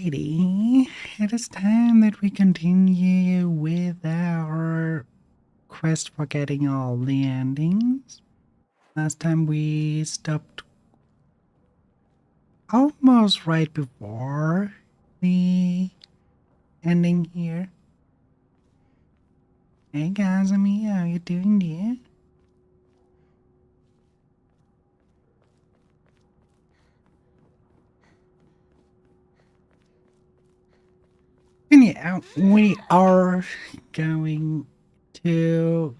Alrighty, it is time that we continue with our quest for getting all the endings. Last time we stopped almost right before the ending here. Hey guys, I'm here. How you doing, dear? And yeah, we are going to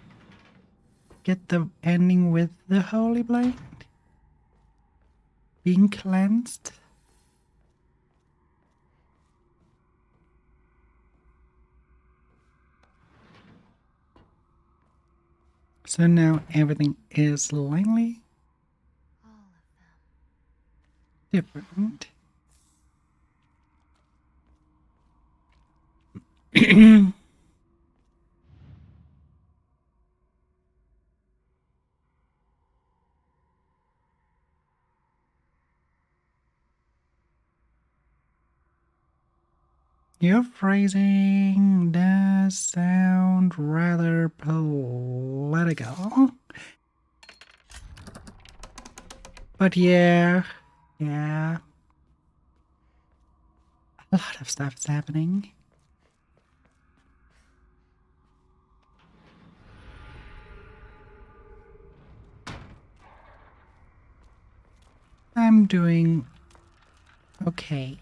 get the ending with the Holy Blade being cleansed. So now everything is slightly different. Your phrasing does sound rather political. But yeah. A lot of stuff is happening. I'm doing okay.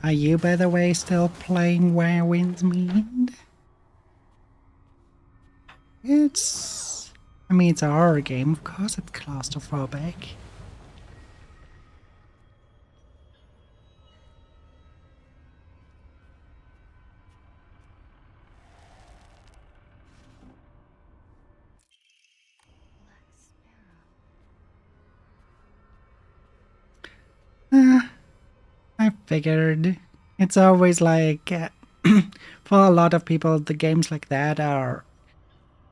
Are you, by the way, still playing Where Winds Meet? I mean, it's a horror game, of course it's claustrophobic. I figured. It's always like, for a lot of people, the games like that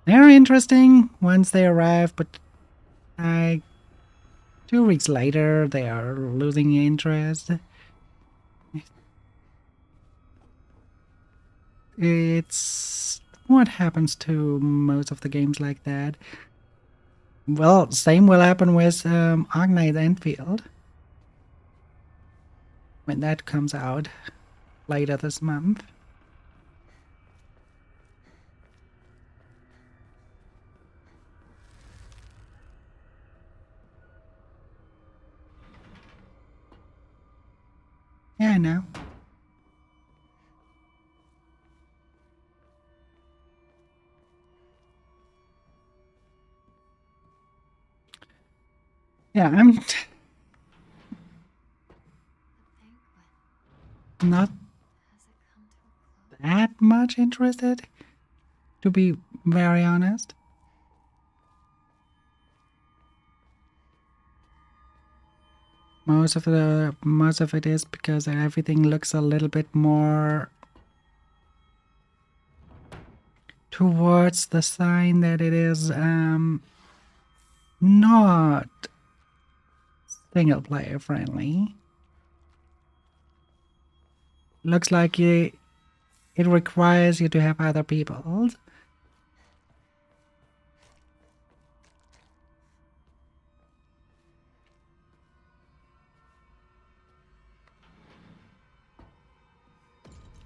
they're interesting once they arrive, but like 2 weeks later, they are losing interest. It's what happens to most of the games like that. Well, same will happen with Arknight Enfield when that comes out later this month. Yeah, I know. Yeah, I'm not that much interested, to be very honest. Most of it is because everything looks a little bit more towards the sign that it is not single player friendly. Looks like it requires you to have other people.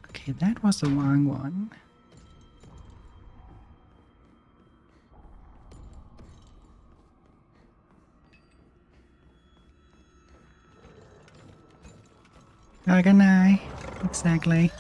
Okay, that was the wrong one. Like an eye. Exactly.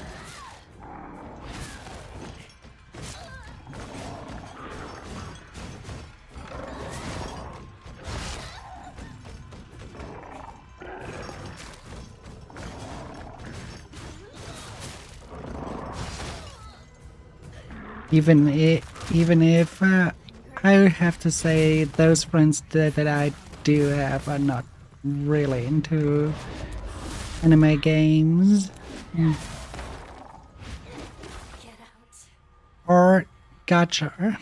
Even if I have to say those friends that I do have are not really into anime games. Or gacha.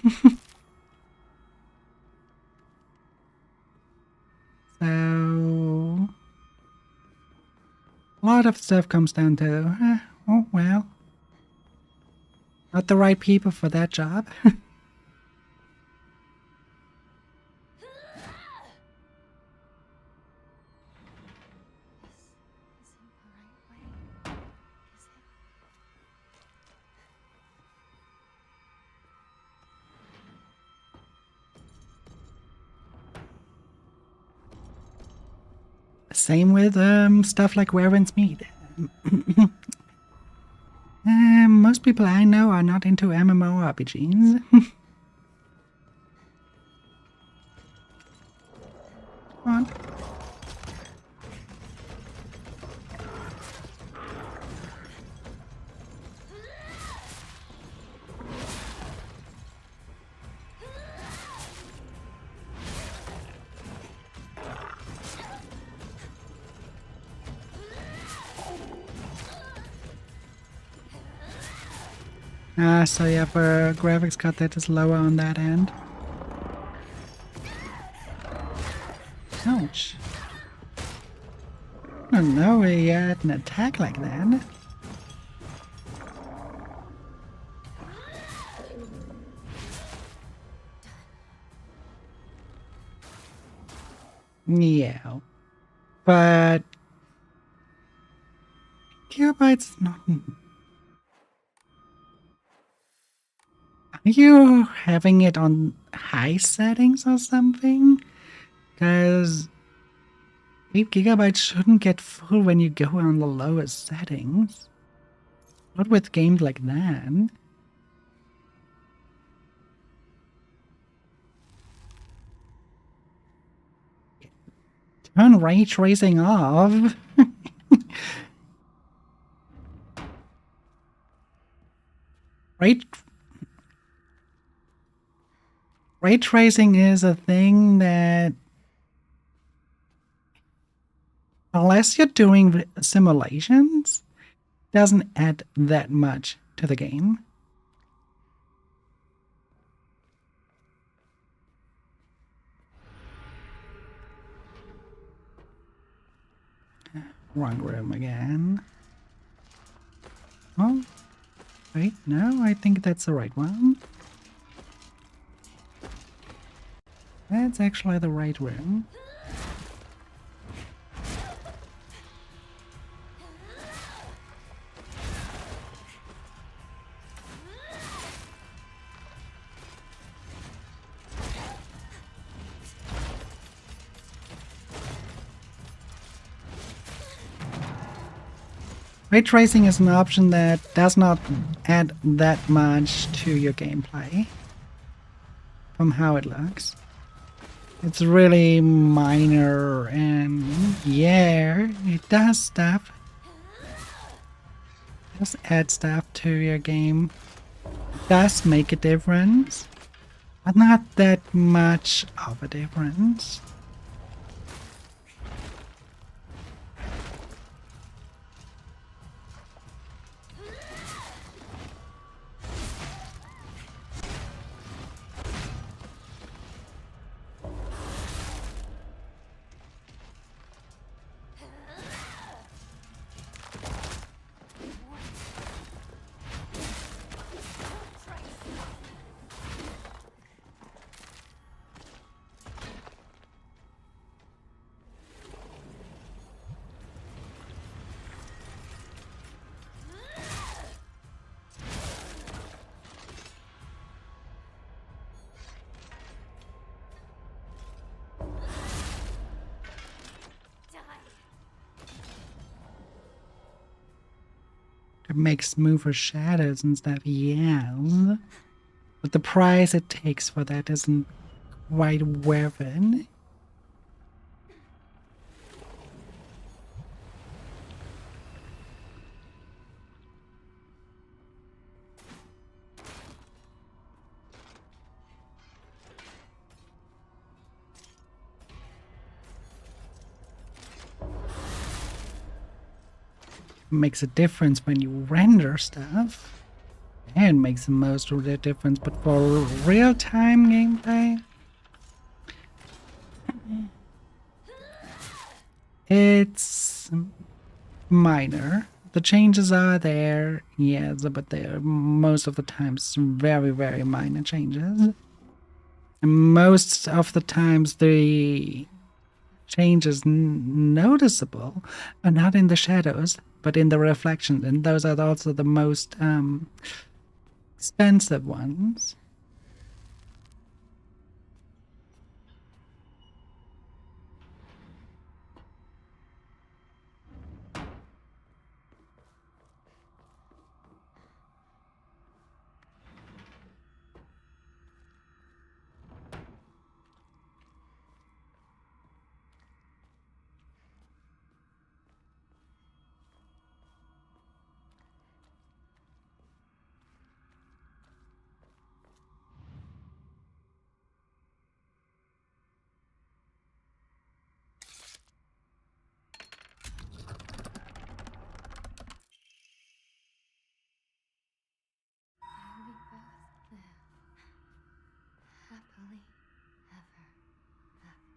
So a lot of stuff comes down to, oh well, not the right people for that job. Same with stuff like Wyvern's Meat. Most people I know are not into MMORPGs. Come on. So yeah, for a graphics card that is lower on that end. Ouch. I don't know he had an attack like that. Yeah. But Gigabyte's not. Are you having it on high settings or something? Because 8 gigabytes shouldn't get full when you go on the lowest settings. Not with games like that. Turn ray tracing off. Ray tracing is a thing that, unless you're doing simulations, doesn't add that much to the game. Wrong room again. Oh, wait, no, I think that's the right one. That's actually the right room. Ray tracing is an option that does not add that much to your gameplay from how it looks. It's really minor and yeah, it does stuff. It does add stuff to your game. It does make a difference, but not that much of a difference. makes smoother shadows and stuff, yes. But the price it takes for that isn't quite worth it. Makes a difference when you render stuff. And makes the most of the difference, but for real-time gameplay, it's minor. The changes are there, yes, but they're most of the times very, very minor changes. And most of the times the changes noticeable are not in the shadows, but in the reflections, and those are also the most expensive ones. Happily ever after.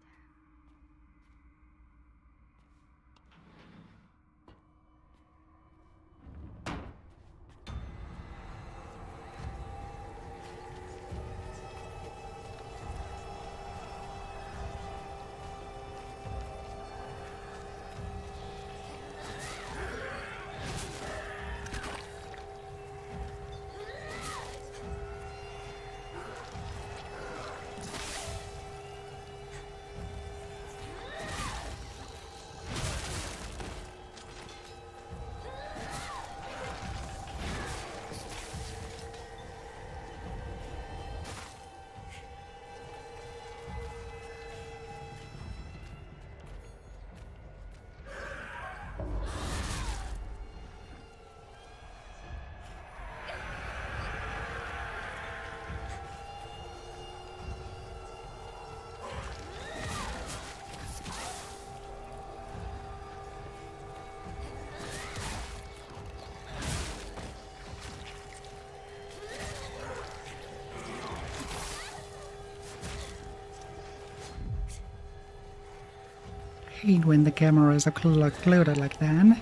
Hate when the camera is occluded like that.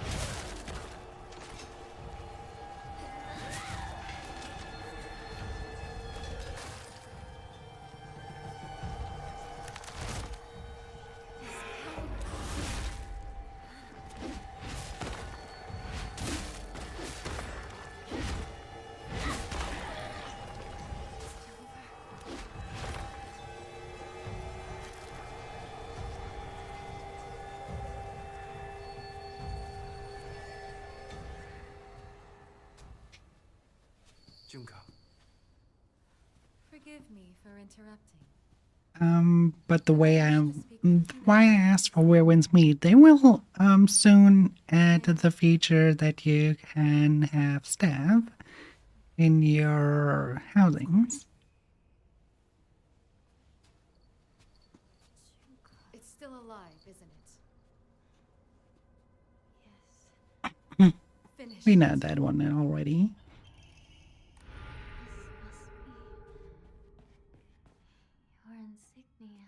Junko. Forgive me for interrupting. But why I asked for Where Winds Meet, they will soon add the feature that you can have staff in your housings. It's still alive, isn't it? Yes. Finish. We know that one already. Your insignia.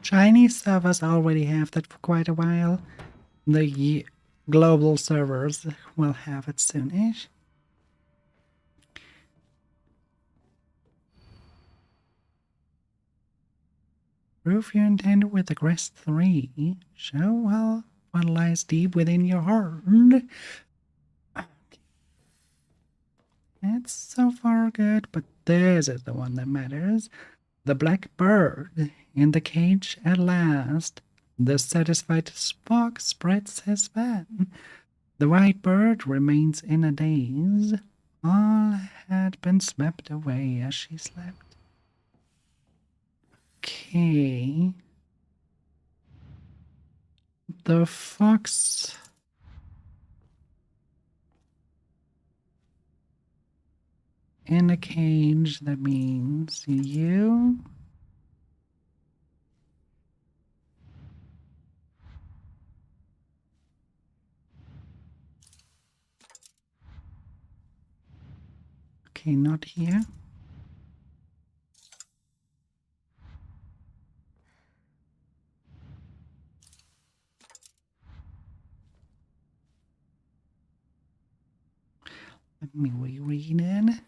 Chinese servers already have that for quite a while. The global servers will have it soonish. Prove your intent with the Crest 3. Show well what lies deep within your heart. That's so far good, but this is the one that matters. The black bird in the cage at last. The satisfied Spock spreads his fan. The white bird remains in a daze. All had been swept away as she slept. Okay. The fox in a cage, that means you. Okay, not here. Let me reread it.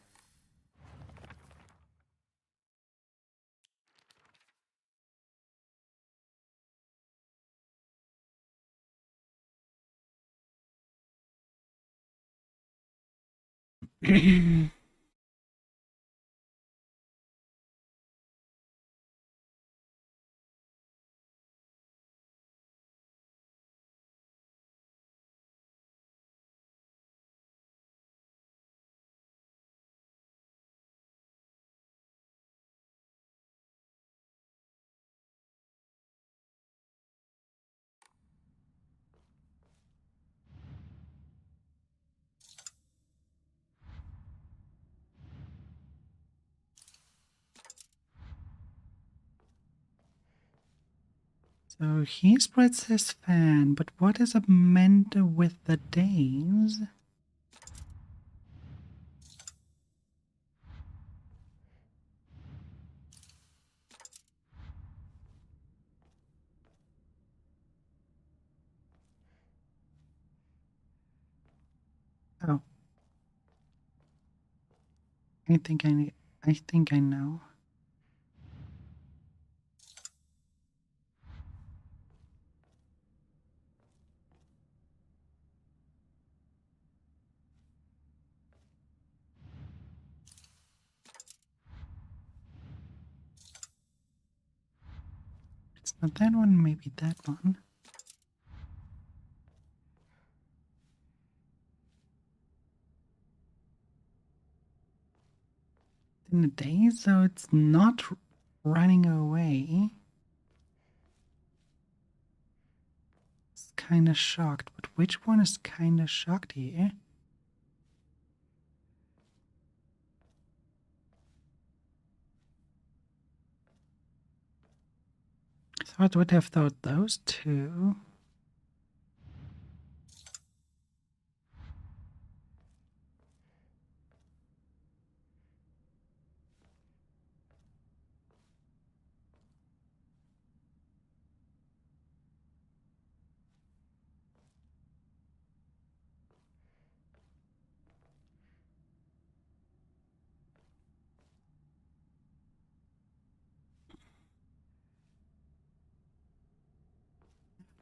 So he spreads his fan, but what is meant with the days? Oh, I think I know. It's not that one, maybe that one. In the days, so it's not running away. It's kind of shocked, but which one is kind of shocked here? So I would have thought those two.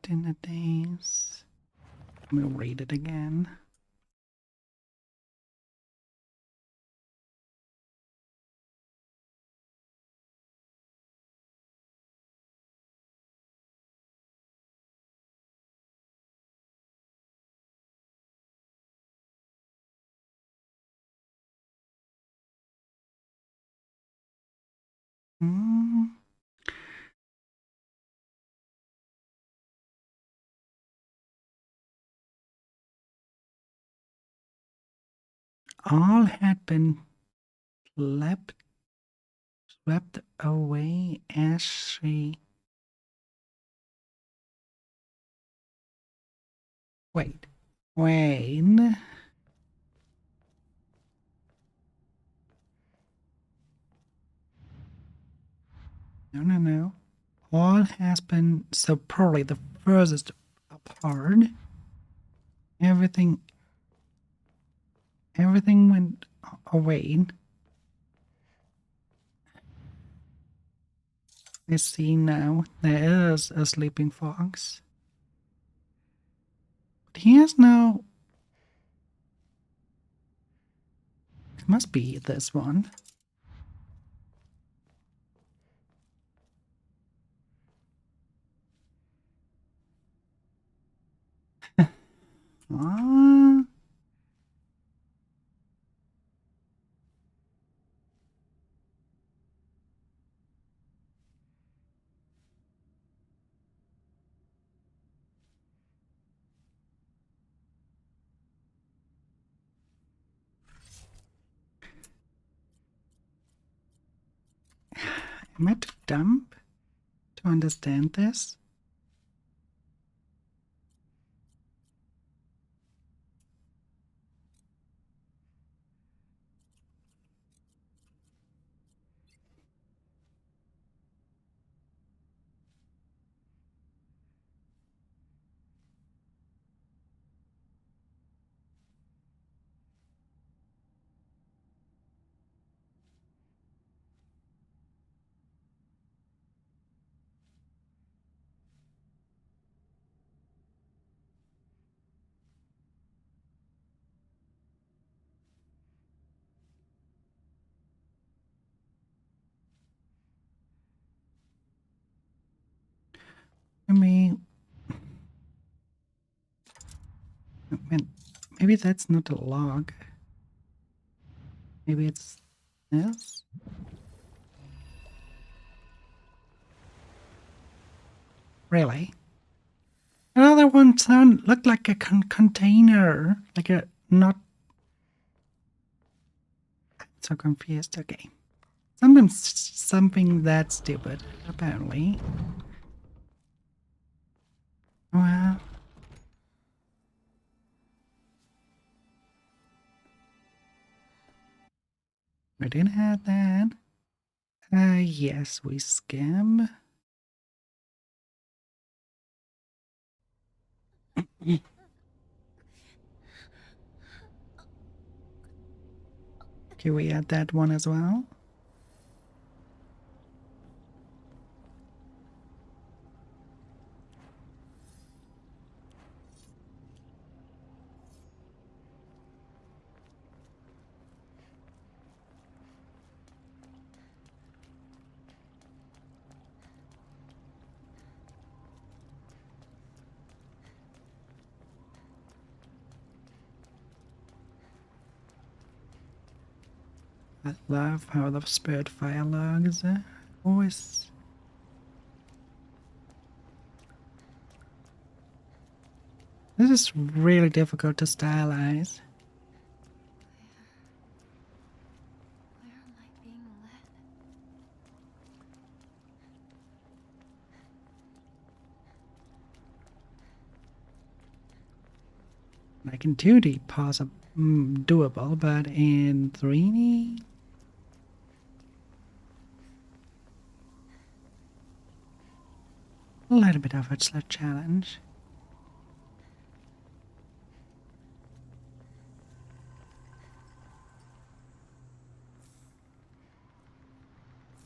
In the days. We'll read it again. Hmm. All had been swept away as she. Wait. Wayne. No. All has been so probably the furthest apart. Everything went away. I see now there is a sleeping fox. But he has no. It must be this one. Huh? Am I too dumb to understand this? I mean, maybe that's not a log. Maybe it's this? Really? Another one looked like a container. Like a not... So confused. Okay. Sometimes something that stupid, apparently. Well... We didn't have that. Yes, we scam. Can we add that one as well? I love how the spirit fire logs always... This is really difficult to stylize. Where am I being led? Like in 2D, possible, doable, but in 3D, a little bit of a challenge.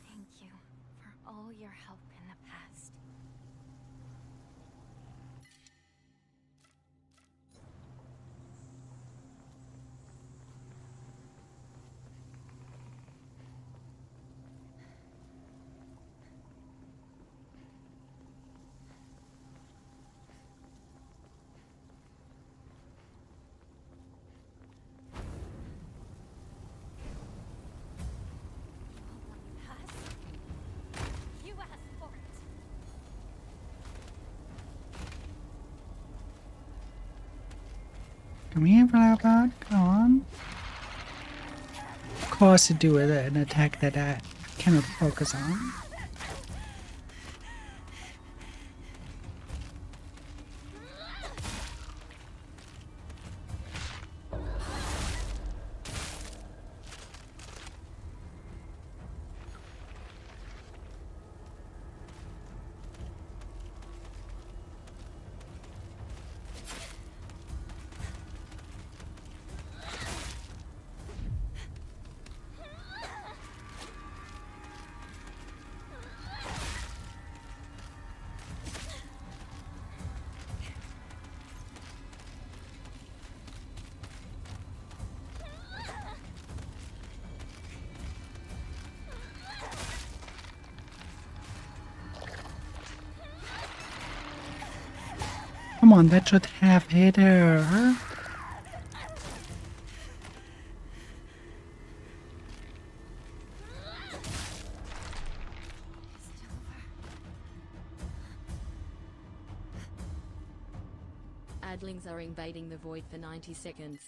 Thank you for all your help in the past. You asked for it. Come here, Flabot, come on. Of course, you do an attack that I cannot focus on. Come on, that should have hit her. Is it over? Adlings are invading the void for 90 seconds.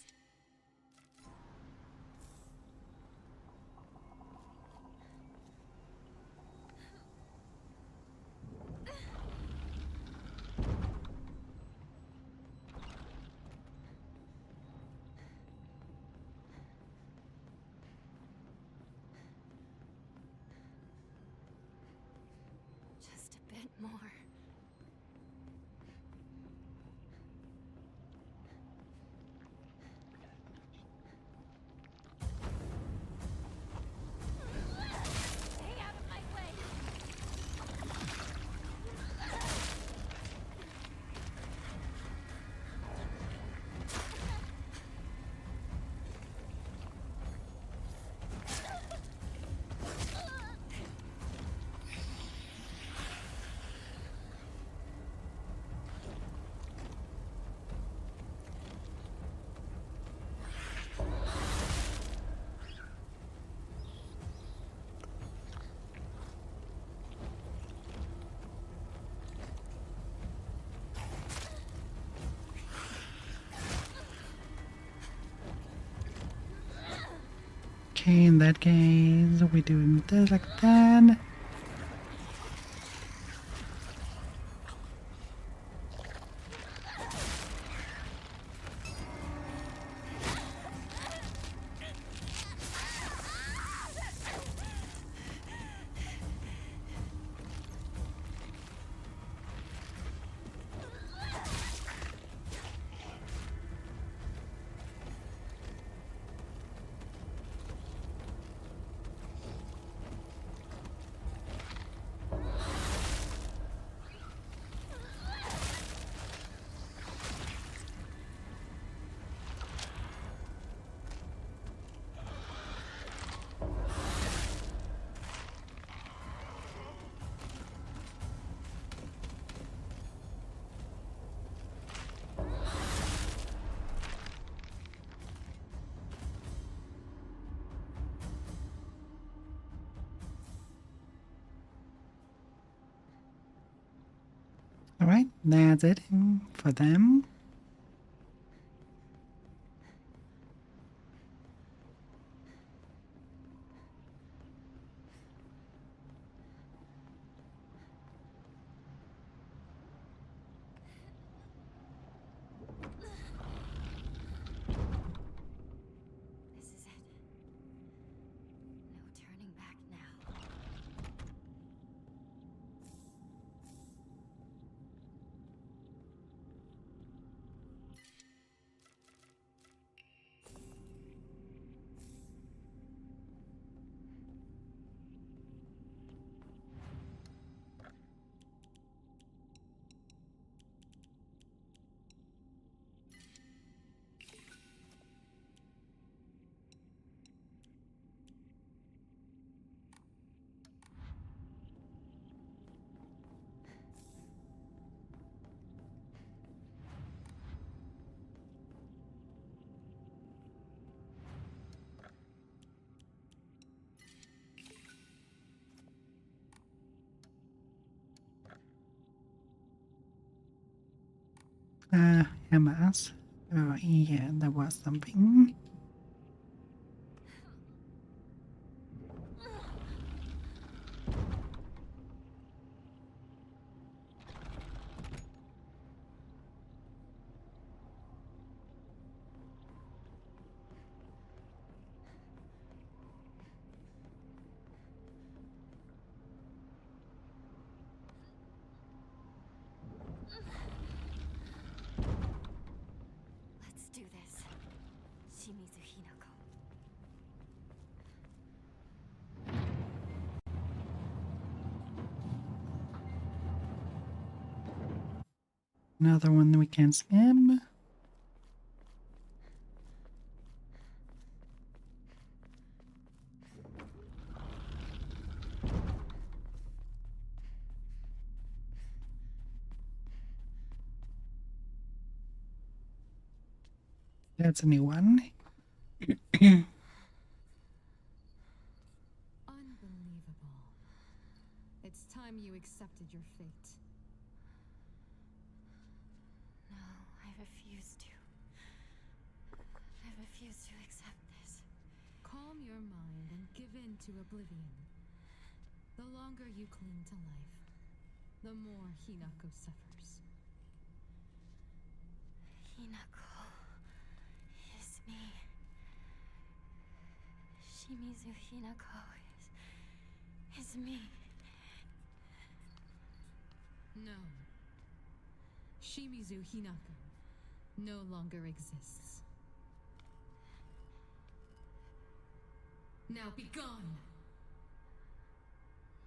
Just a bit more. Stay out of my way! Okay, in that case, we're doing this like that. Alright, that's it for them. This is it. No turning back now. Hamas. Oh, yeah, there was something. Let's do this. Shimizu Hinako. Another one we can spam. That's a new one. Unbelievable. It's time you accepted your fate. No, I refuse to. I refuse to accept this. Calm your mind and give in to oblivion. The longer you cling to life, the more Hinako suffers. Hinako is me. Shimizu Hinako is me. No. Shimizu Hinako no longer exists. Now be gone!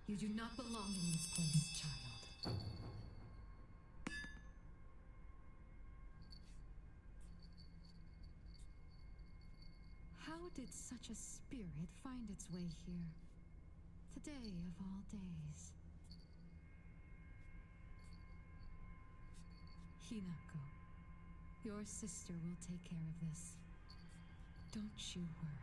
You do not belong in this place, child. How did such a spirit find its way here? Today of all days. Hinako, your sister will take care of this. Don't you worry.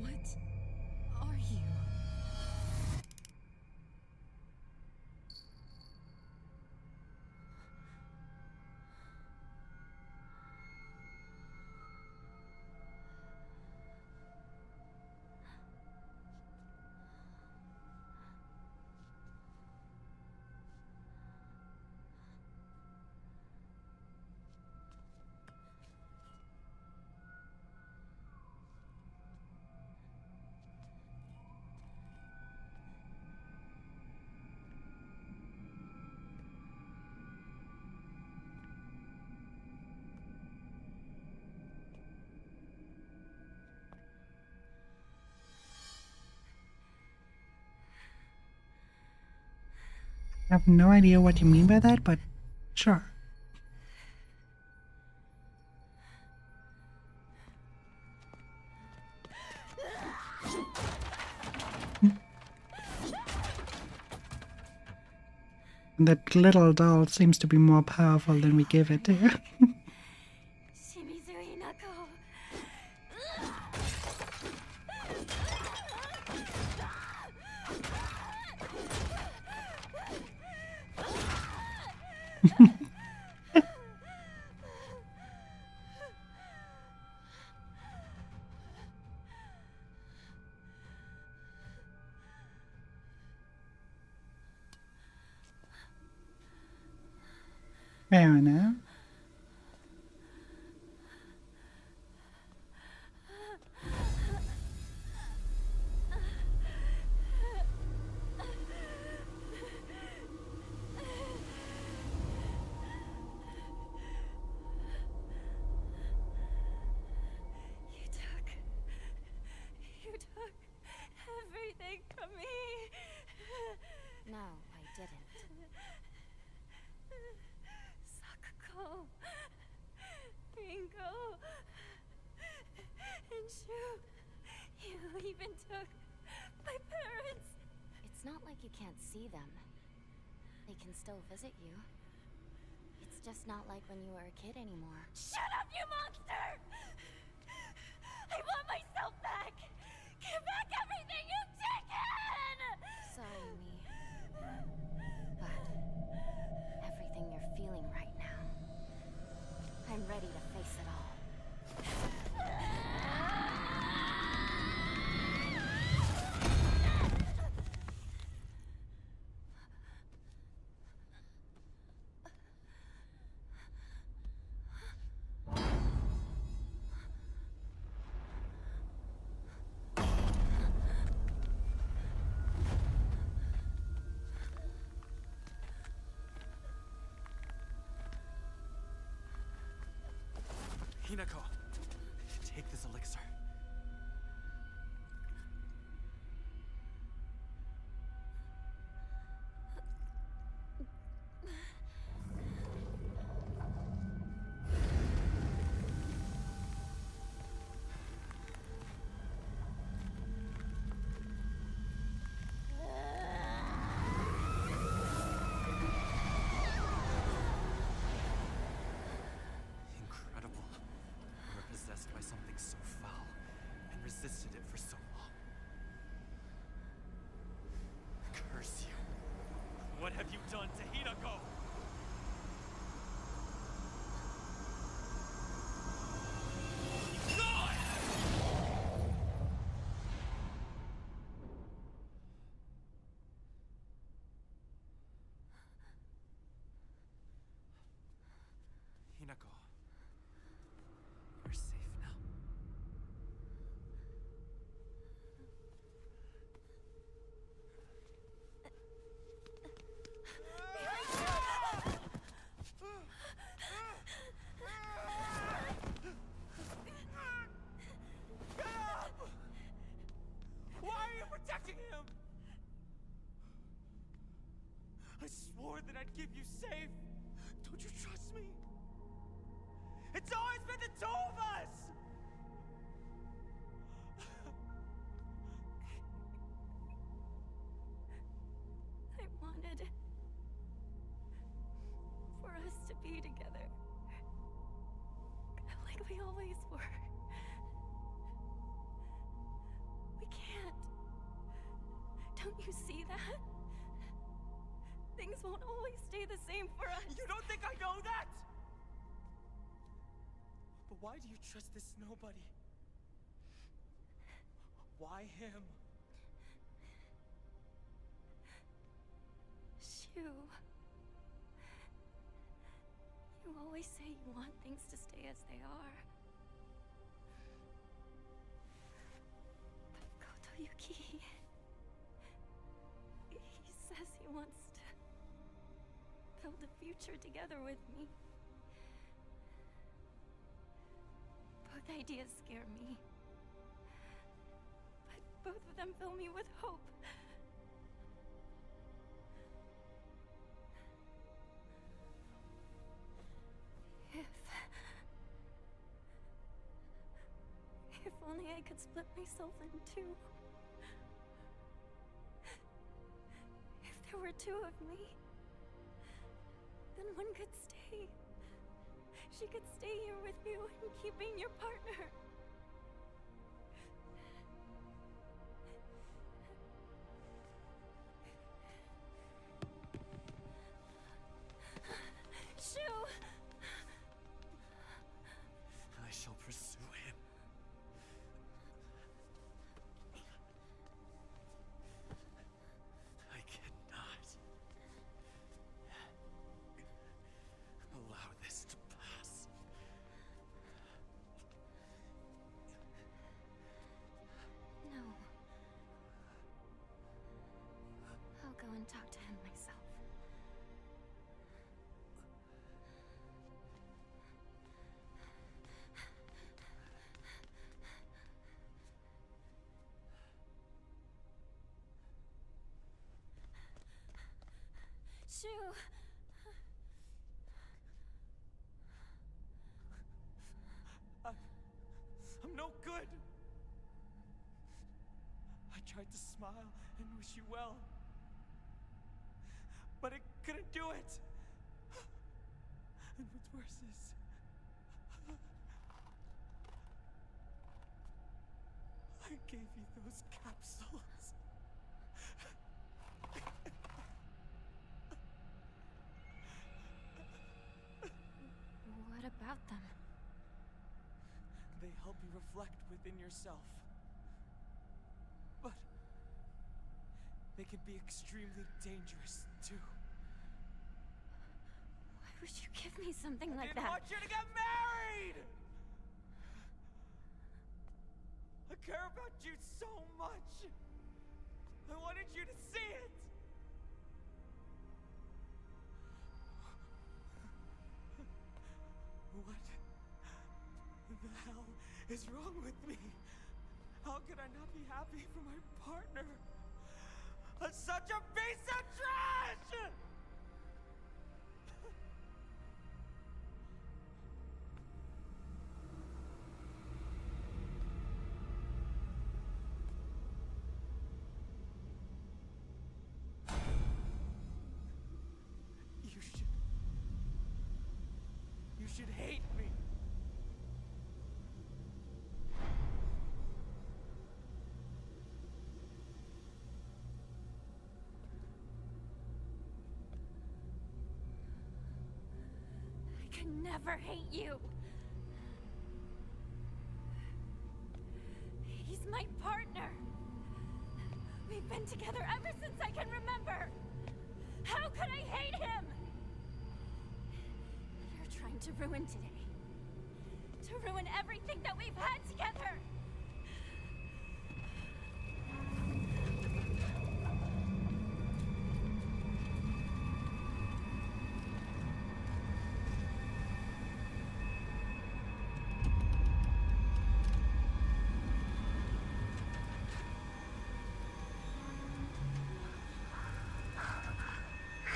What are you? I have no idea what you mean by that, but sure. That little doll seems to be more powerful than we give it to. Shimizu Hinako. Fair enough. You took everything from me. No, I didn't. Sakuko, Ringo, and Shu. You even took my parents. It's not like you can't see them. They can still visit you. It's just not like when you were a kid anymore. Shut up, you monster! I want myself back! Give back everything you've taken! Sorry, me. But everything you're feeling right now, I'm ready to face it all. Hinako, take this elixir. I'd keep you safe. Don't you trust me? It's always been the two of us! I wanted for us to be together. Like we always were. We can't. Don't you see that? Things won't always stay the same for us. You don't think I know that? But why do you trust this nobody? Why him? Shu. You always say you want things to stay as they are. But Kotoyuki... he says he wants to build a future together with me. Both ideas scare me. But both of them fill me with hope. If only I could split myself in two. If there were two of me, then one could stay. She could stay here with you and keep being your partner. Shu! I shall pursue him. I cannot allow this to pass. No. I'll go and talk to him myself. Shu! I'm no good. I tried to smile and wish you well, but I couldn't do it. And what's worse is, I gave you those capsules. What about them? They help you reflect within yourself. But they can be extremely dangerous, too. Why would you give me something like I that? didn't want you to get married! I care about you so much. I wanted you to see it. What the hell is wrong with me? How could I not be happy for my partner? I'm such a piece of trash! You should hate me. I could never hate you. He's my partner. We've been together ever since I can remember. How could I hate him? You're trying to ruin today. To ruin everything that we've had together.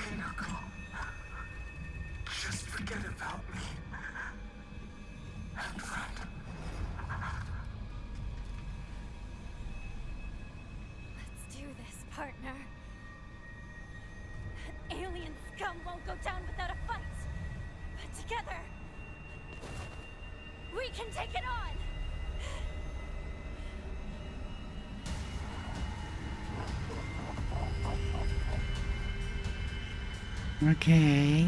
Hinako. partner. That alien scum won't go down without a fight. But together, we can take it on! Okay.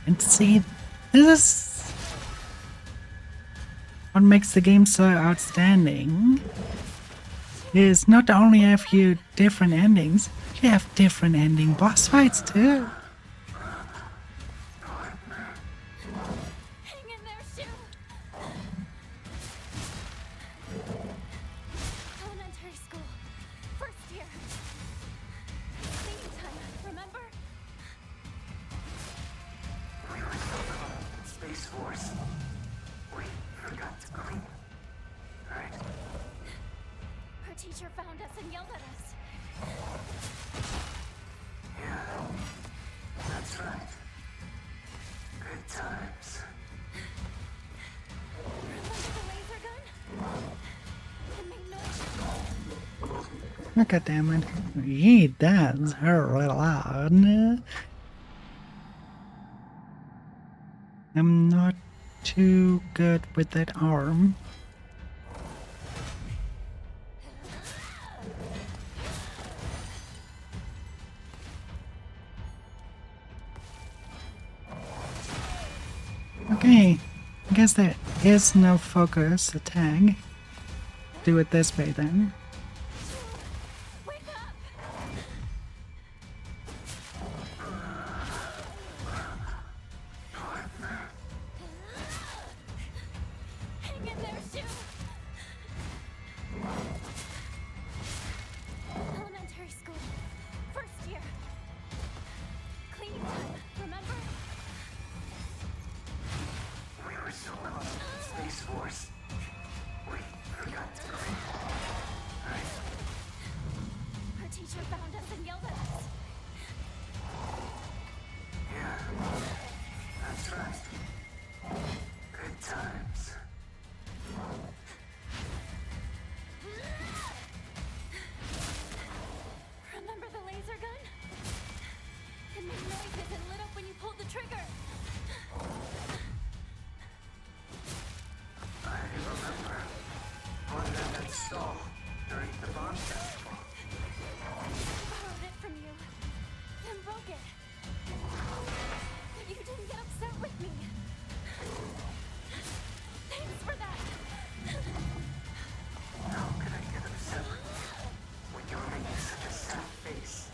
And see, this is what makes the game so outstanding. Is not only have you different endings, you have different ending boss fights too. Hang in there, Shu! Elementary school. First year. Singing time, remember? We were so caught Space Force. We forgot to clean. Right? Her teacher found us and yelled at us. Yeah. That's right. Good times. Remember the laser gun? It made noise. Look at damn it. He does her real loud. I'm not too good with that arm. Okay, I guess there is no focus attack. Do it this way then. Wake up! Hang in there, Shu! Elementary school. First year. Cleaning time, remember? We were so caught Space Force. We forgot to clean. Right? Her teacher found us and yelled at us. Yeah. That's right. Good times. Remember the laser gun? It made noises and lit up when you pulled the trigger. I remember. One that stall during the bomb festival. I borrowed it from you. And broke it. But you didn't get upset with me. Thanks for that. How could I get upset with you when you were making such a sad face?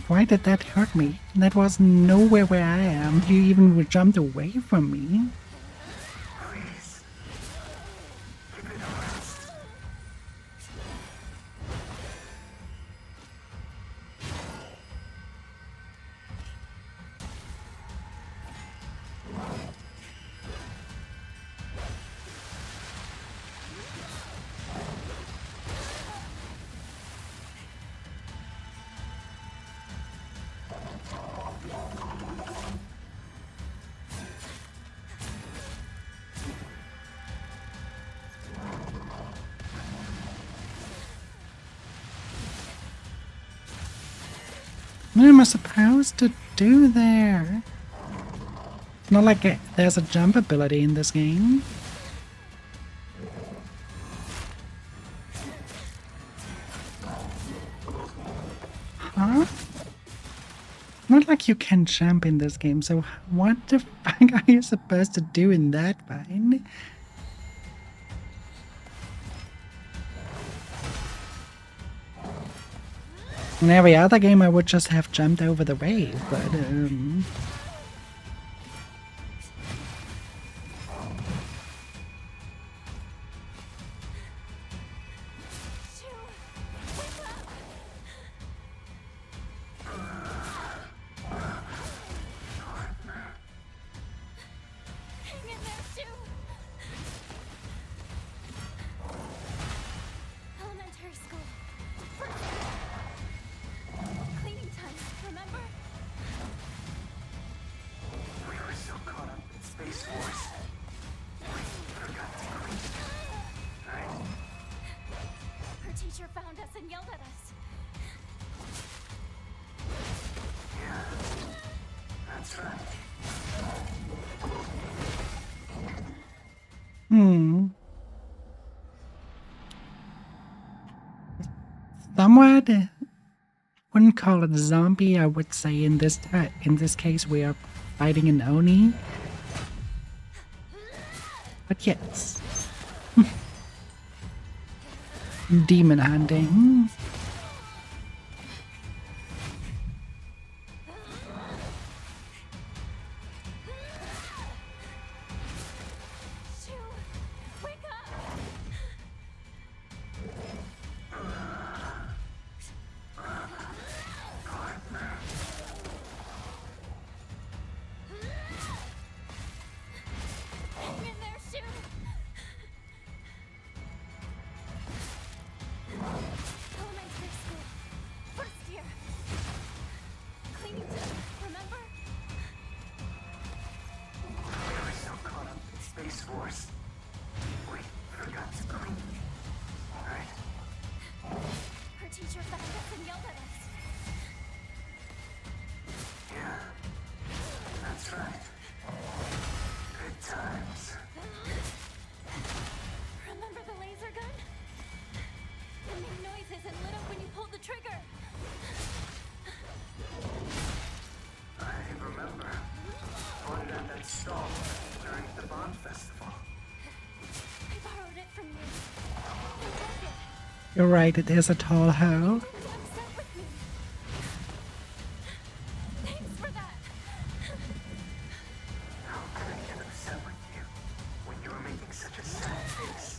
Why did that hurt me? That was nowhere where I am. You even jumped away from me. Please. Give it a rest. What am I supposed to do there? Not like there's a jump ability in this game. Huh? Not like you can jump in this game, so what the fuck are you supposed to do in that fight? In every other game I would just have jumped over the wave, but Shu, wake up! and yelled at us. Yeah, that's right. Somewhat wouldn't call it a zombie. I would say in this case we are fighting an Oni. But yes. Demon hunting. Shoo! Wake up! Hang in there, Shoo! Elementary school. First year. Cleaning team, remember? We were so caught up in Space Force. We forgot to clean. Right? Her teacher found us and yelled at us. Yeah, that's right. Good times. Remember the laser gun? It made noises and lit up when you pulled the trigger. I remember. Bought it at that stall during the Bond Festival. I borrowed it from you. You broke it. You're right, it is a tall hole. Be upset with me. Thanks for that. How could I get upset with you when you were making such a sad face?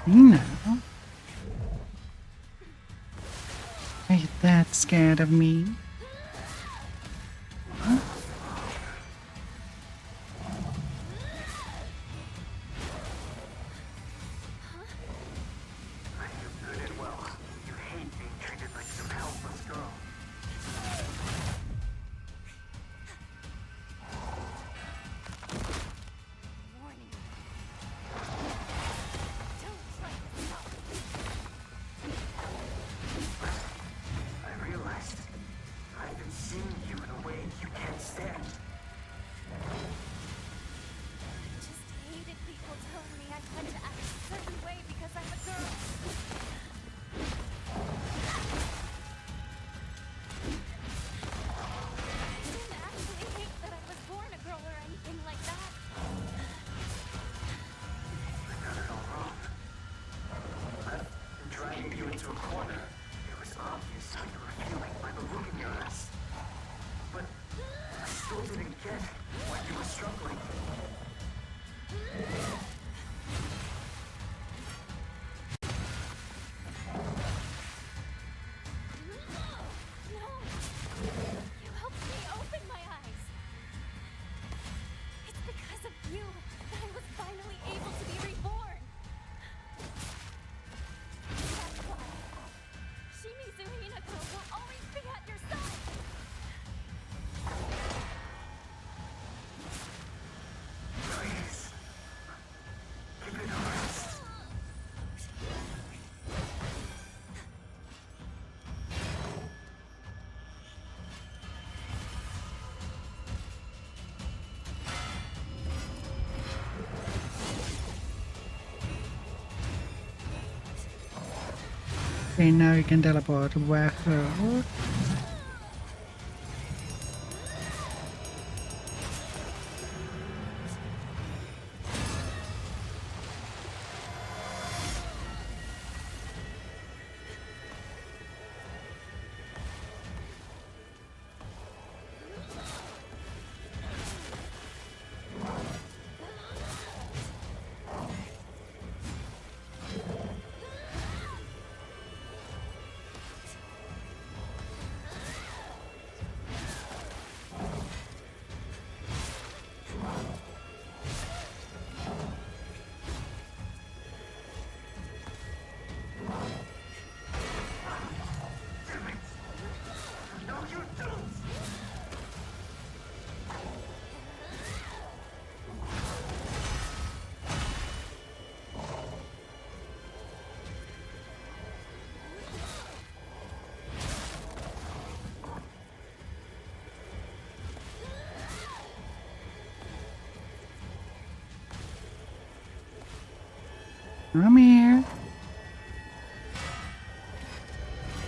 No. Are you that scared of me? I knew good and well you hate being treated like some helpless girl. Warning. Don't try to stop. I realized Okay, now you can teleport where her. I'm here.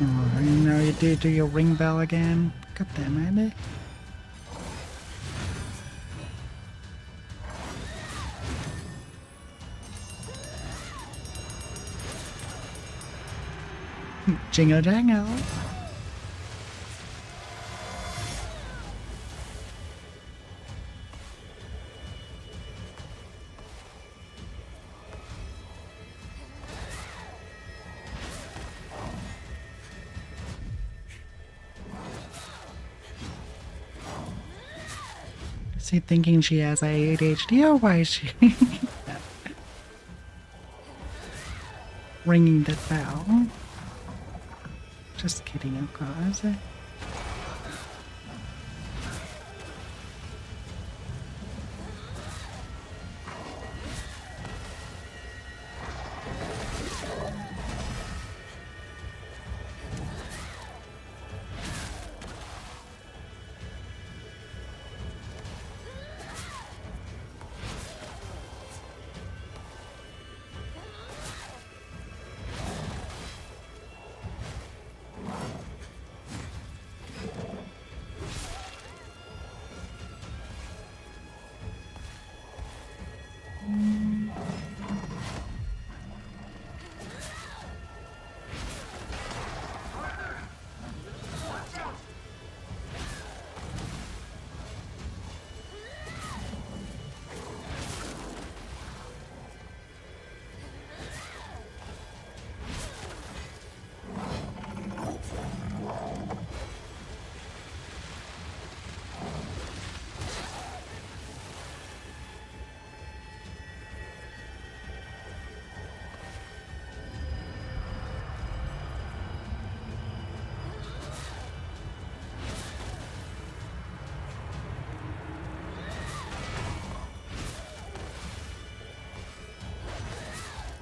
Oh, and now you do your ring bell again. God damn it. Jingle jangle. Is he thinking she has ADHD or why is she ringing that bell? Just kidding, of course.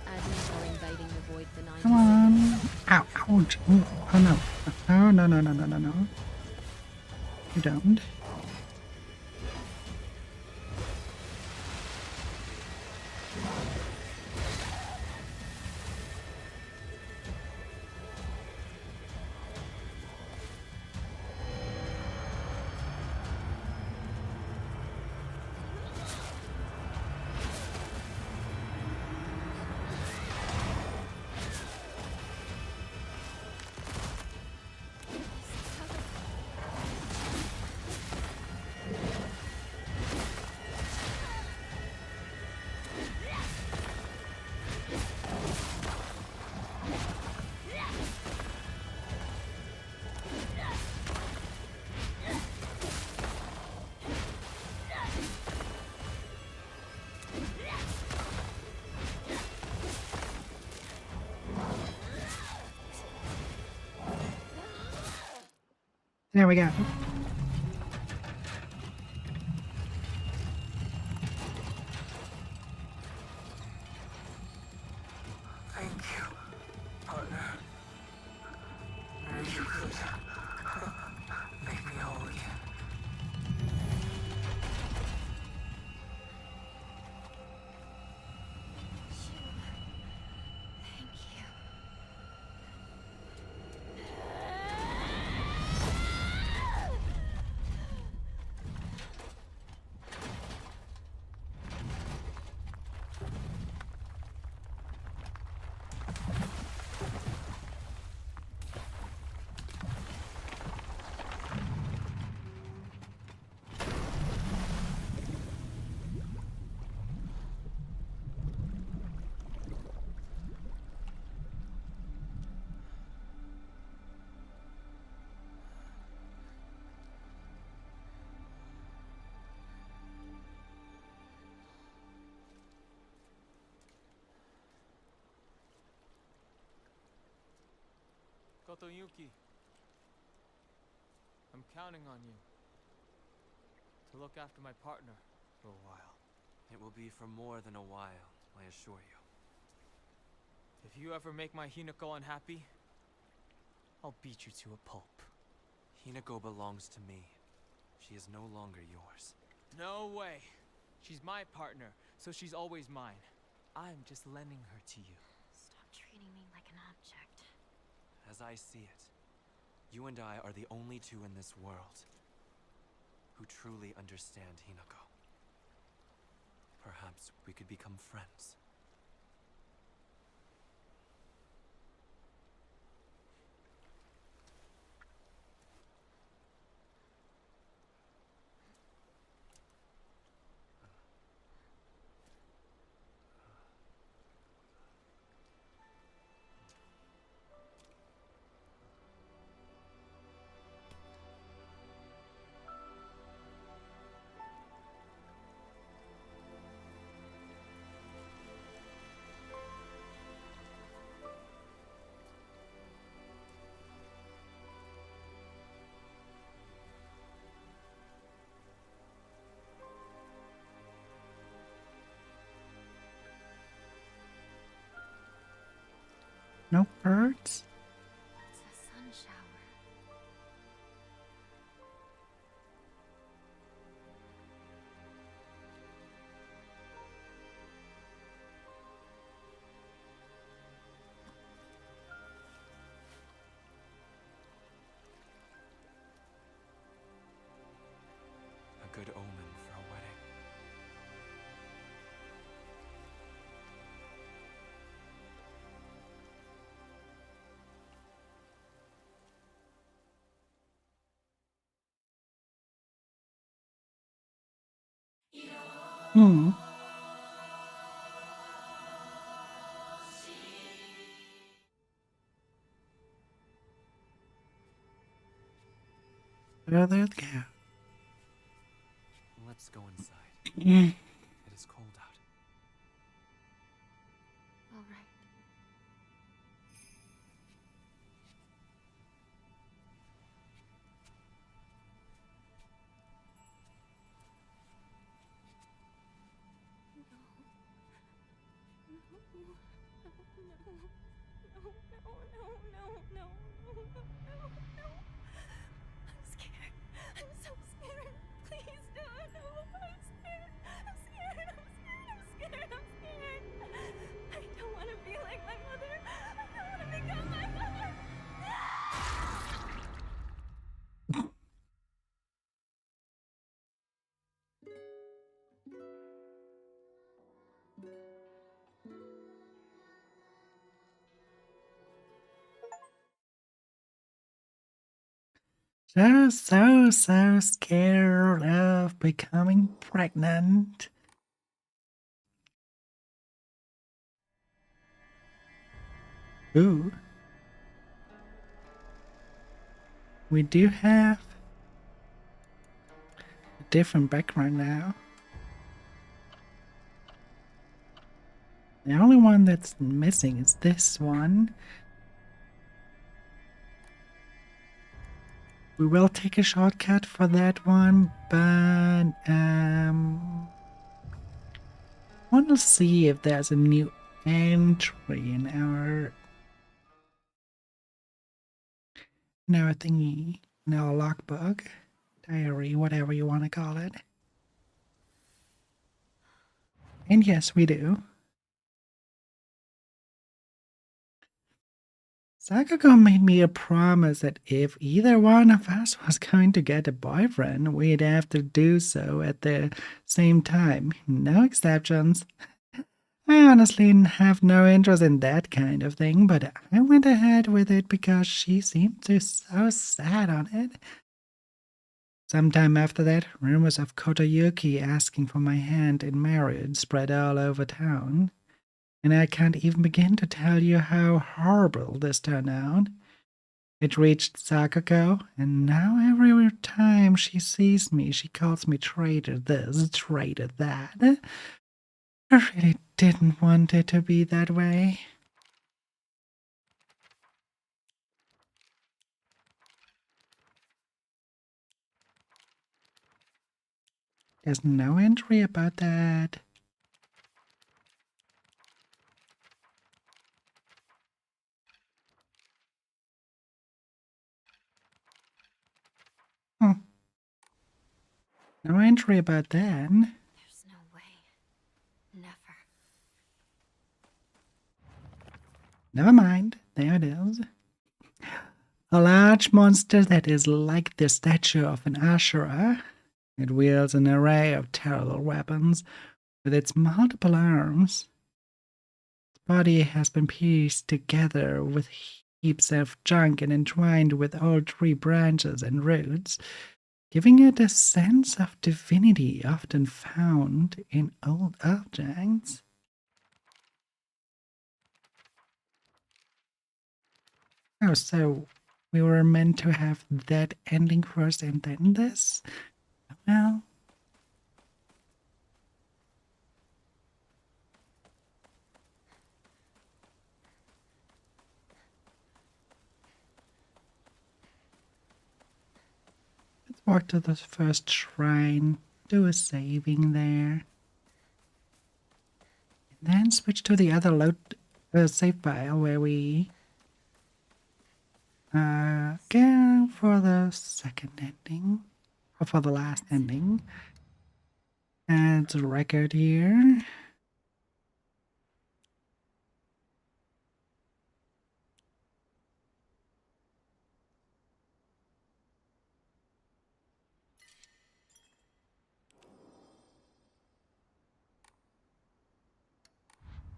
Admins are invading the void for 90 Come seconds. on. Ow, ouch. Ooh, oh no. Oh, no, no, no, no, no, no. You don't. There we go. Thank you, partner. You could make me whole again. Thank you. Kotoyuki, I'm counting on you to look after my partner for a while. It will be for more than a while, I assure you. If you ever make my Hinako unhappy, I'll beat you to a pulp. Hinako belongs to me. She is no longer yours. No way. She's my partner, so she's always mine. I'm just lending her to you. Stop treating me like an object. As I see it, you and I are the only two in this world who truly understand Hinako. Perhaps we could become friends. No birds? It's a sun shower. A good omen for a wedding. Hmm. Where did it go? Let's go inside. Mm. It is cold out. All right. No. I'm scared. I'm so scared. Please don't. No, I'm scared. I'm scared. I don't want to be like my mother. I don't want to become my mother. So scared of becoming pregnant. Ooh. We do have a different background now. The only one that's missing is this one. We will take a shortcut for that one, but want to see if there's a new entry in our thingy, in our logbook, diary, whatever you want to call it. And yes, we do. Sakako made me a promise that if either one of us was going to get a boyfriend, we'd have to do so at the same time. No exceptions. I honestly have no interest in that kind of thing, but I went ahead with it because she seemed so sad on it. Sometime after that, rumors of Kotoyuki asking for my hand in marriage spread all over town. And I can't even begin to tell you how horrible this turned out. It reached Sakako, and now every time she sees me, she calls me traitor this, traitor that. I really didn't want it to be that way. There's no entry about that. Huh. No entry about that. There's no way. Never. Never mind. There it is. A large monster that is like the statue of an Ashura. It wields an array of terrible weapons with its multiple arms. Its body has been pieced together with heaps of junk and entwined with old tree branches and roots, giving it a sense of divinity often found in old objects. Oh, so we were meant to have that ending first and then this? Well, let's walk to the first shrine, do a saving there, and then switch to the other save file where we go for the second ending, or for the last ending. Add a record here.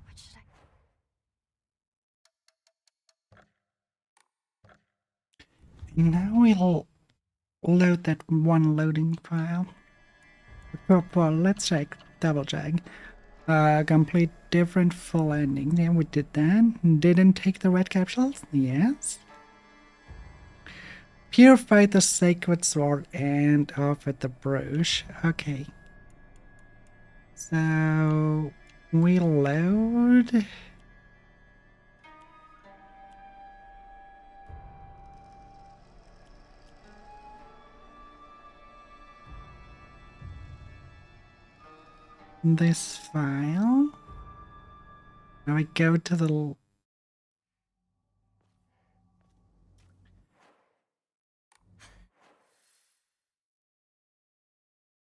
What should I... Now we'll load that one loading file. Well, let's check, double check. Complete different full ending. Yeah, we did that. Didn't take the red capsules? Yes. Purified the sacred sword and offered the brooch. Okay. So we load. This file. Now I go to the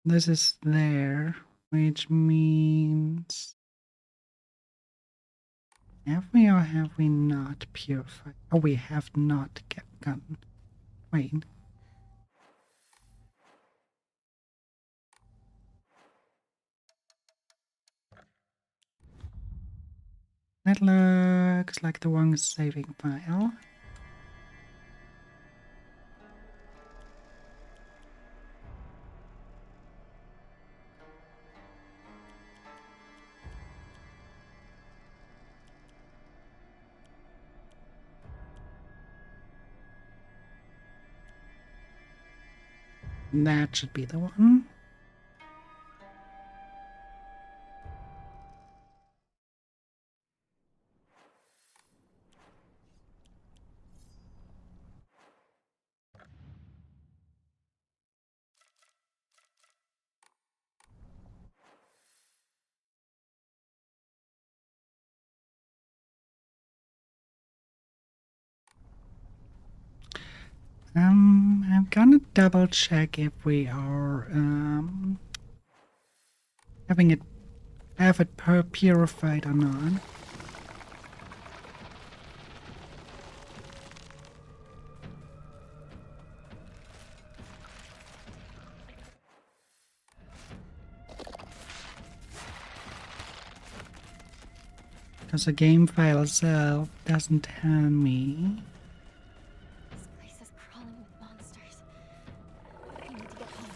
this is there, which means have we or have we not purified? Oh, we have not gotten. Wait. That looks like the wrong saving file. That should be the one. I'm gonna double check if we are having it purified or not. Because the game file itself doesn't tell me. This place is crawling with monsters. I need to get home.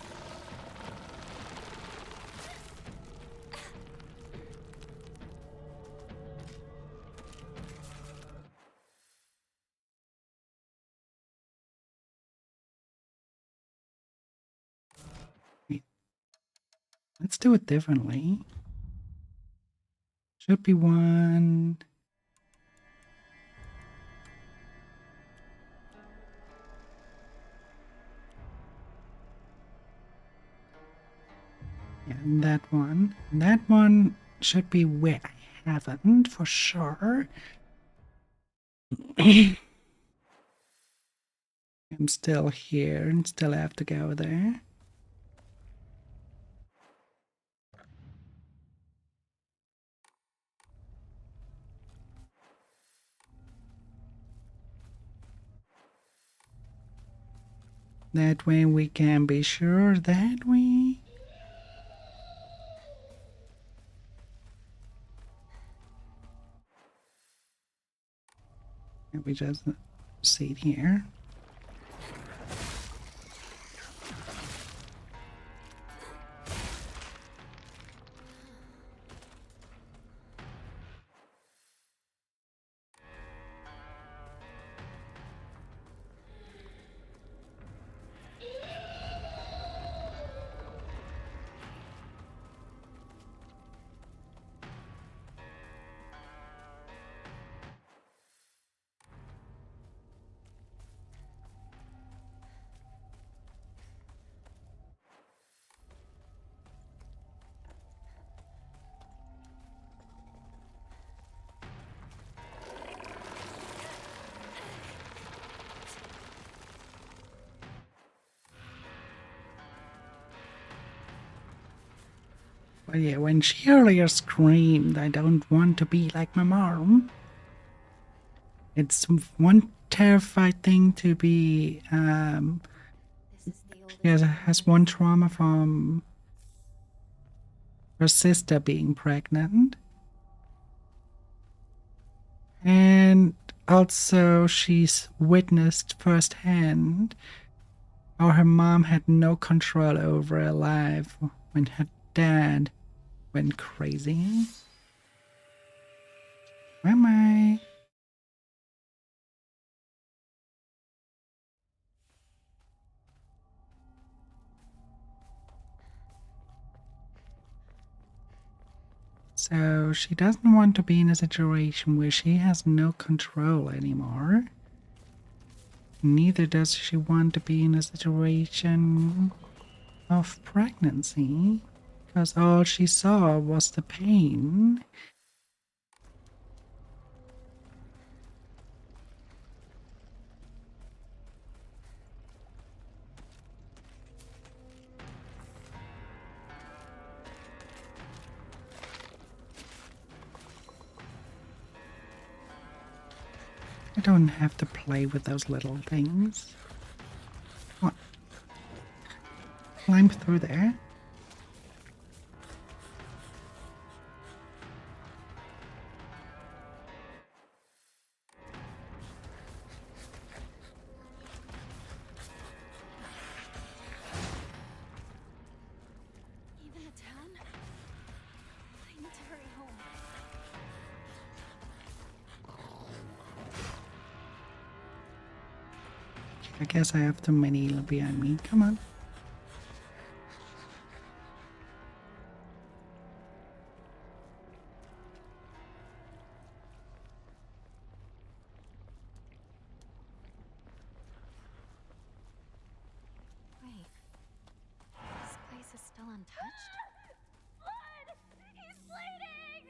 Let's do it differently. Should be one. that one. That one should be where I haven't, for sure. I'm still here and still have to go there. That way we can be sure that we... We just sit here. But yeah, when she earlier screamed, I don't want to be like my mom. It's one terrified thing to be, This is the oldest has one trauma from her sister being pregnant. And also she's witnessed firsthand how her mom had no control over her life when her dad went crazy. Where am I? So she doesn't want to be in a situation where she has no control anymore. Neither does she want to be in a situation of pregnancy, because all she saw was the pain. I don't have to play with those little things. What? Climb through there? Even a town? I need to hurry home. I guess I have too many behind me. Come on. Wait. This place is still untouched? Blood! He's bleeding!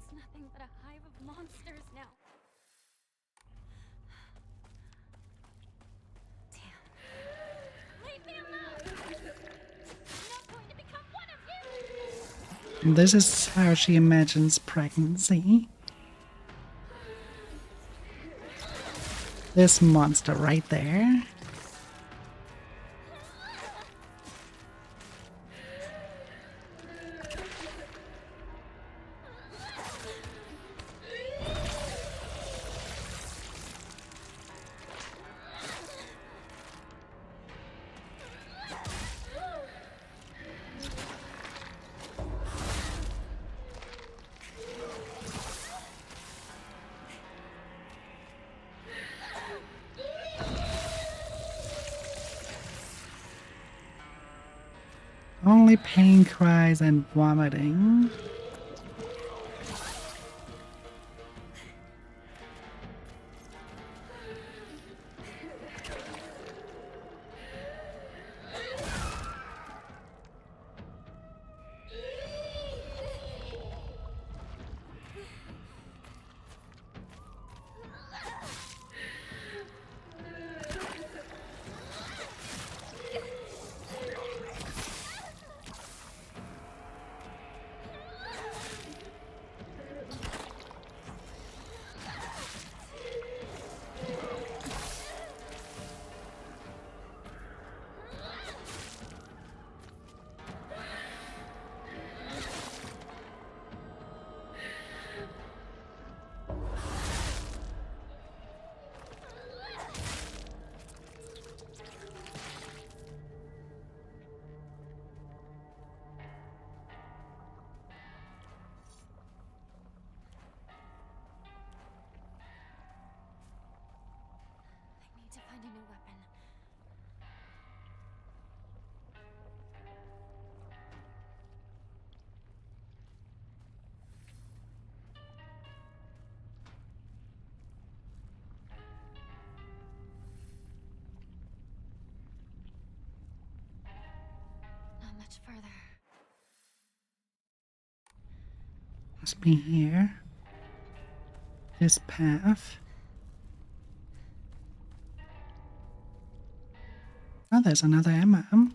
It's nothing but a hive of monsters now. Damn. Leave me alone! I'm not going to become one of you! And this is how she imagines pregnancy. This monster right there. Only pain cries and vomiting. I need to find a new weapon. Not much further. Must be here. This path. Oh, there's another MM.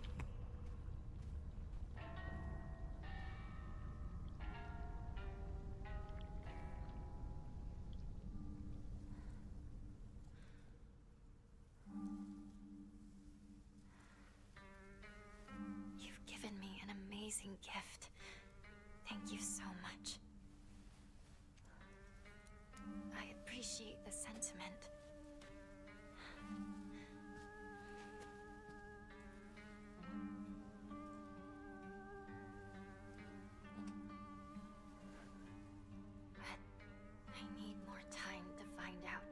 You've given me an amazing gift. Thank you so much. I appreciate the sentiment. But I need more time to find out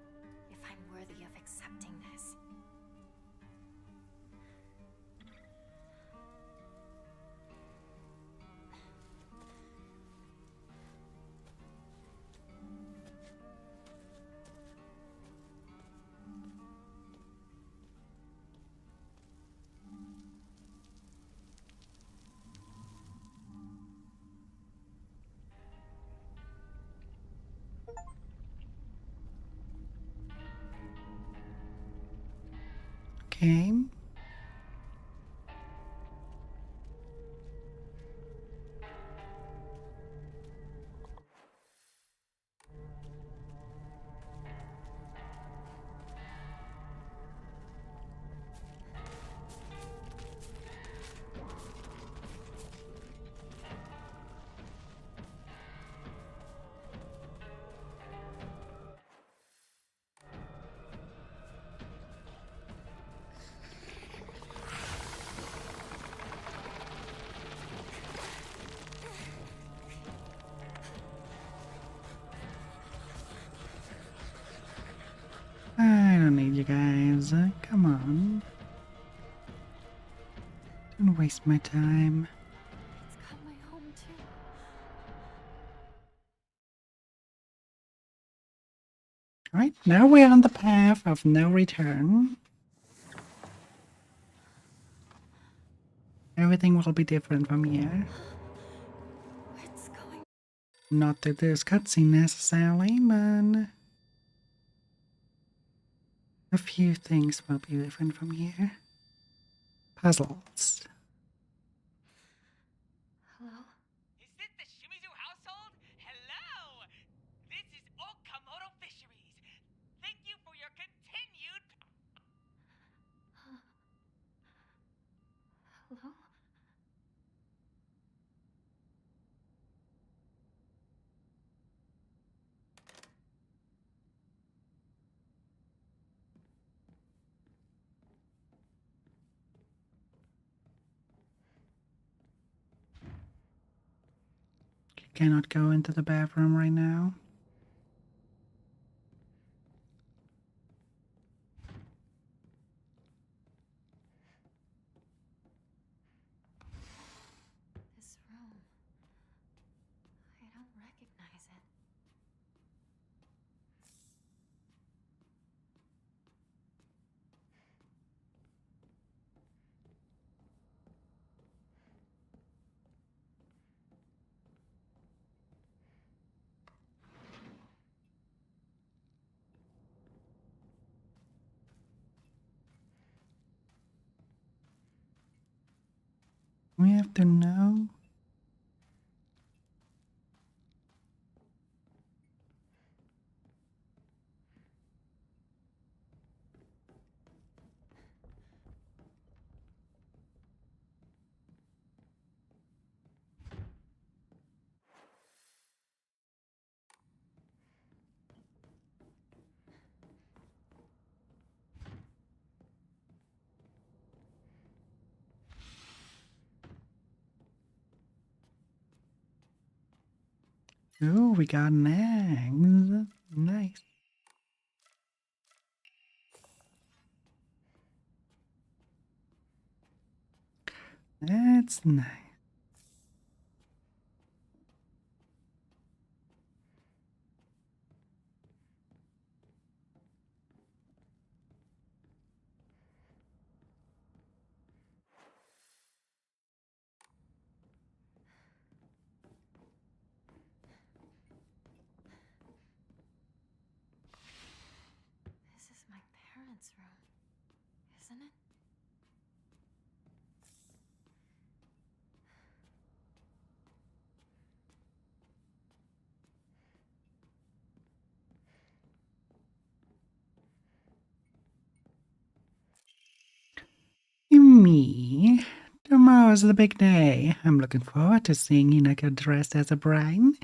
if I'm worthy of accepting this. Okay. I don't need you guys. Come on. Don't waste my time. It's got my home too. Alright, now we're on the path of no return. Everything will be different from here. What's going? Not that there's cutscene necessarily, but a few things will be different from here. Puzzles. Hello? Is it the cannot go into the bathroom right now. This room. I don't recognize it. We have to know. Oh, we got an egg. Nice. That's nice. This is my parents' room, isn't it? Me. Tomorrow's the big day. I'm looking forward to seeing Hinako dressed as a bride.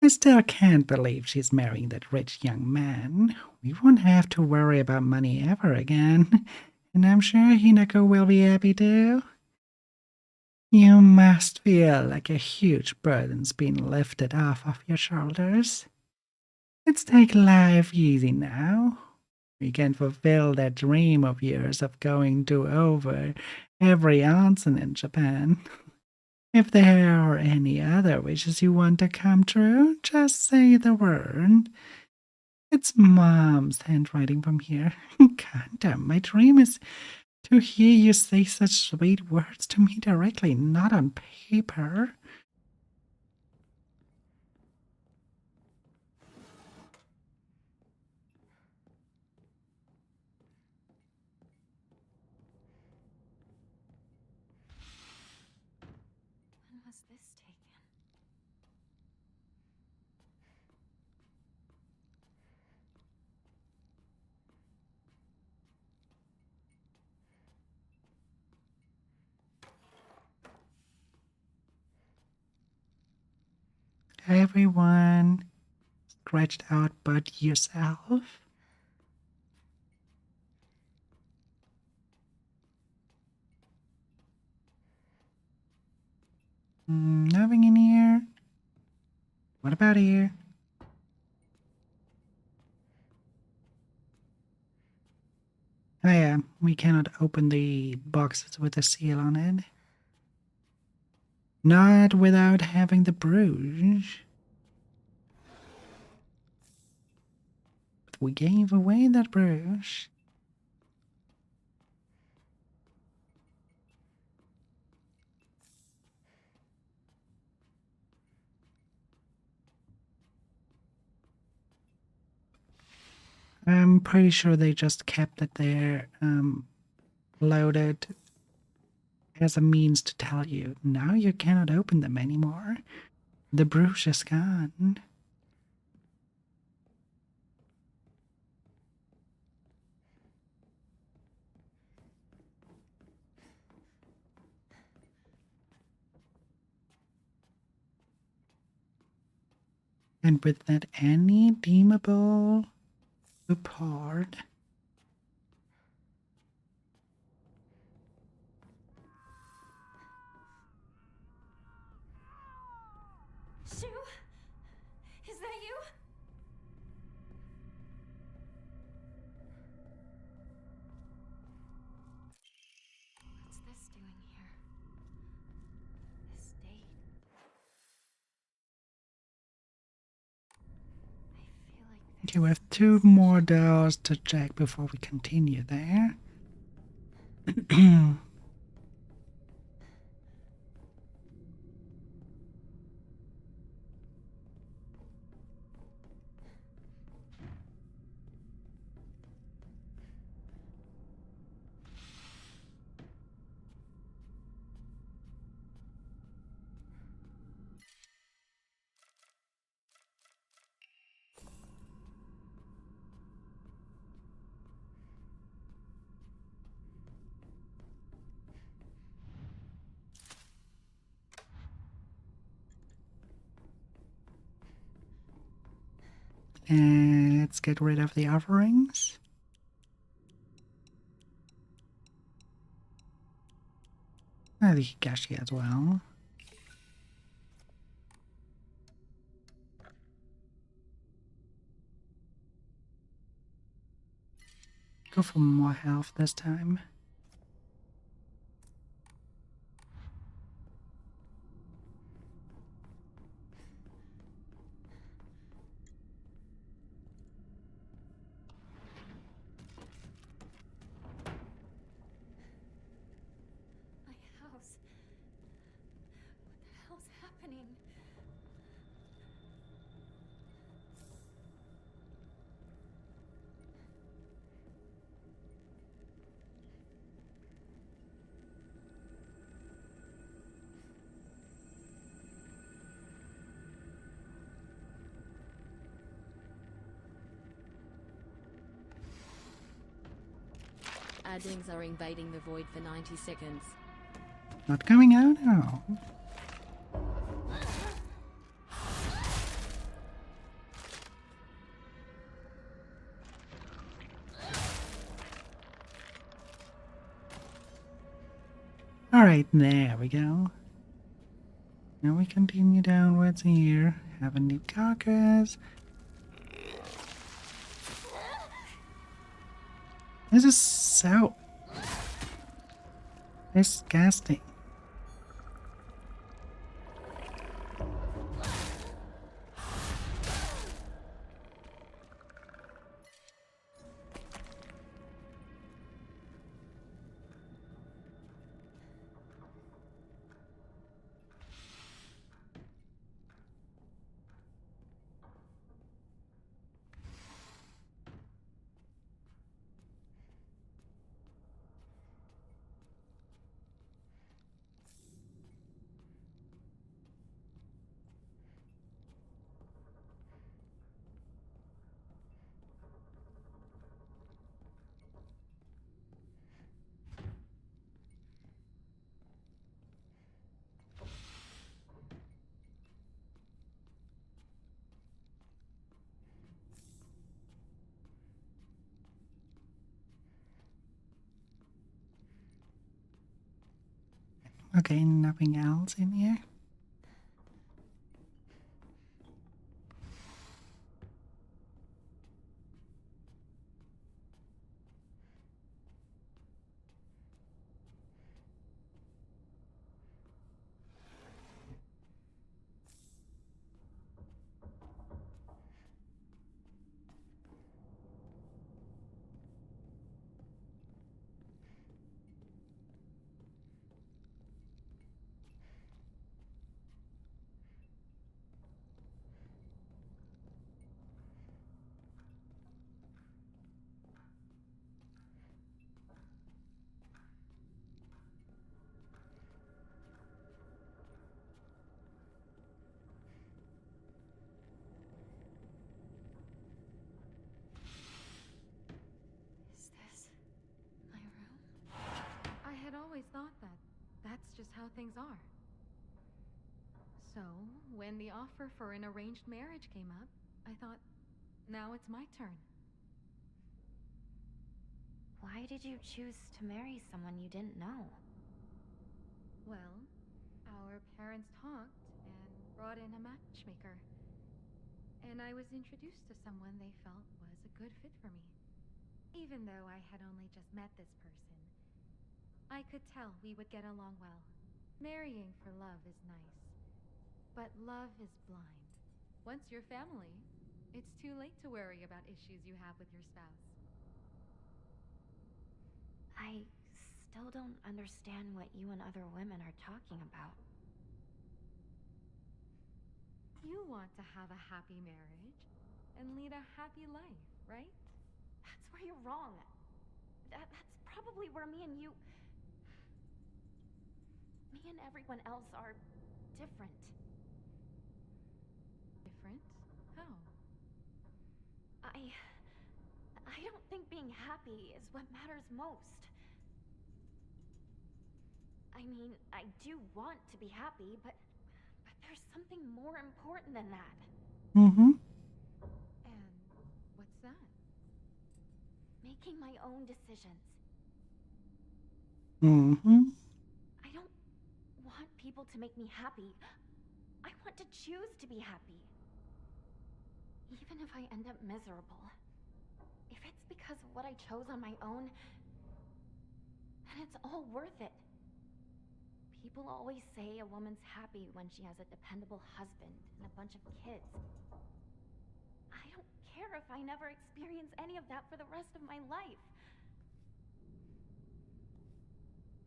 I still can't believe she's marrying that rich young man. We won't have to worry about money ever again. And I'm sure Hinako will be happy too. You must feel like a huge burden's been lifted off of your shoulders. Let's take life easy now. You can fulfill that dream of yours of going to over every onsen in Japan. If there are any other wishes you want to come true, just say the word. It's Mom's handwriting from here. Goddamn, my dream is to hear you say such sweet words to me directly, not on paper. When was this taken? Everyone stretched out but yourself. Nothing in here. What about here? Oh yeah, we cannot open the boxes with a seal on it. Not without having the brooch. But we gave away that brooch. I'm pretty sure they just kept it there, loaded as a means to tell you, now you cannot open them anymore. The brooch is gone. And with that any deemable report, Okay, we have 2 more doors to check before we continue there. And let's get rid of the offerings. The Hikashi as well. Go for more health this time. My house. What the hell's happening? Adlings are invading the void for 90 seconds. Not coming out now. Alright, there we go. Now we continue downwards here. Have a new carcass. This is so disgusting. Okay, nothing else in here. Is this my room? I had always thought that that's just how things are. So, when the offer for an arranged marriage came up, I thought, now it's my turn. Why did you choose to marry someone you didn't know? Well, our parents talked and brought in a matchmaker. And I was introduced to someone they felt was a good fit for me. Even though I had only just met this person, I could tell we would get along well. Marrying for love is nice, but love is blind. Once you're family, It's too late to worry about issues you have with your spouse. I still don't understand what you and other women are talking about. You want to have a happy marriage and lead a happy life, right? That's where you're wrong. That's probably where me and everyone else are different. Different? How? I don't think being happy is what matters most. I mean, I do want to be happy, but there's something more important than that. Mm-hmm. And what's that? Making my own decisions. Mm-hmm. I don't want people to make me happy. I want to choose to be happy. Even if I end up miserable. If it's because of what I chose on my own, then it's all worth it. People always say a woman's happy when she has a dependable husband and a bunch of kids. I don't care if I never experience any of that for the rest of my life.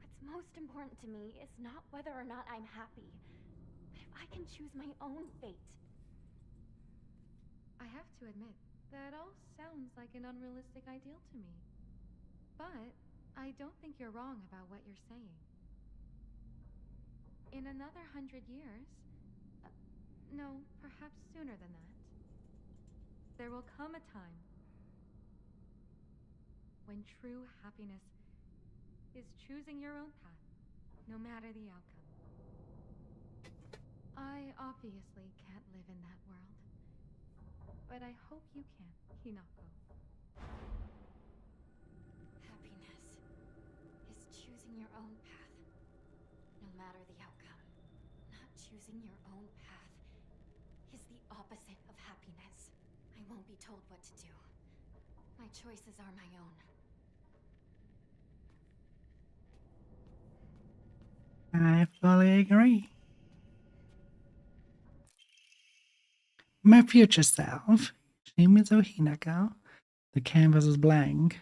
What's most important to me is not whether or not I'm happy, but if I can choose my own fate. I have to admit, that all sounds like an unrealistic ideal to me. But I don't think you're wrong about what you're saying. In another 100 years, no, perhaps sooner than that, there will come a time when true happiness is choosing your own path, no matter the outcome. I obviously can't live in that world, but I hope you can, Hinako. Happiness is choosing your own path, no matter the outcome. Not choosing your own path is the opposite of happiness. I won't be told what to do. My choices are my own. I fully agree. My future self, Shimizu Hinako. The canvas is blank.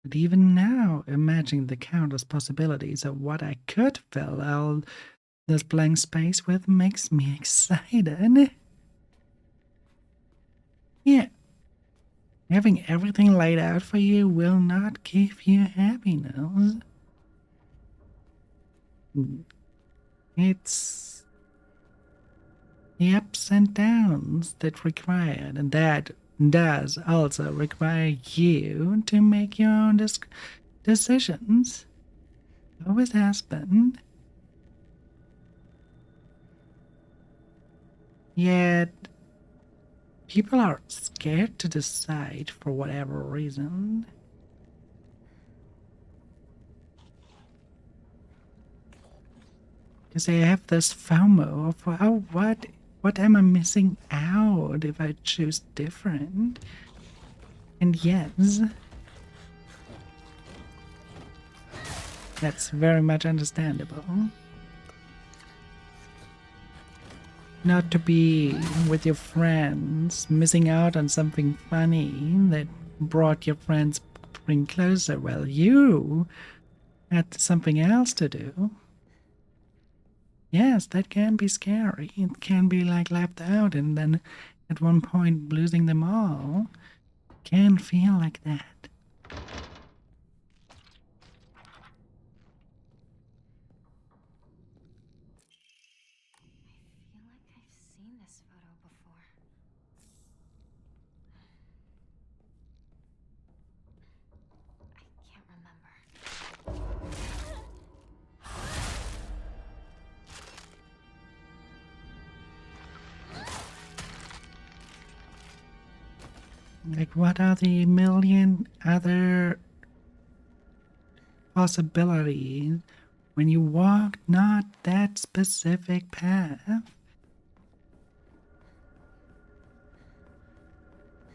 But even now, imagining the countless possibilities of what I could fill all this blank space with makes me excited. Yeah, having everything laid out for you will not give you happiness. It's the ups and downs that require it, and that does also require you to make your own decisions. Always has been. Yet, people are scared to decide for whatever reason. Because they have this FOMO of, oh, what am I missing out if I choose different? And yes, that's very much understandable. Not to be with your friends, missing out on something funny that brought your friends bring closer. Well, you had something else to do. Yes, that can be scary. It can be like left out and then at one point losing them all. Can feel like that. I feel like I've seen this photo before. I can't remember. Like, what are the million other possibilities when you walk not that specific path?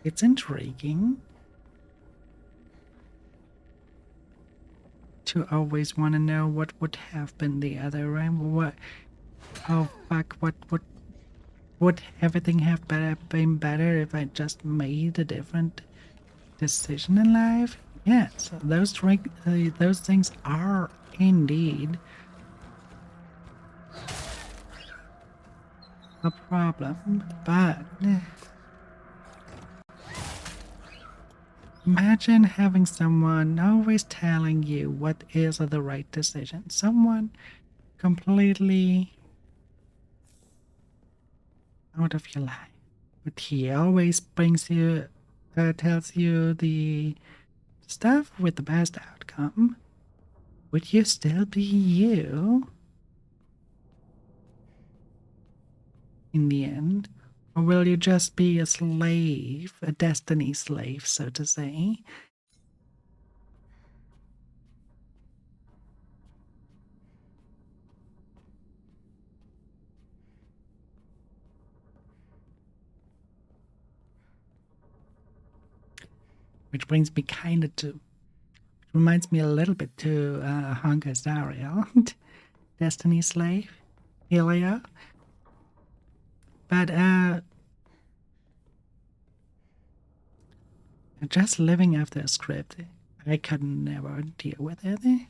It's intriguing to always want to know what would have been the other way. What? Oh fuck! What? Would everything have been better if I just made a different decision in life? Yes, those things are indeed a problem, but imagine having someone always telling you what is the right decision. Someone completely out of your life. But he always tells you the stuff with the best outcome. Would you still be you in the end? Or will you just be a slave, a destiny slave, so to say? Which brings me kind of to, reminds me a little bit to Honka Zariel, Destiny Slave, Ilya. But just living after a script, I could never deal with it.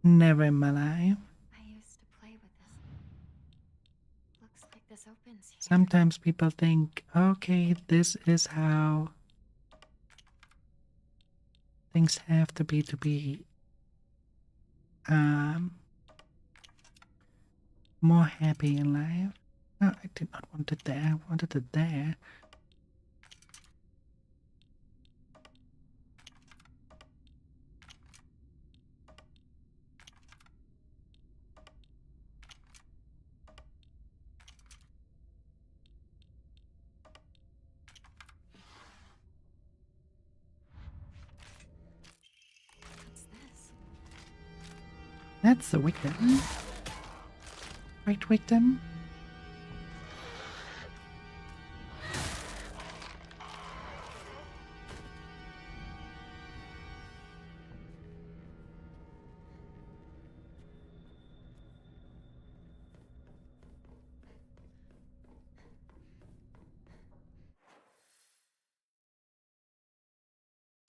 Never in my life. I used to play with this. Looks like this opens here. Sometimes people think, okay, this is how things have to be more happy in life. No, I did not want it there. I wanted it there. What's this? That's the victim. Right, victim?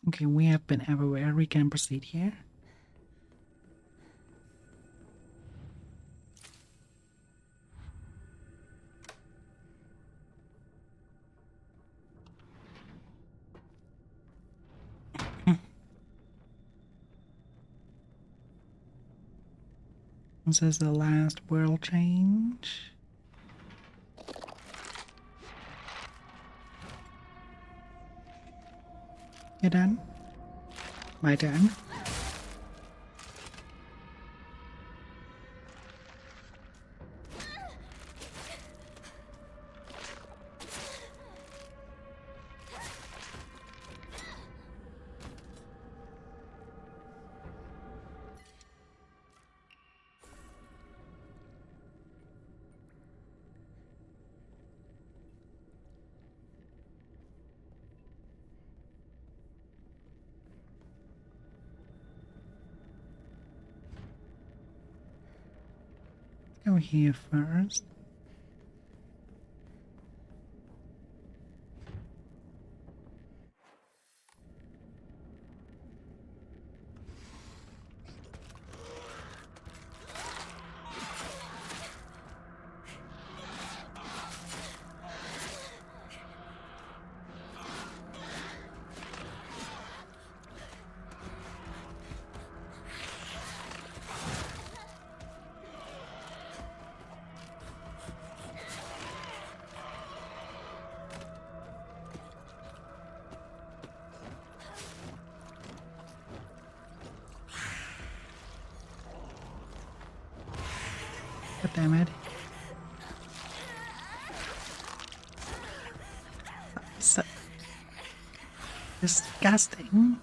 Okay, we have been everywhere. We can proceed here. This is the last world change. You done? My turn. Go here first. God damn it. So disgusting.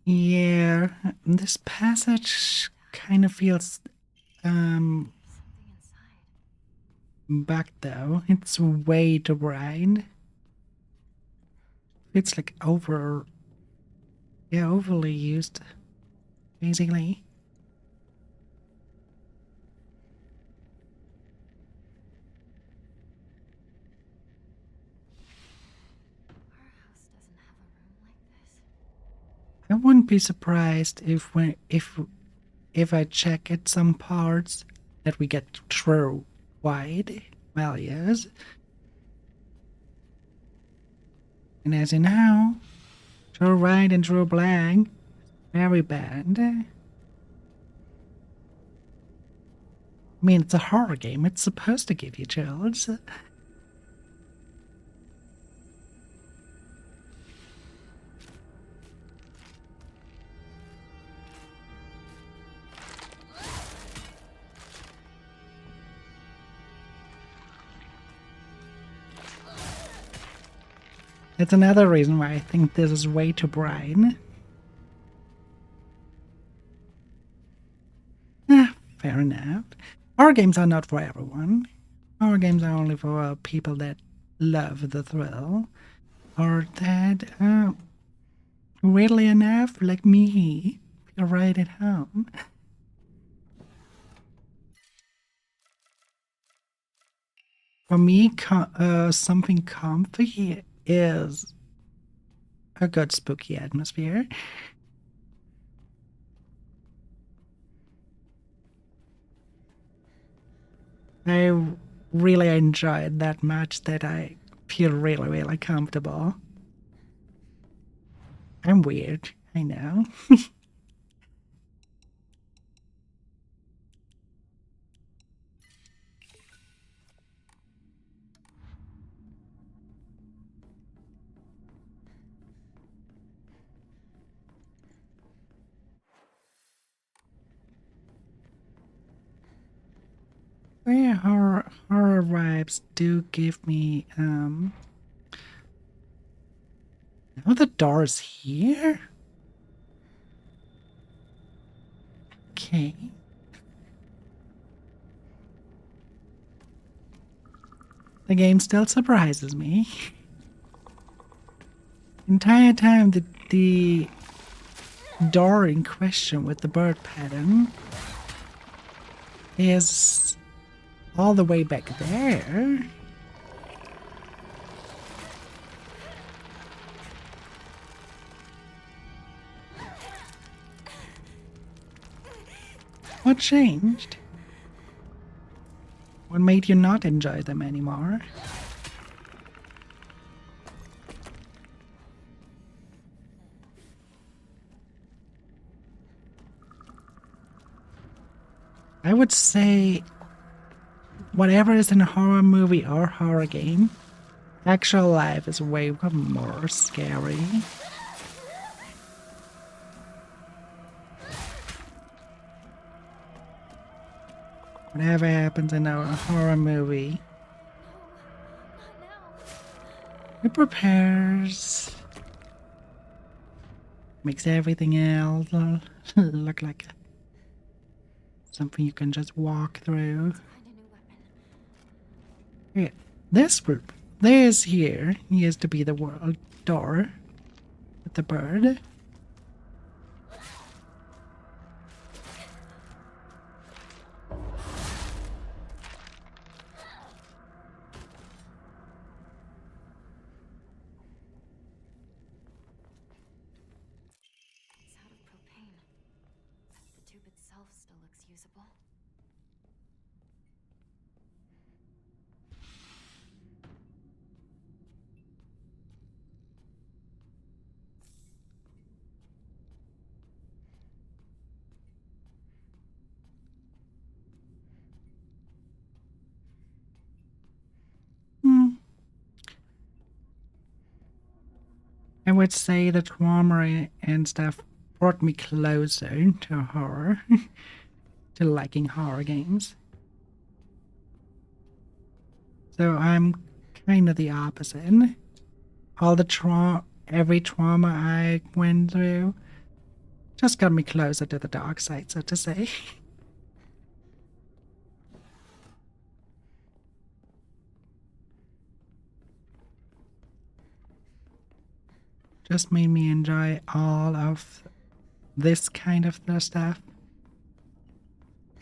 Yeah, this passage kind of feels Something inside. back though. It's way too bright. It's like overly used, basically. Our house doesn't have a room like this. I wouldn't be surprised if I check at some parts that we get true white values. And as you know, true white and true black, very bad. I mean, it's a horror game. It's supposed to give you chills. That's another reason why I think this is way too bright. Fair enough. Horror games are not for everyone. Horror games are only for people that love the thrill, or that, weirdly enough, like me, feel right at home. For me, something comfy is a good spooky atmosphere. I really enjoy it that much that I feel really, really comfortable. I'm weird, I know. Yeah, horror vibes do give me oh, the door's here? Okay. The game still surprises me. Entire time the door in question with the bird pattern is all the way back there. What changed? What made you not enjoy them anymore? I would say whatever is in a horror movie or horror game, actual life is way more scary. Whatever happens in a horror movie, it prepares, makes everything else look like something you can just walk through. Yeah, this group, this here used to be the world door with the bird. It's out of propane. The tube itself still looks usable. Hmm. I would say the trauma and stuff brought me closer to horror, to liking horror games. So I'm kind of the opposite. All the every trauma I went through Just got me closer to the dark side, so to say. Just made me enjoy all of this kind of stuff.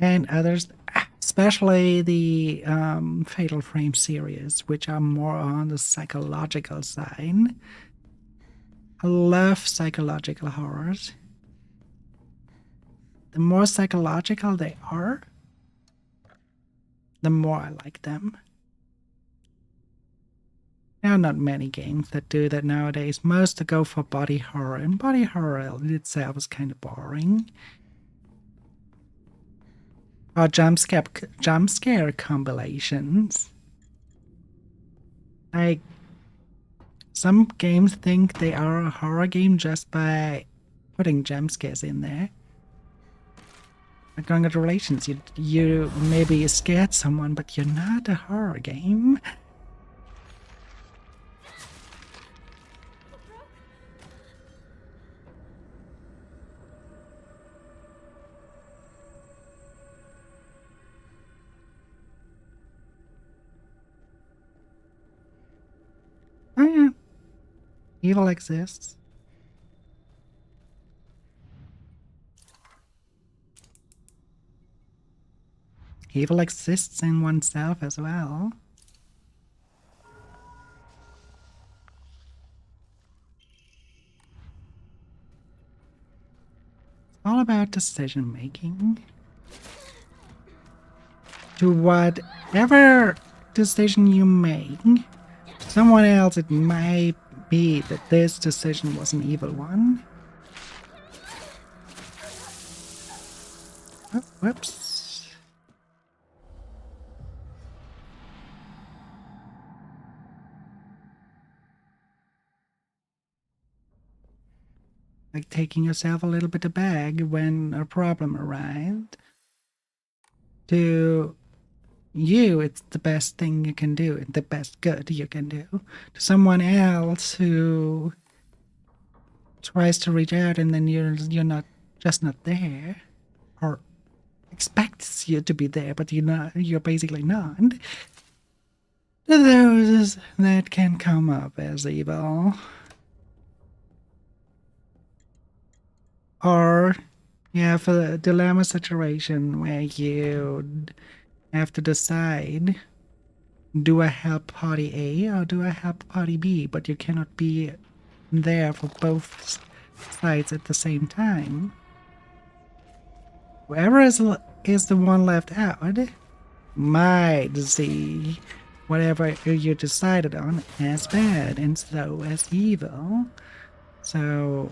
And others, especially the Fatal Frame series, which are more on the psychological side. I love psychological horrors. The more psychological they are, the more I like them. There are not many games that do that nowadays. Most go for body horror, and body horror itself is kind of boring. Or jump scare compilations. Like, some games think they are a horror game just by putting jump scares in there. But congratulations, you maybe scared someone, but you're not a horror game. Oh yeah, evil exists. Evil exists in oneself as well. It's all about decision making. To whatever decision you make, someone else it might be that this decision was an evil one. Oh, whoops. Like taking yourself a little bit aback when a problem arrived. To you, it's the best thing you can do, the best good you can do. To someone else who tries to reach out and then you're not there, or expects you to be there, but you're basically not. To those that can come up as evil. Or you have a dilemma situation where you have to decide, do I help party A or do I help party B? But you cannot be there for both sides at the same time. Whoever is the one left out might see whatever you decided on as bad and so as evil. So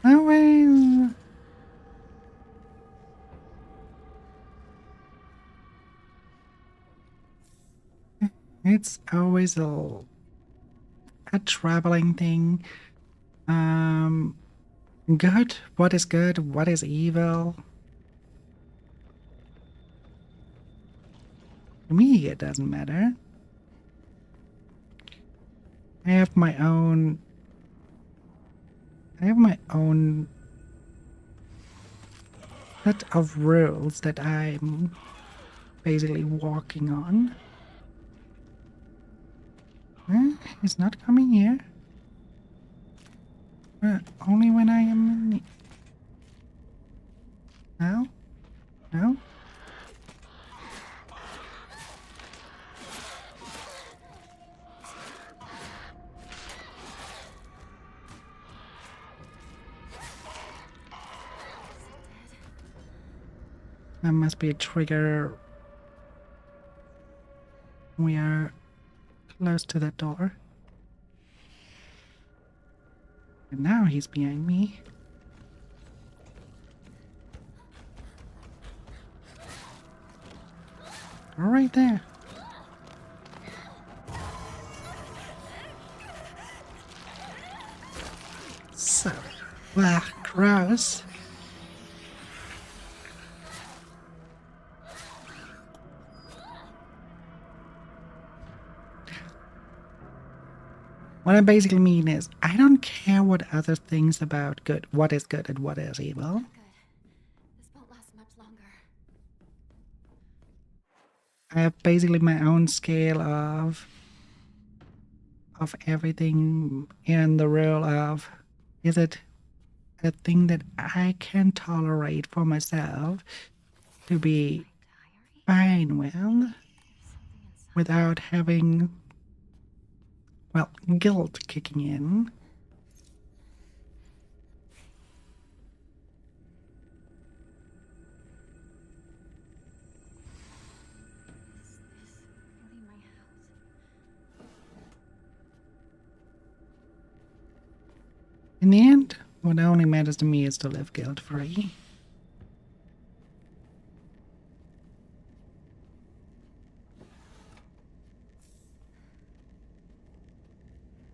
always it's always a traveling thing. Good, what is good, what is evil? To me, it doesn't matter. I have my own set of rules that I'm basically walking on. It's not coming here. Only when I am in need. No? No? That must be a trigger. We are close to that door. And now he's behind me. Right there. So, gross. What I basically mean is, I don't care what others thinks about good, what is good and what is evil. Not good. This won't last much longer. I have basically my own scale of everything in the rule of, is it a thing that I can tolerate for myself to be fine with without having, well, guilt kicking in. Is this really my house? In the end, what only matters to me is to live guilt-free.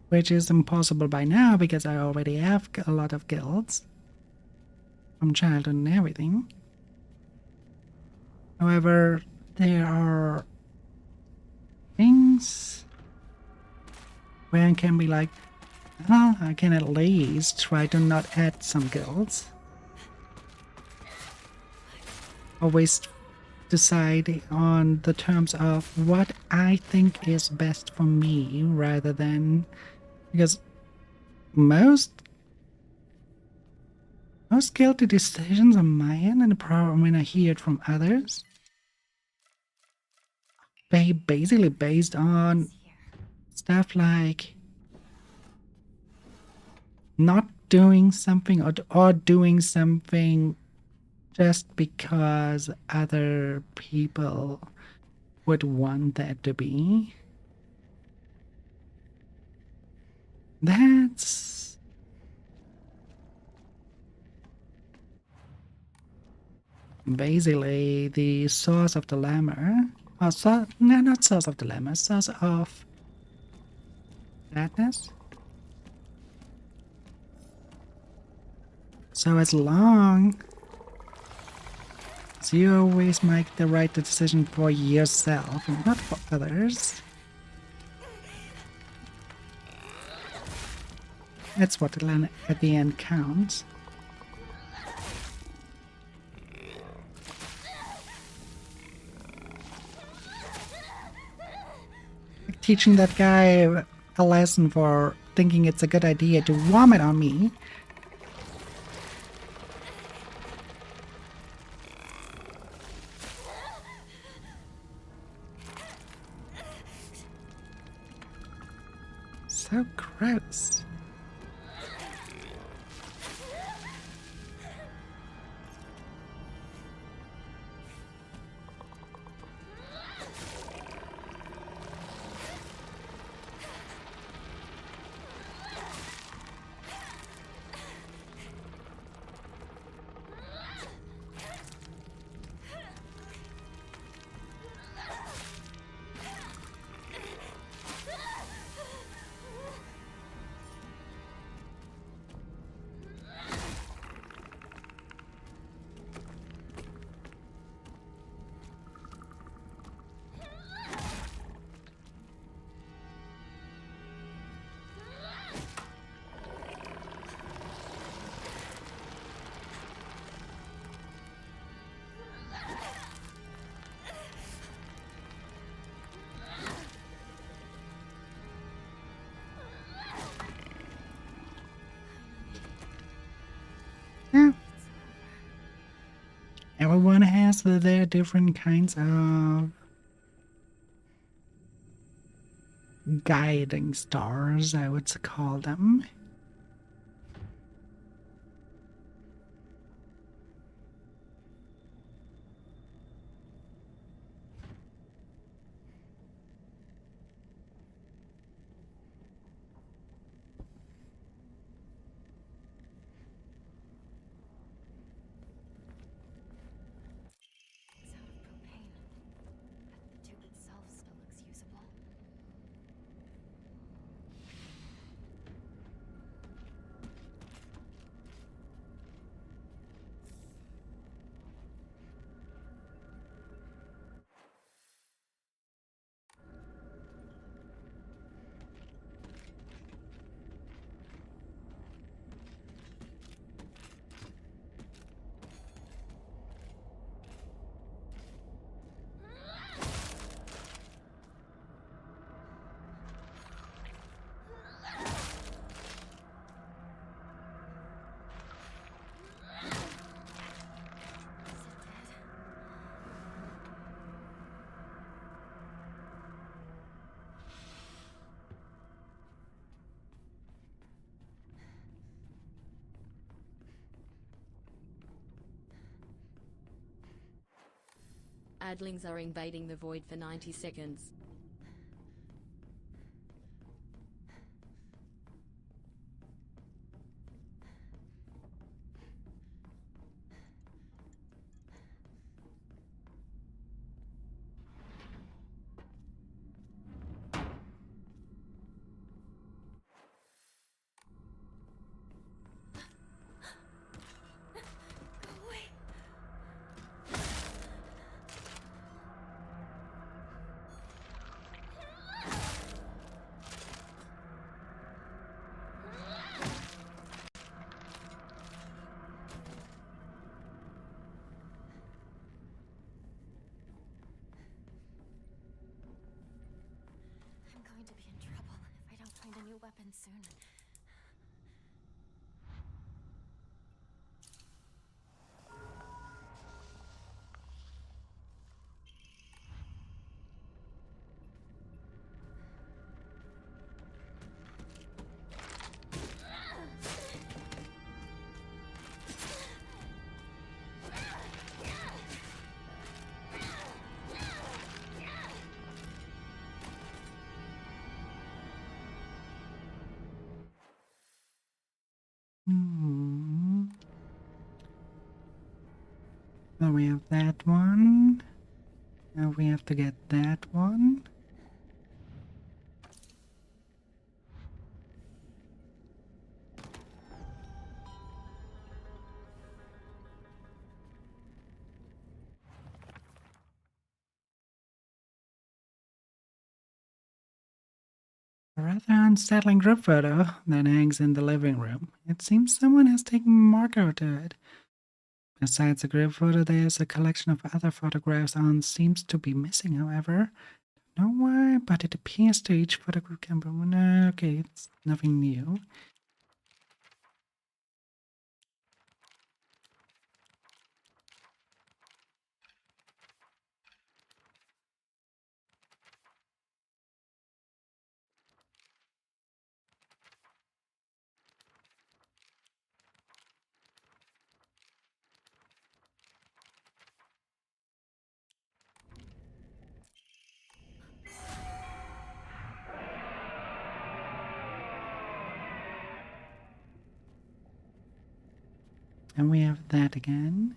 Which is impossible by now because I already have a lot of guilt from childhood and everything. However, there are things where I can be like, well, I can at least try to not add some guilt. Always decide on the terms of what I think is best for me rather than, because most guilty decisions are mine, and the problem when I hear it from others, they basically based on stuff like not doing something or doing something just because other people would want that to be. That's basically the source of dilemma. Or no, not source of dilemma, source of sadness. So as long as you always make the right decision for yourself and not for others, that's what at the end counts. Like teaching that guy a lesson for thinking it's a good idea to vomit on me. So gross. Yeah. Everyone has their different kinds of guiding stars, I would call them. It's out of propane, but the tube itself still looks usable. Hadlings are invading the void for 90 seconds. Go away. I'm going to be in trouble if I don't find a new weapon soon. Hmm. So we have that one. Now we have to get that one. A rather unsettling group photo that hangs in the living room. It seems someone has taken marker to it. Besides the group photo, there's a collection of other photographs on seems to be missing, however. Don't know why, but it appears to each photo group can be... No, okay, it's nothing new. And we have that again.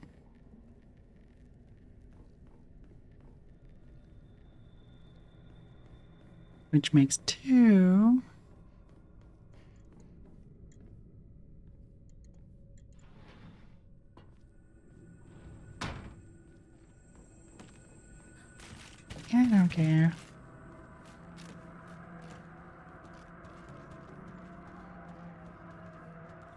Which makes 2. I don't care.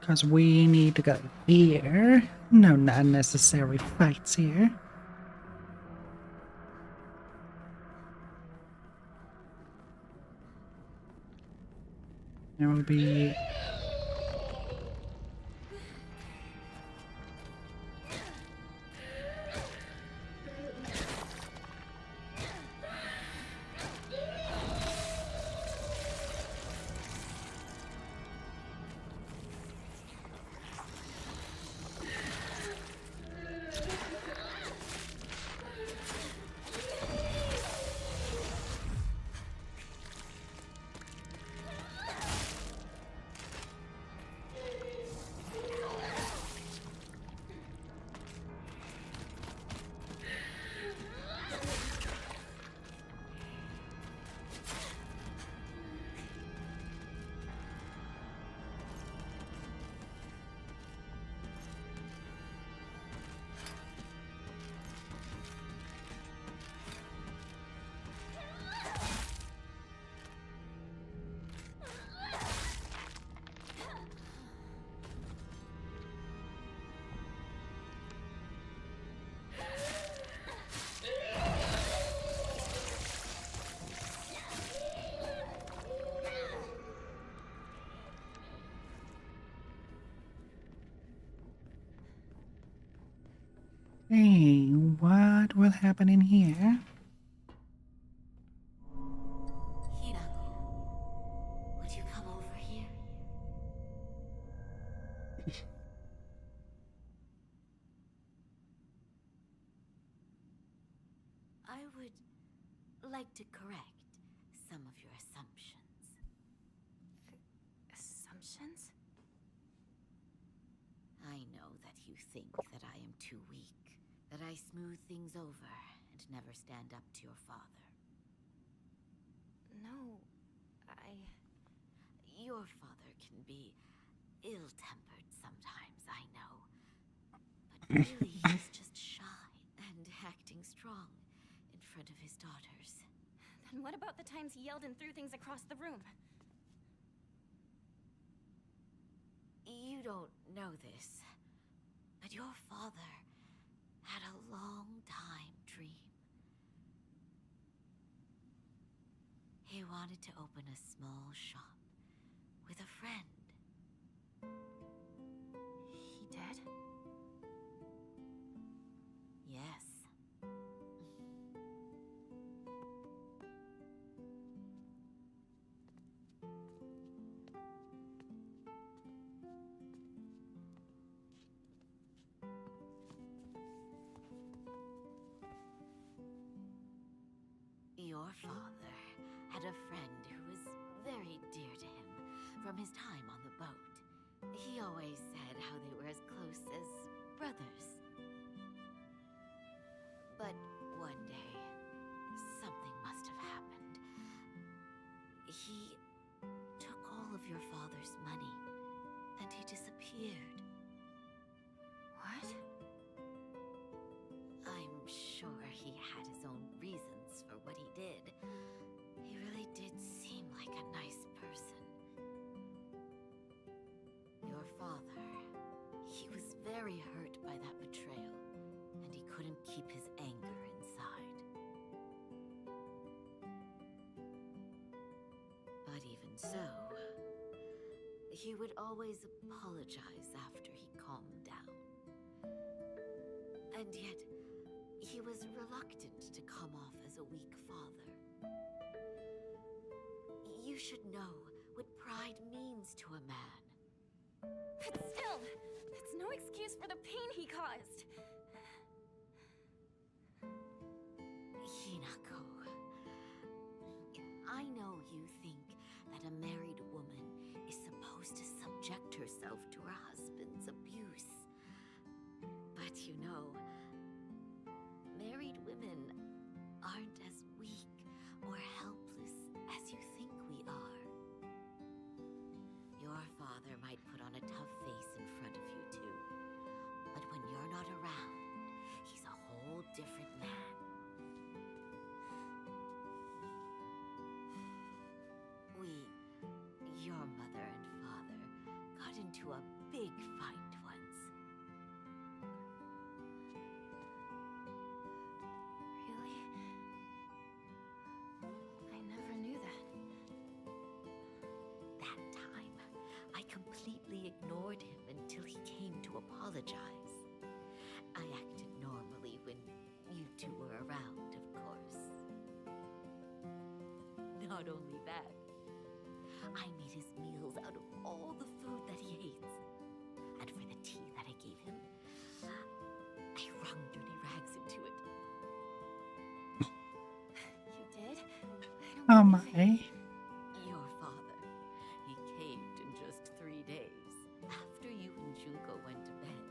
Because we need to go here. No unnecessary fights here. There will be... Hey, what will happen in here? Hinako, would you come over here? like to correct some of your assumptions. Assumptions? I know that you think that I am too weak, that I smooth things over and never stand up to your father. No, Your father can be ill-tempered sometimes, I know. But really, he's just shy and acting strong in front of his daughters. Then what about the times he yelled and threw things across the room? You don't know this, but your father had a long time dream. He wanted to open a small shop with a friend. He did? Yes. Your father had a friend who was very dear to him from his time on the boat. He always said how they were as close as brothers. But one day, something must have happened. He took all of your father's money, and he disappeared. What? I'm sure he had his own reasons for what he did. He really did seem like a nice person. Your father, he was very hurt by that betrayal, and he couldn't keep his anger inside. But even so, he would always apologize after he calmed down. And yet, he was reluctant to come off as a weak father. You should know what pride means to a man. But still, that's no excuse for the pain he caused. Hinako, I know you think that a married woman is supposed to subject herself to her husband's abuse. But you know, married women aren't as weak or helpless as you think we are. Your father might put on a tough face in front of you too, but when you're not around, he's a whole different man. Your mother and father, got into a big fight once. Really? I never knew that. That time, I completely ignored him until he came to apologize. I acted normally when you two were around, of course. Not only that, I made his meals out of all the food that he hates. And for the tea that I gave him, I wrung dirty rags into it. You did? I don't Oh believe it. my. Your father, he caved in just 3 days. After you and Junko went to bed,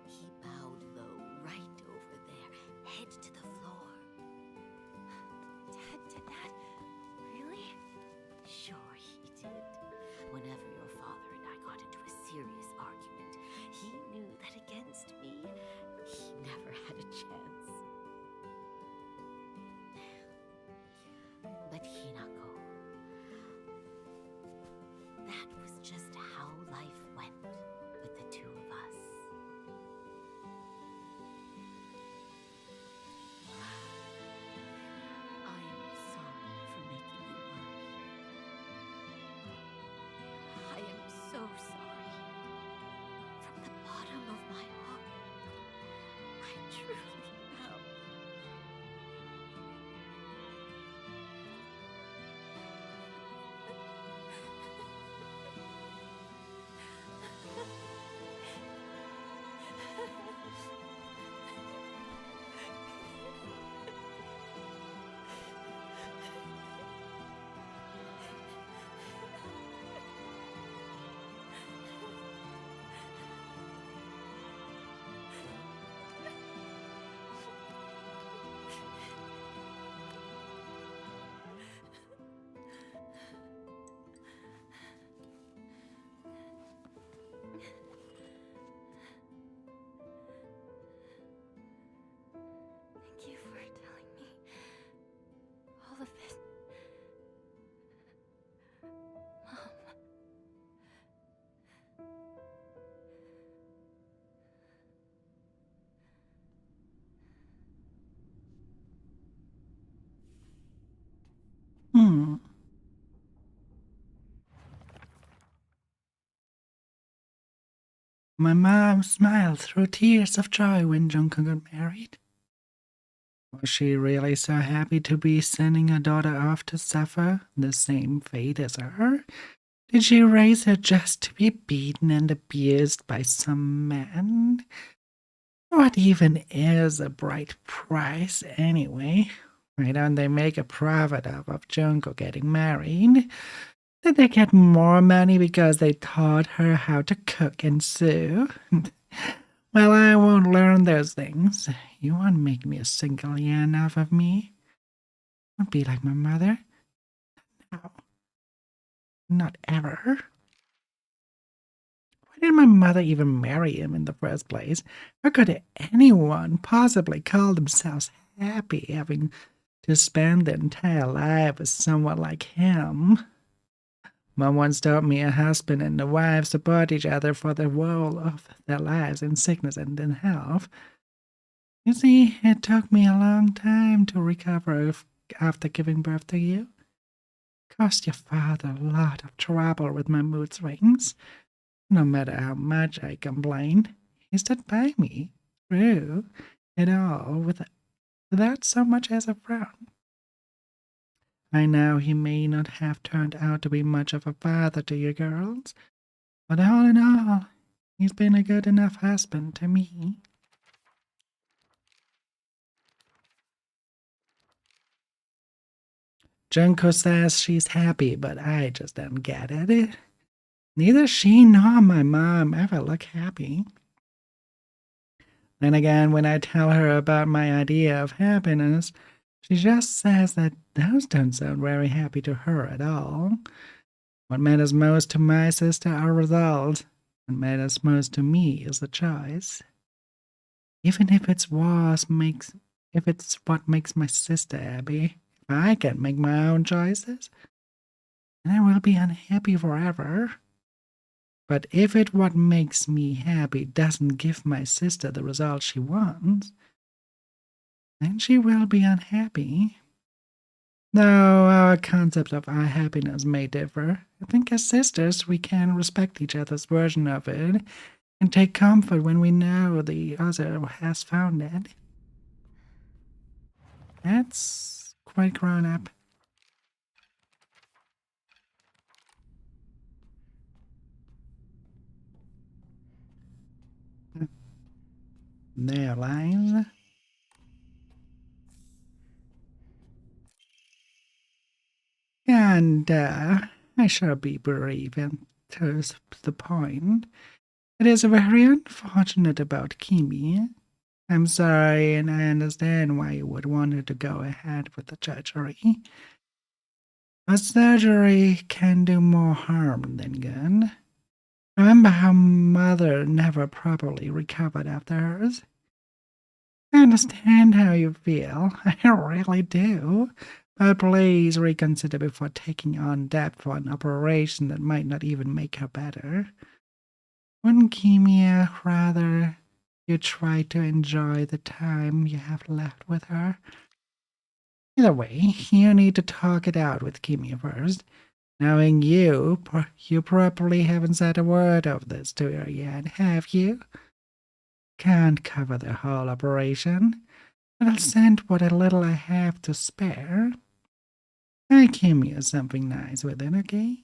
he bowed low right over there, head to the floor. Dad did that? Really? Sure he did. Whenever your father and I got into a serious argument, he knew that against me, he never had a chance. But Hinako, that was just how life went with the two of us. I am sorry for making you worry. I am so sorry. From the bottom of my heart, I truly am. My mom smiled through tears of joy when Junko got married. Was she really so happy to be sending her daughter off to suffer the same fate as her? Did she raise her just to be beaten and abused by some man? What even is a bright price, anyway? Why don't they make a profit of Junko getting married? Did they get more money because they taught her how to cook and sew? Well, I won't learn those things. You won't make me a single yen off of me. Won't be like my mother. No. Not ever. Why did my mother even marry him in the first place? How could anyone possibly call themselves happy having to spend their entire life with someone like him? Mom once told me a husband and a wife support each other for the whole of their lives in sickness and in health. You see, it took me a long time to recover after giving birth to you. Cost your father a lot of trouble with my mood swings. No matter how much I complained, he stood by me through it all without so much as a frown. I know he may not have turned out to be much of a father to you girls, but all in all, he's been a good enough husband to me. Junko says she's happy, but I just don't get it. Neither she nor my mom ever look happy. Then again, when I tell her about my idea of happiness, she just says that those don't sound very happy to her at all. What matters most to my sister are results. What matters most to me is the choice. Even if it's what makes my sister happy, if I can make my own choices, then I will be unhappy forever. But if what makes me happy doesn't give my sister the result she wants, then she will be unhappy. Though our concept of our happiness may differ, I think as sisters we can respect each other's version of it and take comfort when we know the other has found it. That's quite grown up. There lies. And I shall be brief and to the point. It is very unfortunate about Kimi. I'm sorry, and I understand why you would want her to go ahead with the surgery. But surgery can do more harm than good. Remember how mother never properly recovered after hers? I understand how you feel, I really do. But please reconsider before taking on debt for an operation that might not even make her better. Wouldn't Kimia rather you try to enjoy the time you have left with her? Either way, you need to talk it out with Kimia first. Knowing you probably haven't said a word of this to her yet, have you? Can't cover the whole operation, but I'll send what a little I have to spare. I came you something nice with it, okay?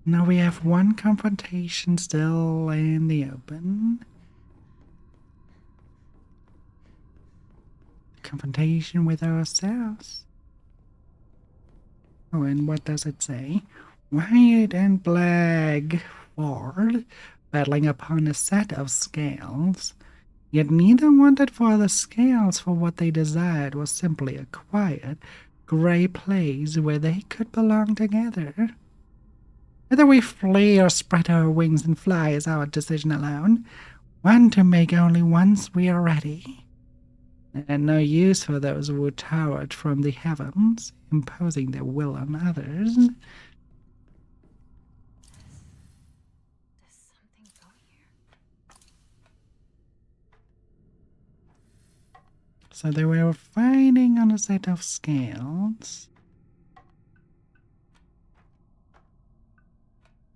Now we have one confrontation still in the open. Confrontation with ourselves. Oh, and what does it say? White and black Ford battling upon a set of scales. Yet neither wanted for the scales, for what they desired was simply a quiet, grey place where they could belong together. Whether we flee or spread our wings and fly is our decision alone, one to make only once we are ready. And no use for those who towered from the heavens, imposing their will on others. So they were fighting on a set of scales.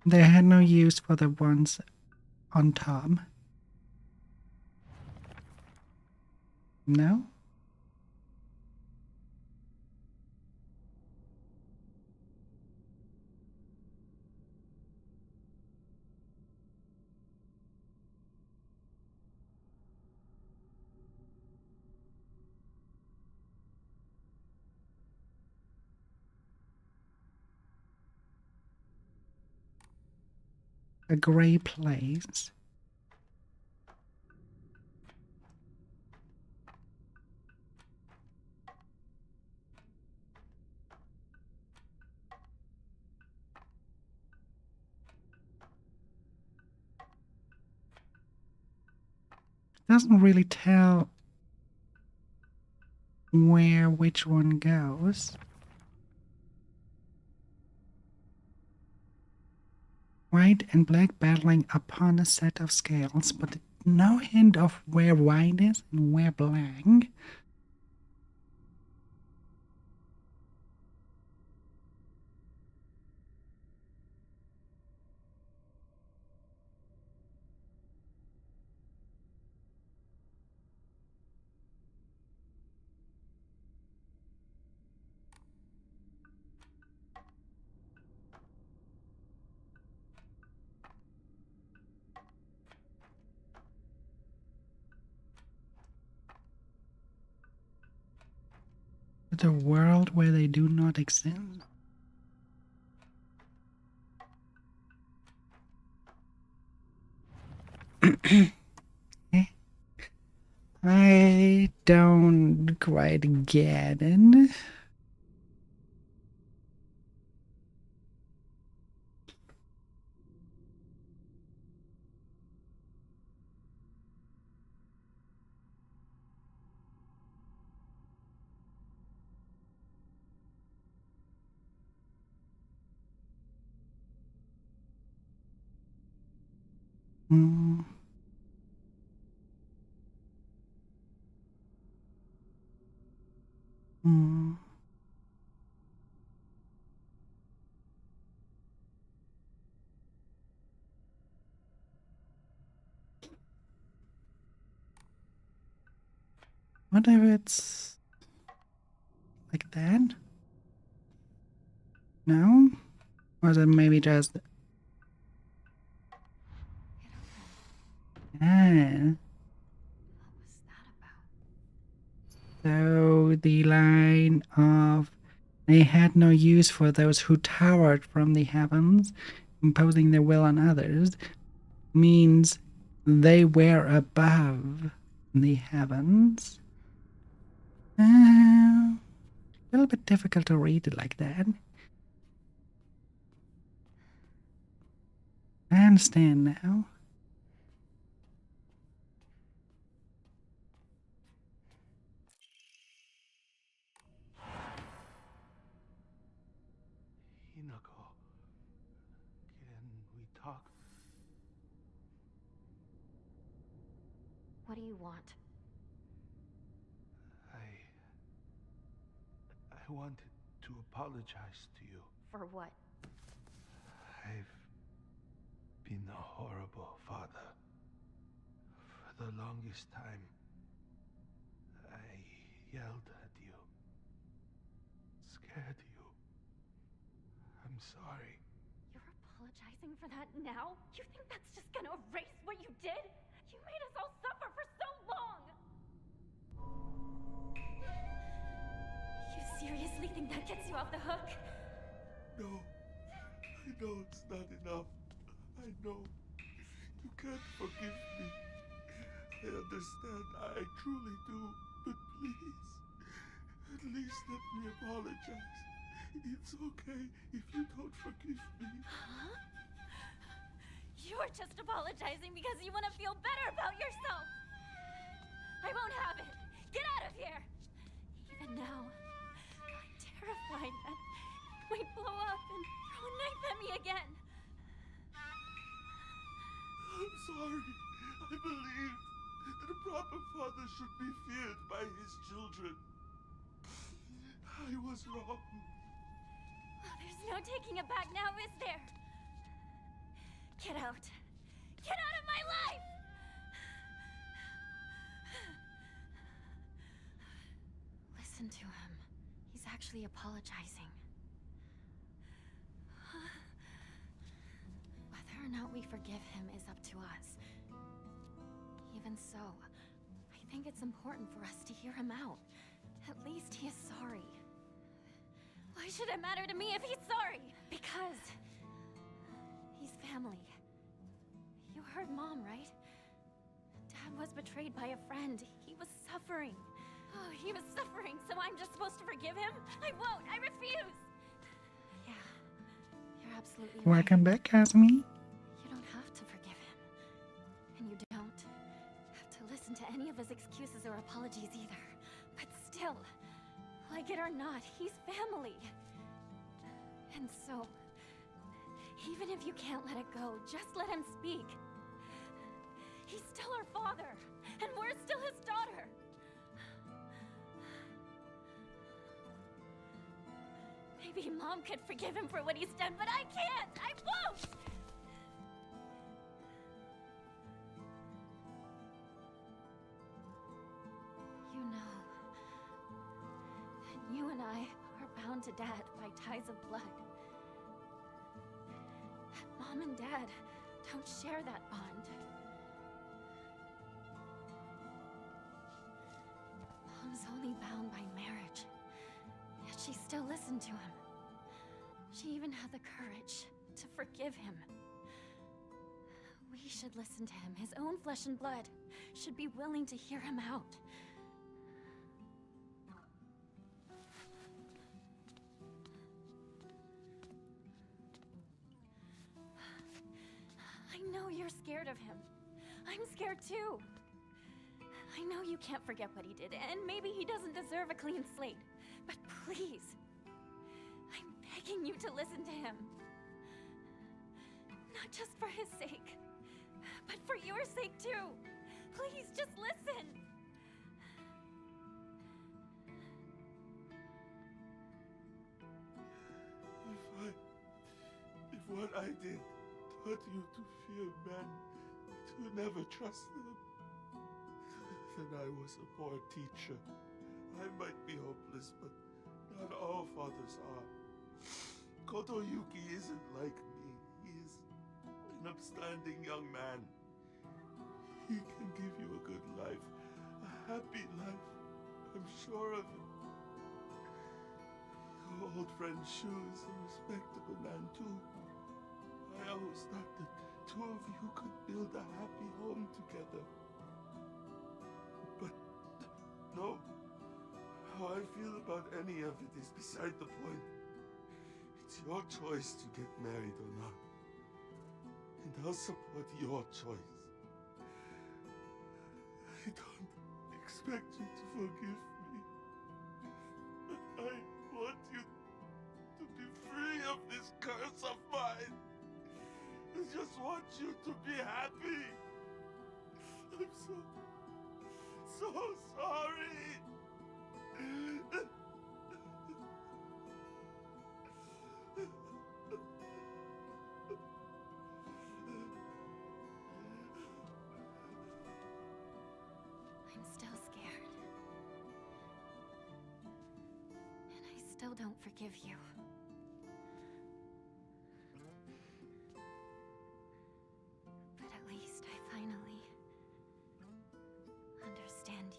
They had no use for the ones on top. No? A grey place. Doesn't really tell where which one goes. White and black battling upon a set of scales, but no hint of where white is and where black. The world where they do not exist. I don't quite get it. Hmm. Hmm. What if it's like that? No? Or is it maybe just... Ah. What was that about? So the line of they had no use for those who towered from the heavens, imposing their will on others, means they were above the heavens. A little bit difficult to read it like that. I understand now. Hinako, can we talk? What do you want? I wanted to apologize to you. For what? I've been a horrible father. For the longest time, I yelled at you, scared you. I'm sorry. You're apologizing for that now? You think that's just gonna erase what you did? You made us all suffer for so long! You seriously think that gets you off the hook? No, I know it's not enough. I know. You can't forgive me. I understand, I truly do. But please, at least let me apologize. It's okay if you don't forgive me. Huh? You're just apologizing because you want to feel better about yourself! I won't have it! Get out of here! Even now, I'm terrified that you might blow up and throw a knife at me again. I'm sorry. I believed. that a proper father should be feared by his children. I was wrong. There's no taking it back now, is there? Get out. Get out of my life! Listen to him. He's actually apologizing. Whether or not we forgive him is up to us. Even so, I think it's important for us to hear him out. At least he is sorry. Why should it matter to me if he's sorry? Because he's family. You heard Mom, right? Dad was betrayed by a friend. He was suffering. Oh, he was suffering, so I'm just supposed to forgive him? I won't! I refuse! Yeah, you're absolutely right. Welcome back, Casimir. You don't have to forgive him. And you don't have to listen to any of his excuses or apologies either. But still, like it or not, he's family. And so, even if you can't let it go, just let him speak. He's still our father, and we're still his daughter. Maybe Mom could forgive him for what he's done, but I can't! I won't! You know that you and I are bound to Dad by ties of blood. That Mom and Dad don't share that bond. Mom's only bound by marriage, yet she still listened to him. She even had the courage to forgive him. We should listen to him. His own flesh and blood should be willing to hear him out. I know you're scared of him. I'm scared too. I know you can't forget what he did, and maybe he doesn't deserve a clean slate. But please, I'm begging you to listen to him. Not just for his sake, but for your sake too. Please, just listen. If what I did taught you to fear men, to never trust them, then I was a poor teacher. I might be hopeless, but not all fathers are. Kotoyuki isn't like me. He is an upstanding young man. He can give you a good life, a happy life. I'm sure of it. Your old friend Shu is a respectable man too. I always thought that two of you could build a happy home together. But no, how I feel about any of it is beside the point. It's your choice to get married or not. And I'll support your choice. I don't expect you to forgive me. But I want you to be free of this curse of mine. I just want you to be happy. I'm so sorry. I'm still scared. And I still don't forgive you. But at least I finally understand you.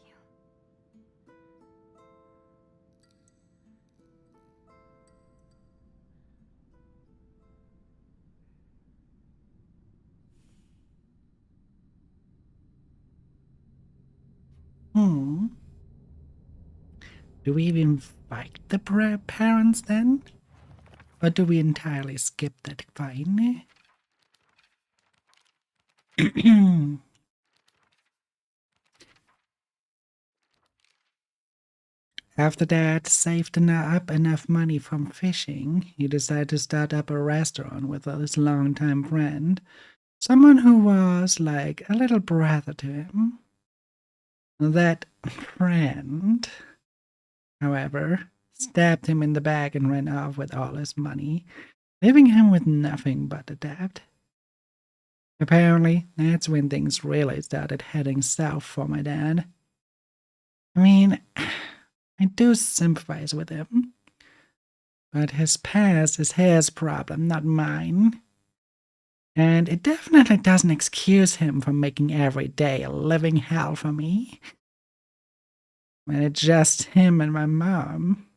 Do we even fight the parents then? Or do we entirely skip that fight? After Dad saved up enough money from fishing, he decided to start up a restaurant with his longtime friend, someone who was like a little brother to him. That friend, however, stabbed him in the back and ran off with all his money, leaving him with nothing but a debt. Apparently, that's when things really started heading south for my dad. I mean, I do sympathize with him, but his past is his problem, not mine. And it definitely doesn't excuse him from making every day a living hell for me. When it's just him and my mom,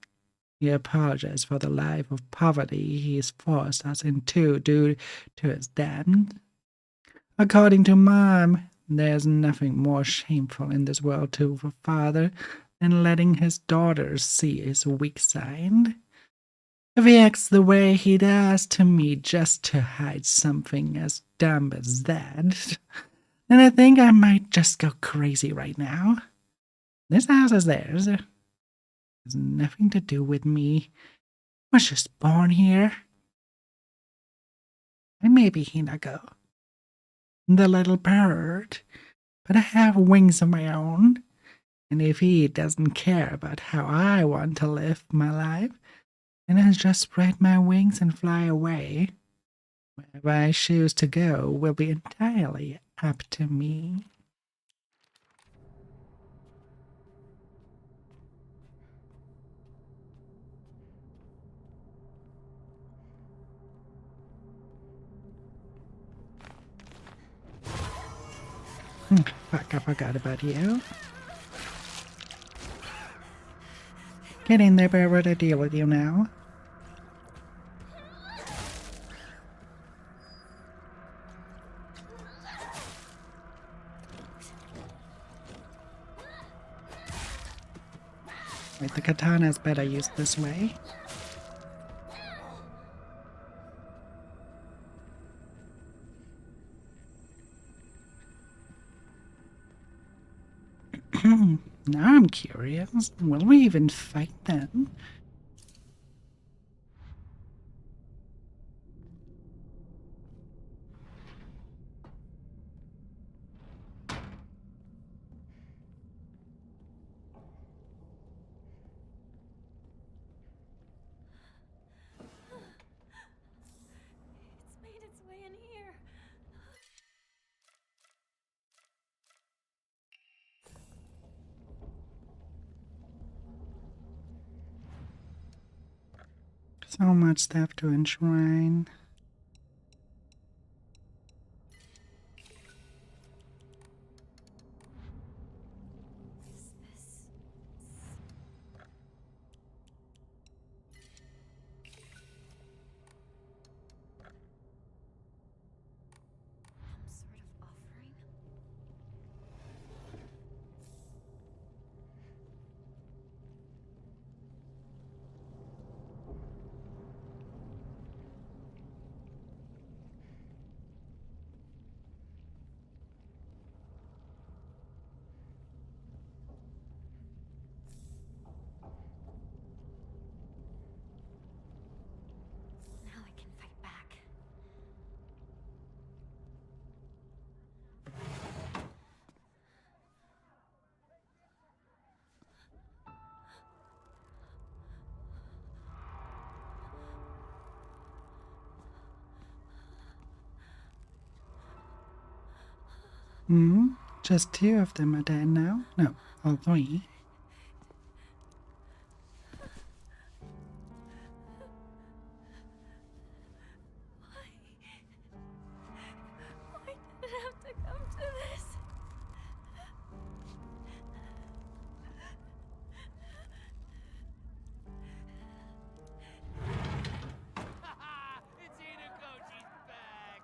he apologized for the life of poverty he's forced us into due to his dad. According to Mom, there's nothing more shameful in this world to a father than letting his daughters see his weak side. If he acts the way he does to me just to hide something as dumb as that, then I think I might just go crazy right now. This house is theirs. It has nothing to do with me. I was just born here. I may be Hinako, the little bird, but I have wings of my own. And if he doesn't care about how I want to live my life, then I'll just spread my wings and fly away. Wherever I choose to go will be entirely up to me. Fuck, I forgot about you. Get in there, bear, what I deal with you now. Wait, the katana's better used this way. Now I'm curious. Will we even fight then? It's made its way in here. So much stuff to enshrine. Some sort of offering? Now I can fight back. Just two of them are dead now? No, all three. Why did it have to come to this? It's Hinako, she's back!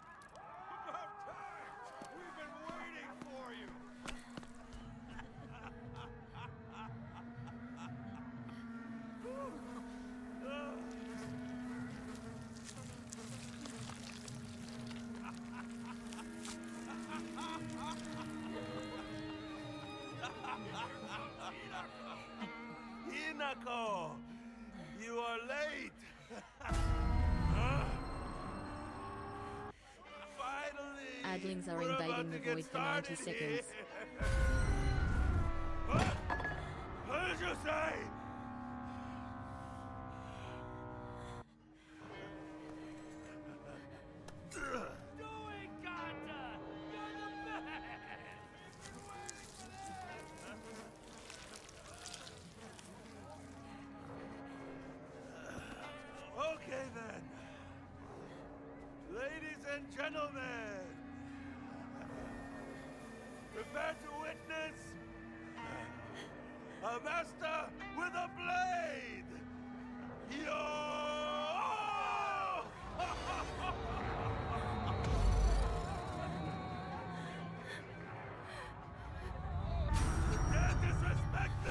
About time! We've been waiting for you! Hinako! You are late! Finally! Adlings are We're about invading the to get void for 90 started seconds. here. you say? Doing, Ganda! You're the best! Okay then. Ladies and gentlemen, prepare to witness a master with a blade! Yo! You dare disrespect me!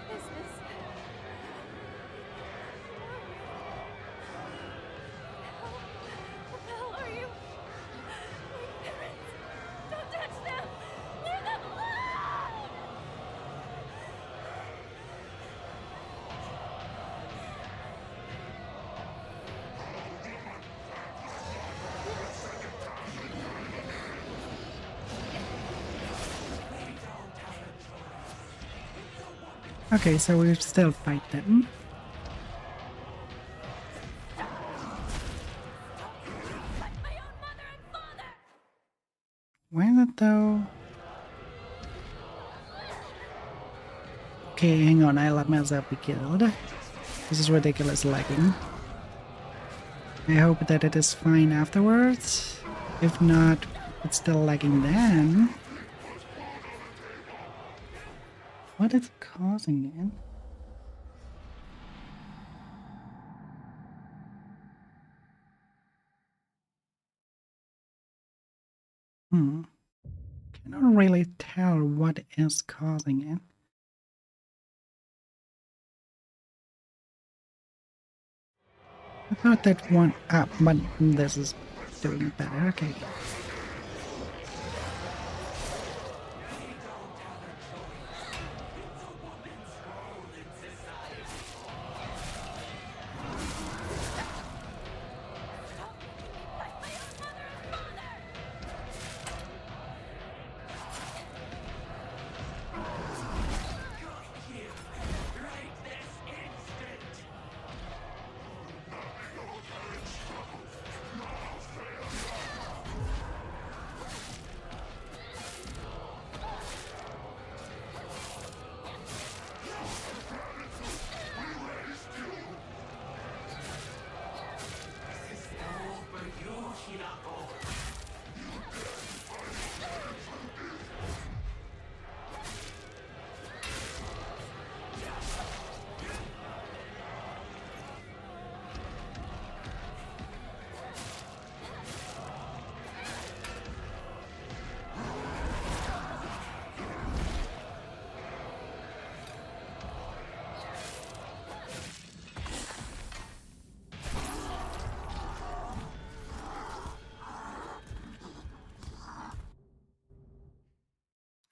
What is this? What the hell are you? My parents! Don't touch them! Leave them alone! Okay, so we still fight them. Like my own mother and father! Why is it though? Okay, hang on, I let myself be killed. This is ridiculous lagging. I hope that it is fine afterwards. If not, it's still lagging then. What is causing it? Cannot really tell what is causing it. I thought that one up, but this is doing better. Okay.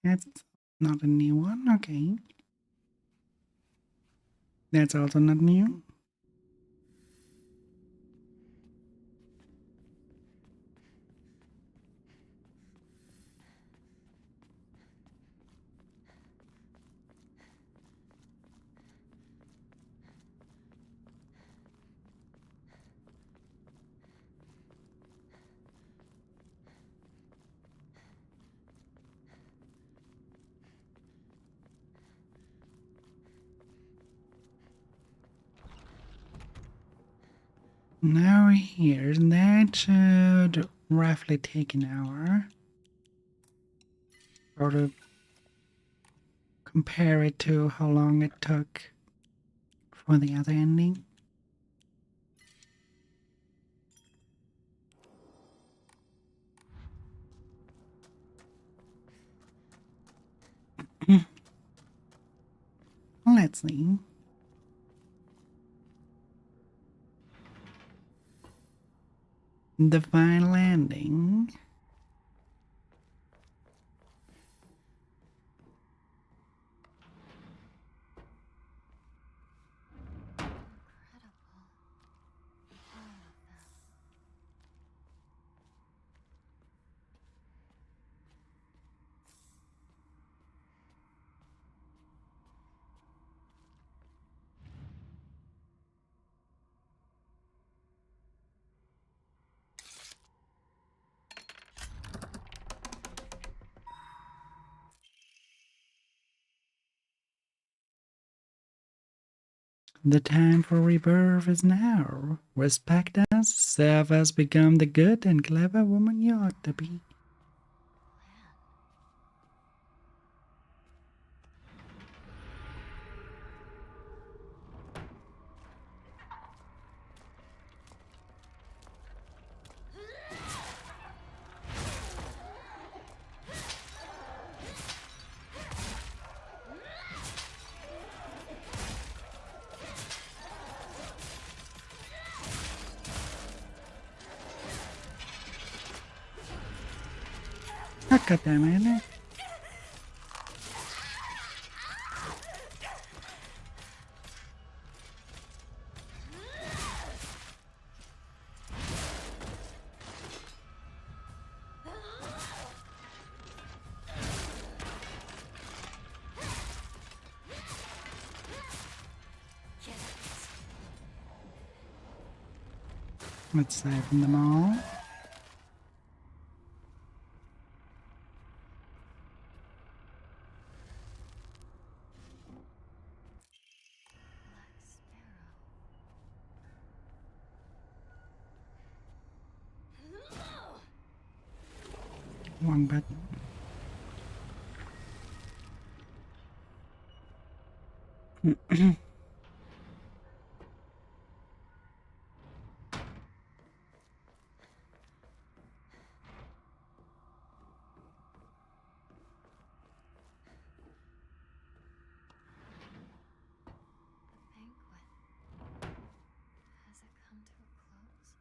That's not a new one. Okay. That's also not new. Now here, that should roughly take an hour. Or to compare it to how long it took for the other ending. Let's see. The final ending. The time for rebirth is now. Respect us, serve us, become the good and clever woman you ought to be. Ah, goddammit. Let's save them all. One button. Banquet. Has it come to a close?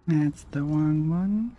That's the wrong one.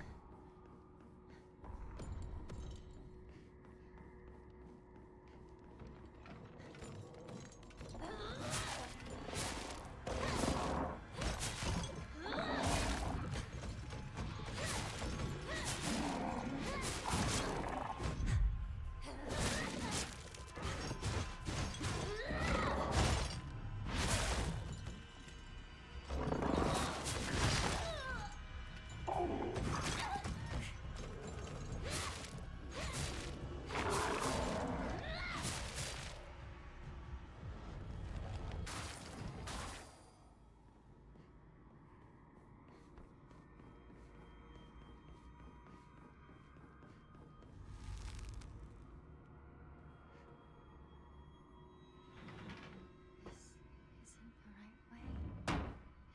This isn't the right way,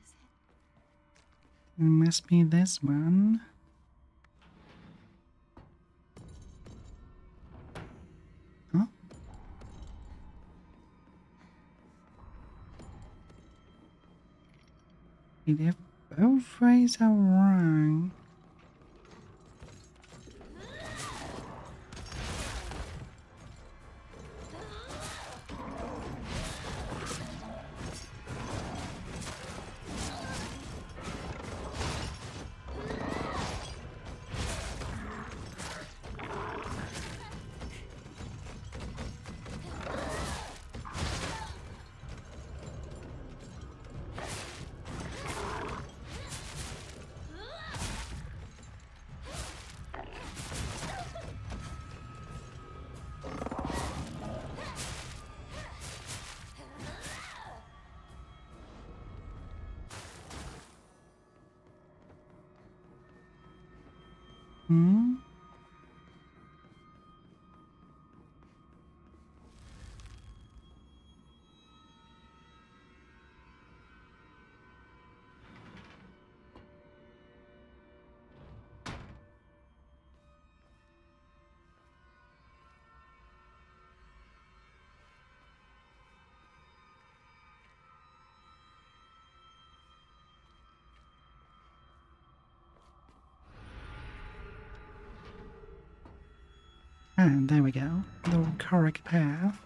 is it? It must be this one. Huh? If both ways are wrong. Hmm? And there we go. The correct path.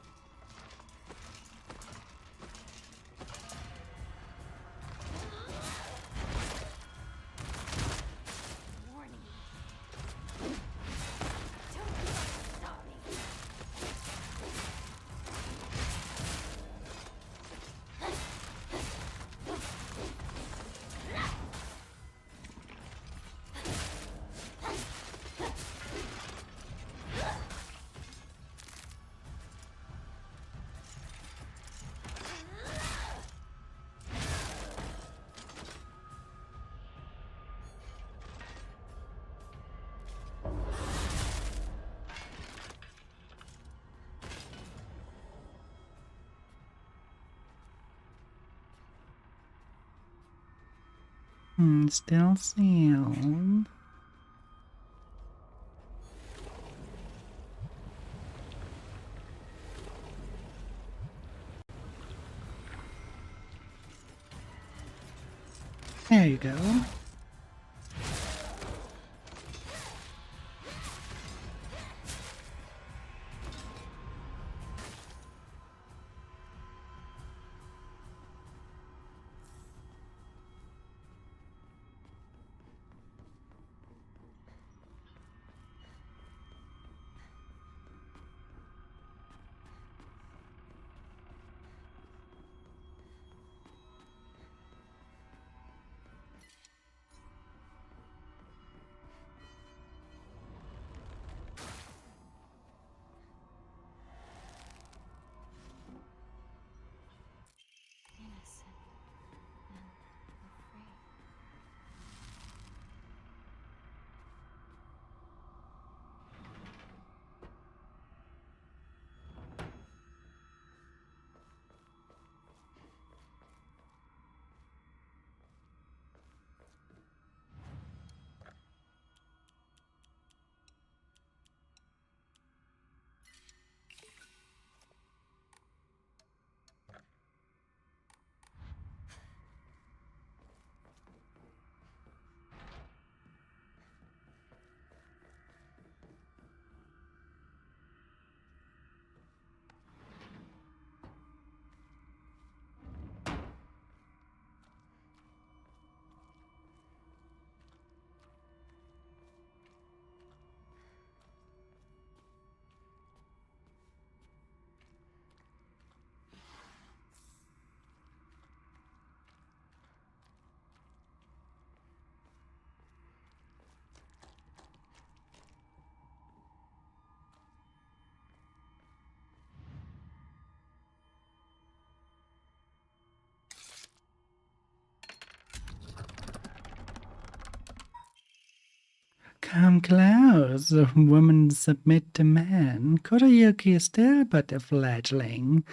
Warning. Don't stop me. Still sealed. There you go. Innocent and afraid. Come close, woman submit to man. Kurayuki is still but a fledgling.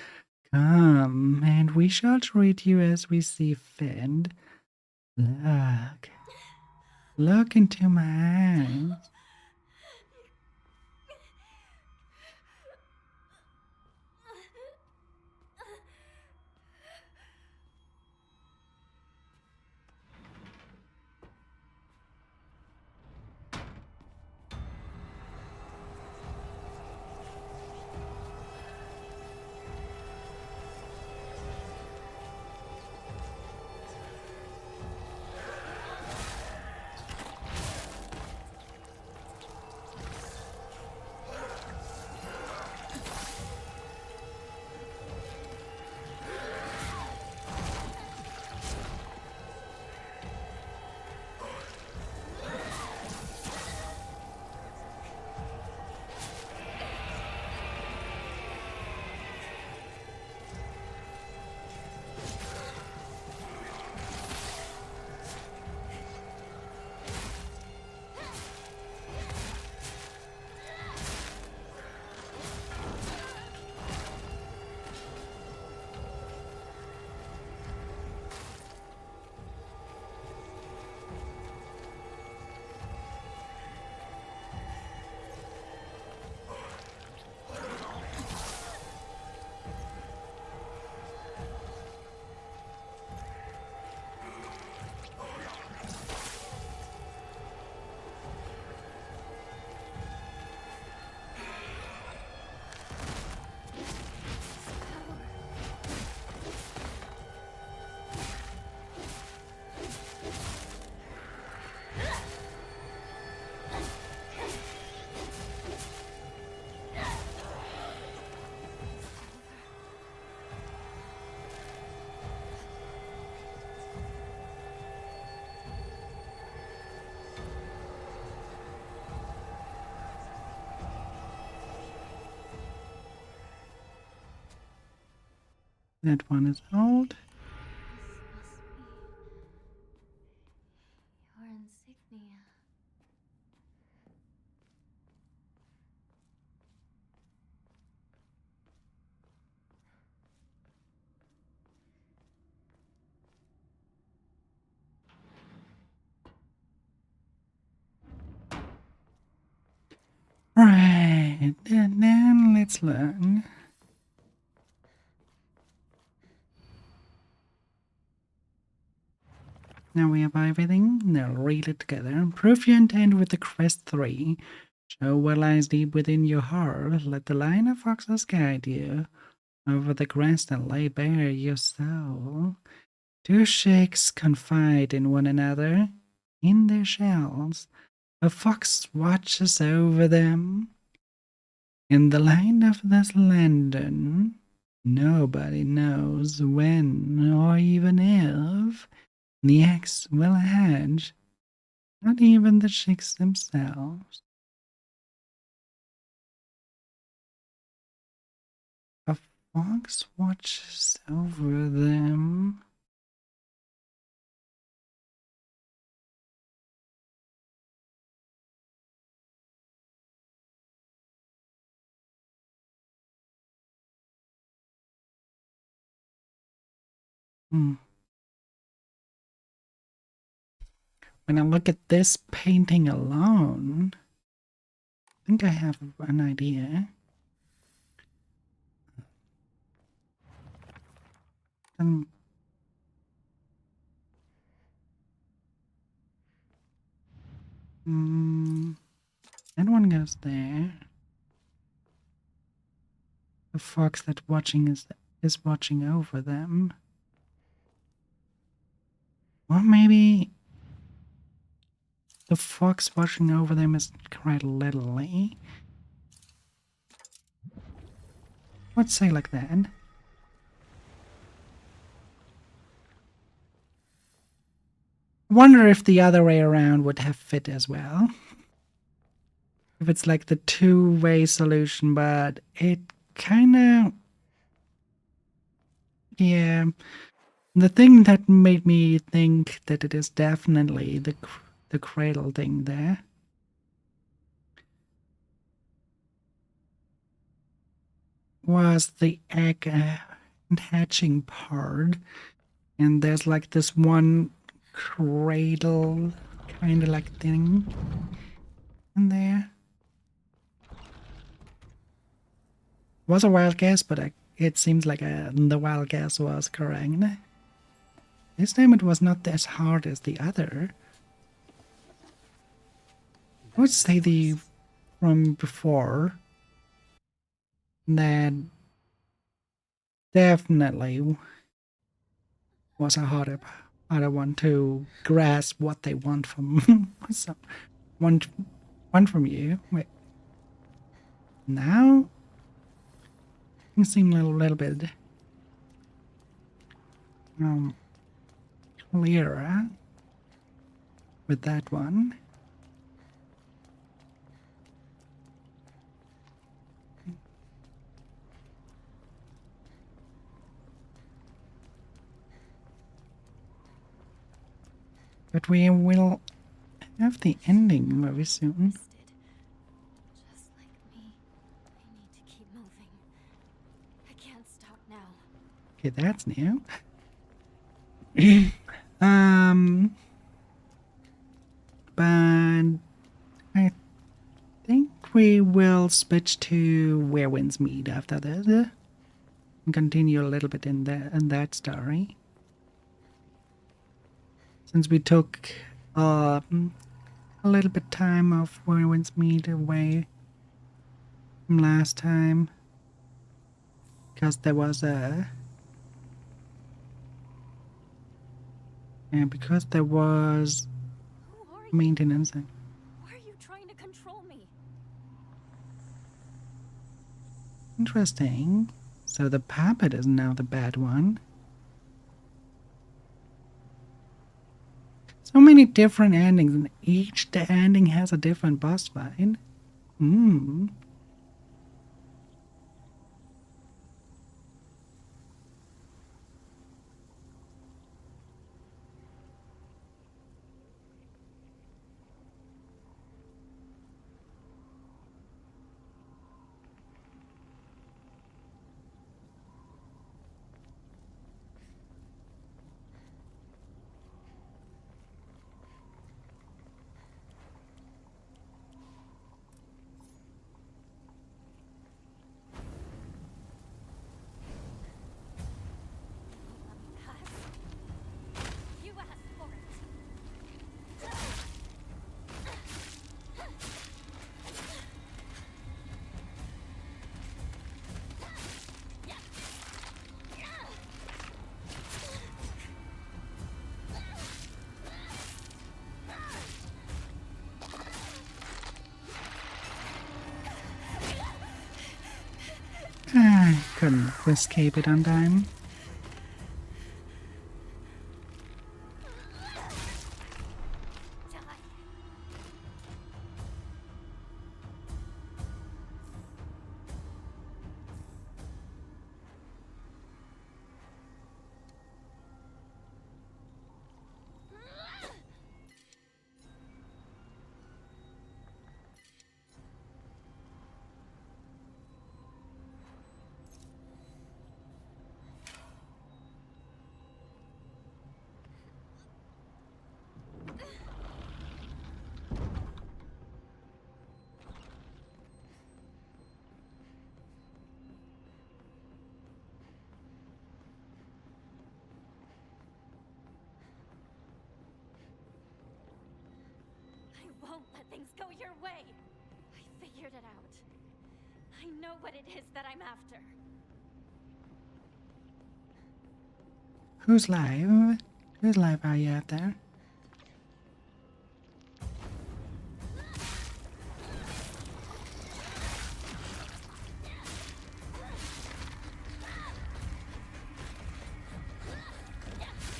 Come, and we shall treat you as we see fit. Look. Look into my eyes. That one is old. This must be your insignia. Right, and then let's learn. Now we have everything. Now read it together. Prove your intent with the crest 3. Show what lies deep within your heart. Let the line of foxes guide you over the crest and lay bare your soul. Two shakes confide in one another in their shells. A fox watches over them. In the land of this London, nobody knows when or even if the axe will hedge, not even the shakes themselves. A fox watches over them. When I look at this painting alone, I think I have an idea. That one goes there. The fox that watching is watching over them. Or maybe the fox watching over them is quite literally. Let's say like that. I wonder if the other way around would have fit as well. If it's like the two-way solution, but it kinda... Yeah. The thing that made me think that it is definitely the cradle thing there was the egg hatching part. And there's like this one cradle kind of like thing in there. Was a wild guess, but it seems like the wild guess was correct. This time it was not as hard as the other. I would say the from before that definitely was a harder one to grasp what they want from want from you. Wait, now things seem a little bit clearer with that one. But we will have the ending very soon. Just like me. I need to keep moving. I can't stop now. Okay, that's new. But I think we will switch to Where Winds Meet after this and continue a little bit in that story. Since we took a little bit time of Where Winds Meet away from last time, because there was Who are you? maintenance. Why are you trying to control me? Interesting. So the puppet is now the bad one. So many different endings, and each ending has a different boss fight. couldn't escape it on time. I won't let things go your way. I figured it out. I know what it is that I'm after. Who's live? Whose live are you out there?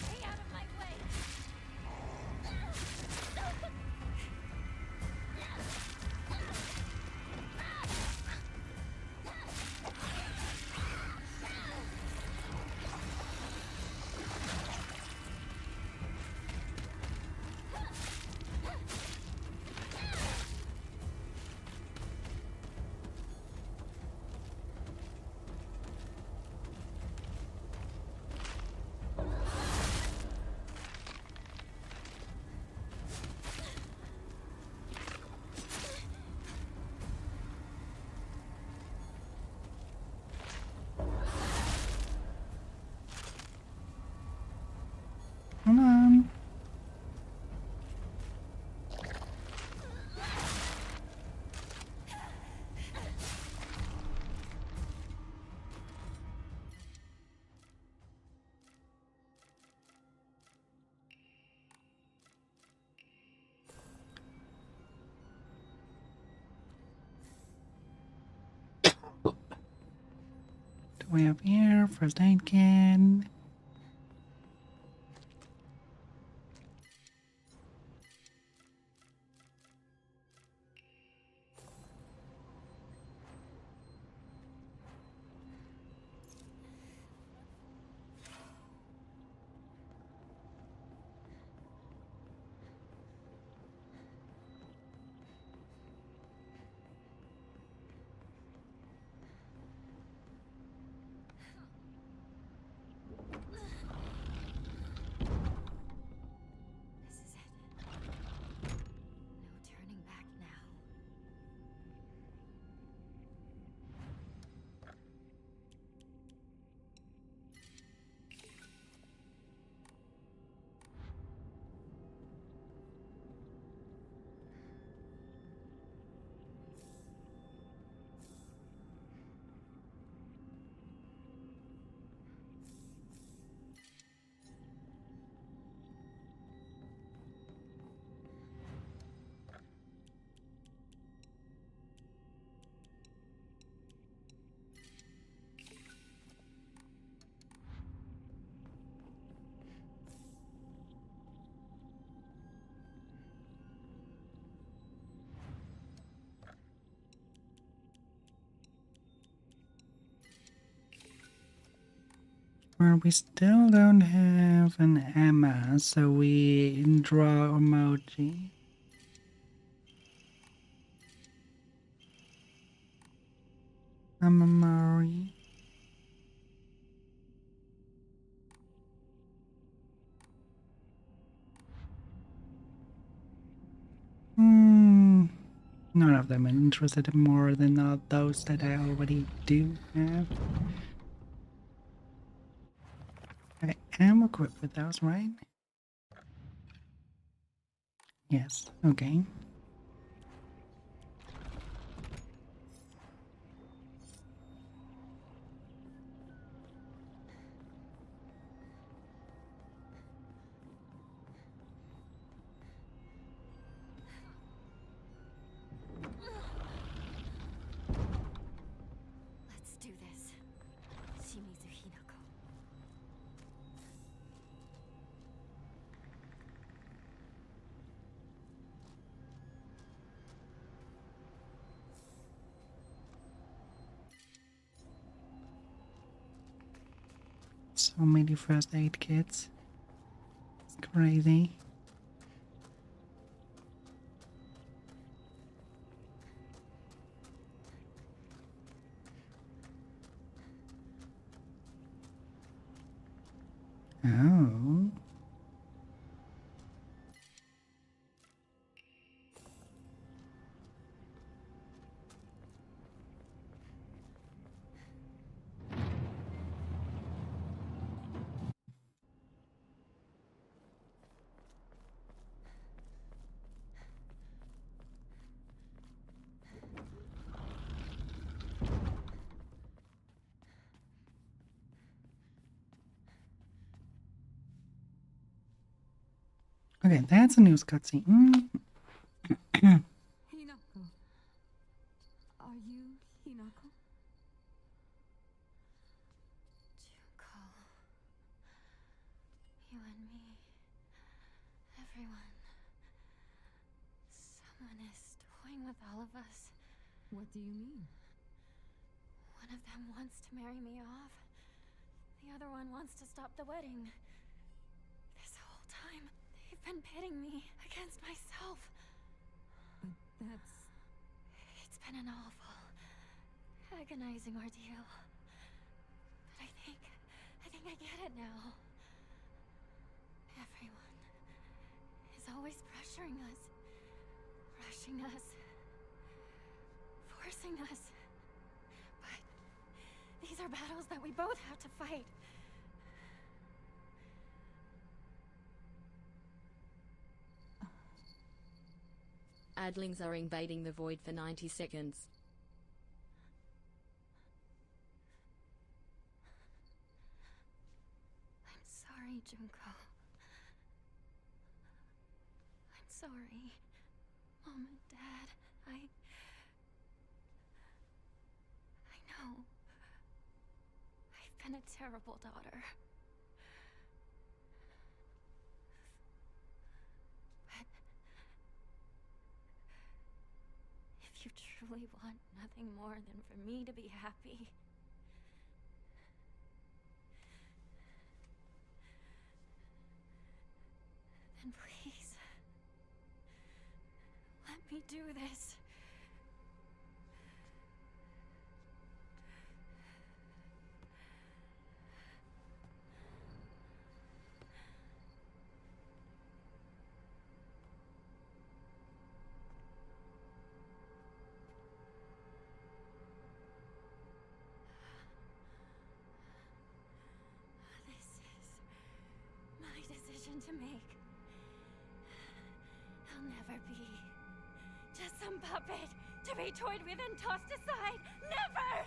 Stay out of my way. Come on. Do we have here? First aid kit. This is it. No turning back now. Where we still don't have an Emma, so we draw emoji. Emma Murray. None of them are interested in more than those that I already do have. I am equipped with those, right? Yes, okay. Let's do this. So many first aid kits. It's crazy. Oh. Okay, that's a news cutscene. Hinako. Are you Hinako? Junko. You and me. Everyone. Someone is toying with all of us. What do you mean? One of them wants to marry me off. The other one wants to stop the wedding. This whole time, they've been pitting me against myself. But that's... It's been an awful, agonizing ordeal. But I think I get it now. Everyone is always pressuring us, rushing us, forcing us. But these are battles that we both have to fight. Adlings are invading the void for 90 seconds. I'm sorry, Junko. I'm sorry. Mom and Dad, I know. I've been a terrible daughter. But if you truly want nothing more than for me to be happy, then please, let me do this. This is my decision to make. I'll never be just some puppet to be toyed with and tossed aside. Never!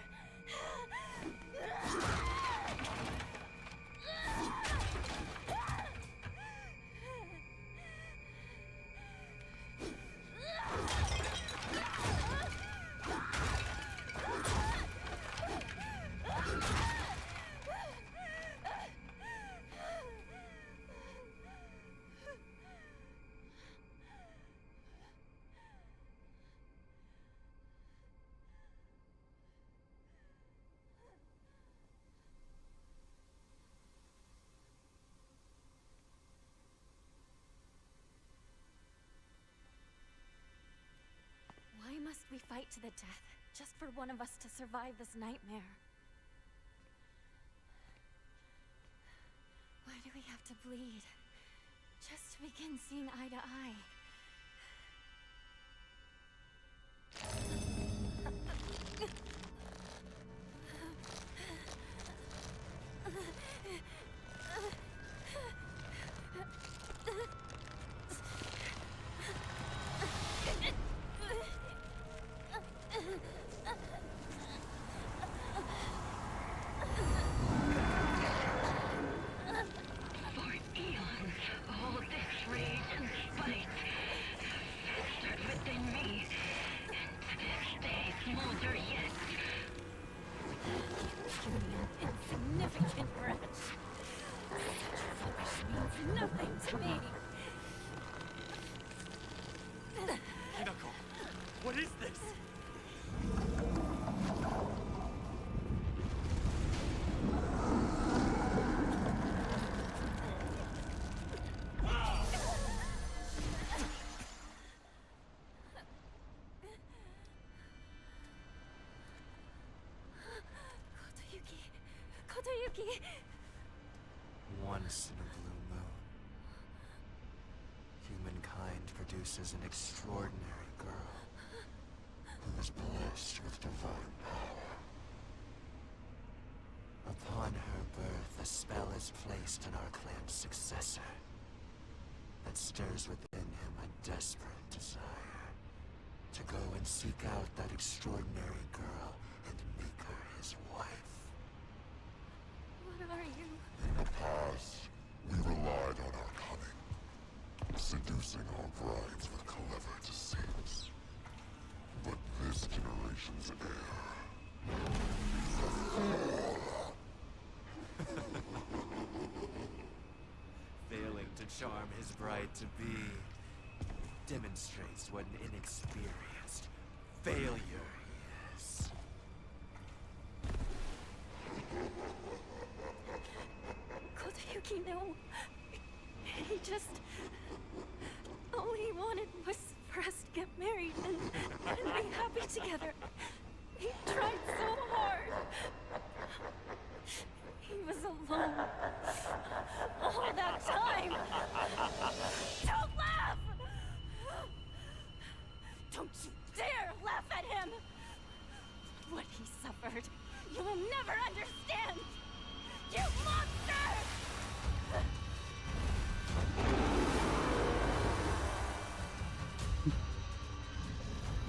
Why must we fight to the death, just for one of us to survive this nightmare? Why do we have to bleed? Just to begin seeing eye to eye. For eons, all this rage and spite festered within me, and to this day smolder yet. You insignificant wretch. Such rubbish means nothing to me. Hinako, what is this? Yuki. Once in a blue moon, humankind produces an extraordinary girl who is blessed with divine power. Upon her birth, a spell is placed on our clan's successor that stirs within him a desperate desire to go and seek out that extraordinary girl and make her his wife. What are you? In the past, we relied on our cunning, seducing our brides with clever deceits. But this generation's heir Failing to charm his bride to be demonstrates what an inexperienced failure he is. Kodayuki, no. He just... all he wanted was for us to get married and be happy together. He tried so hard. He was alone. All that time. Don't laugh! Don't you dare laugh at him! What he suffered, you will never understand! You monster!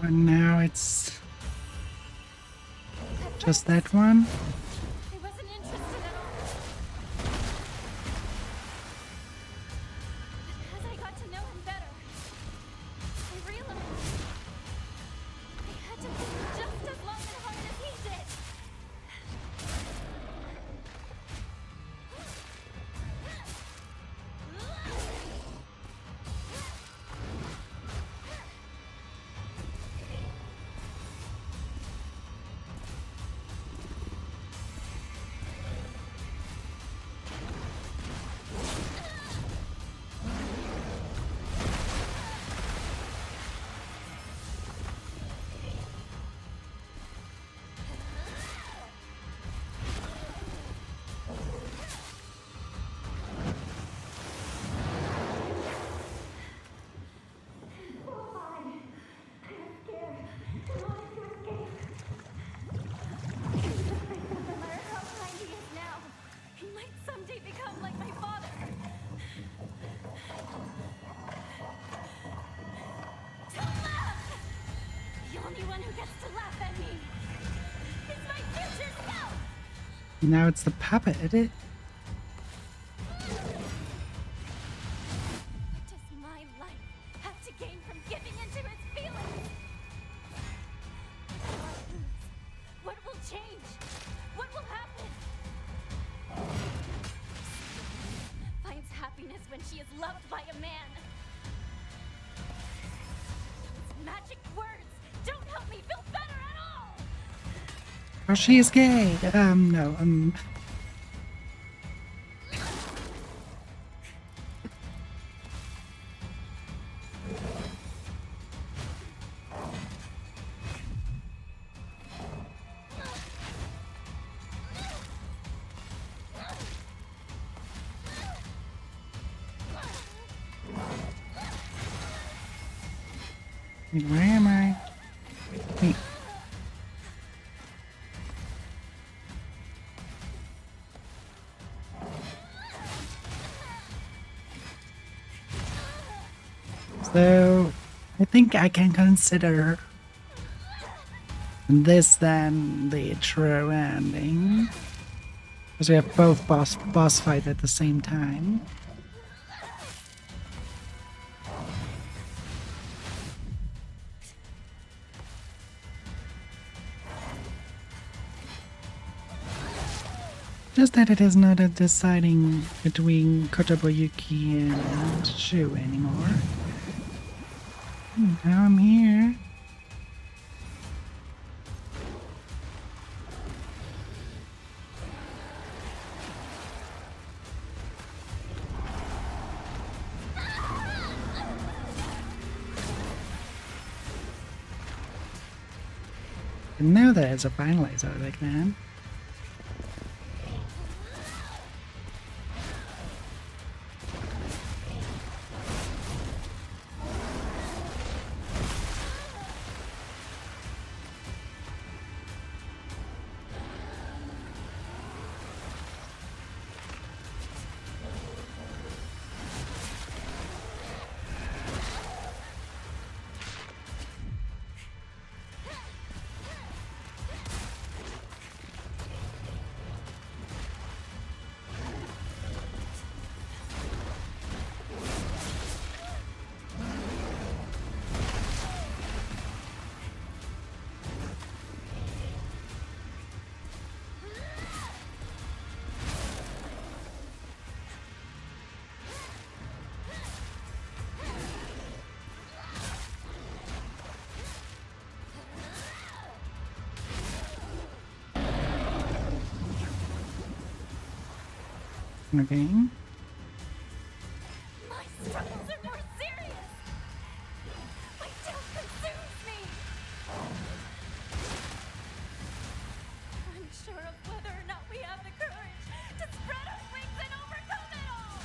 But now it's just that one. I wasn't interested at all. But as I got to know him better, I realized I had to think just as long and hard as he did. Now it's the puppet, is it? What does my life have to gain from giving into his feelings? What will change? What will happen? Finds happiness when she is loved by a man. Those magic words don't help me feel better at all! Oh, she is gay. No, wait, where am I? Wait. So, I think I can consider this then the true ending. Because we have both boss fight at the same time. Just that it is not a deciding between Kotobuyuki and Shu anymore. Now I'm here. And now there's a finalizer like that. Okay. My struggles are more serious! My doubt consumes me! Unsure of whether or not we have the courage to spread our wings and overcome it all!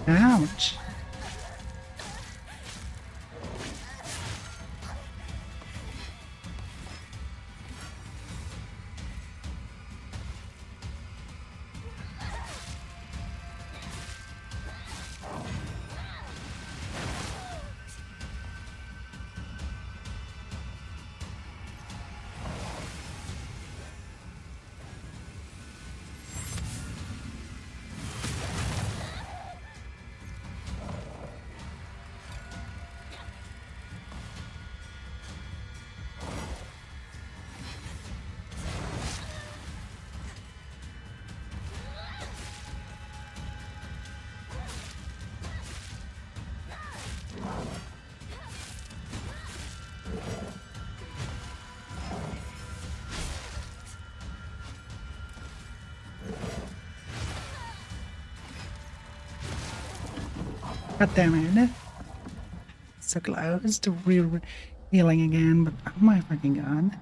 Ouch. God damn it. So close to healing again, but oh my fucking god.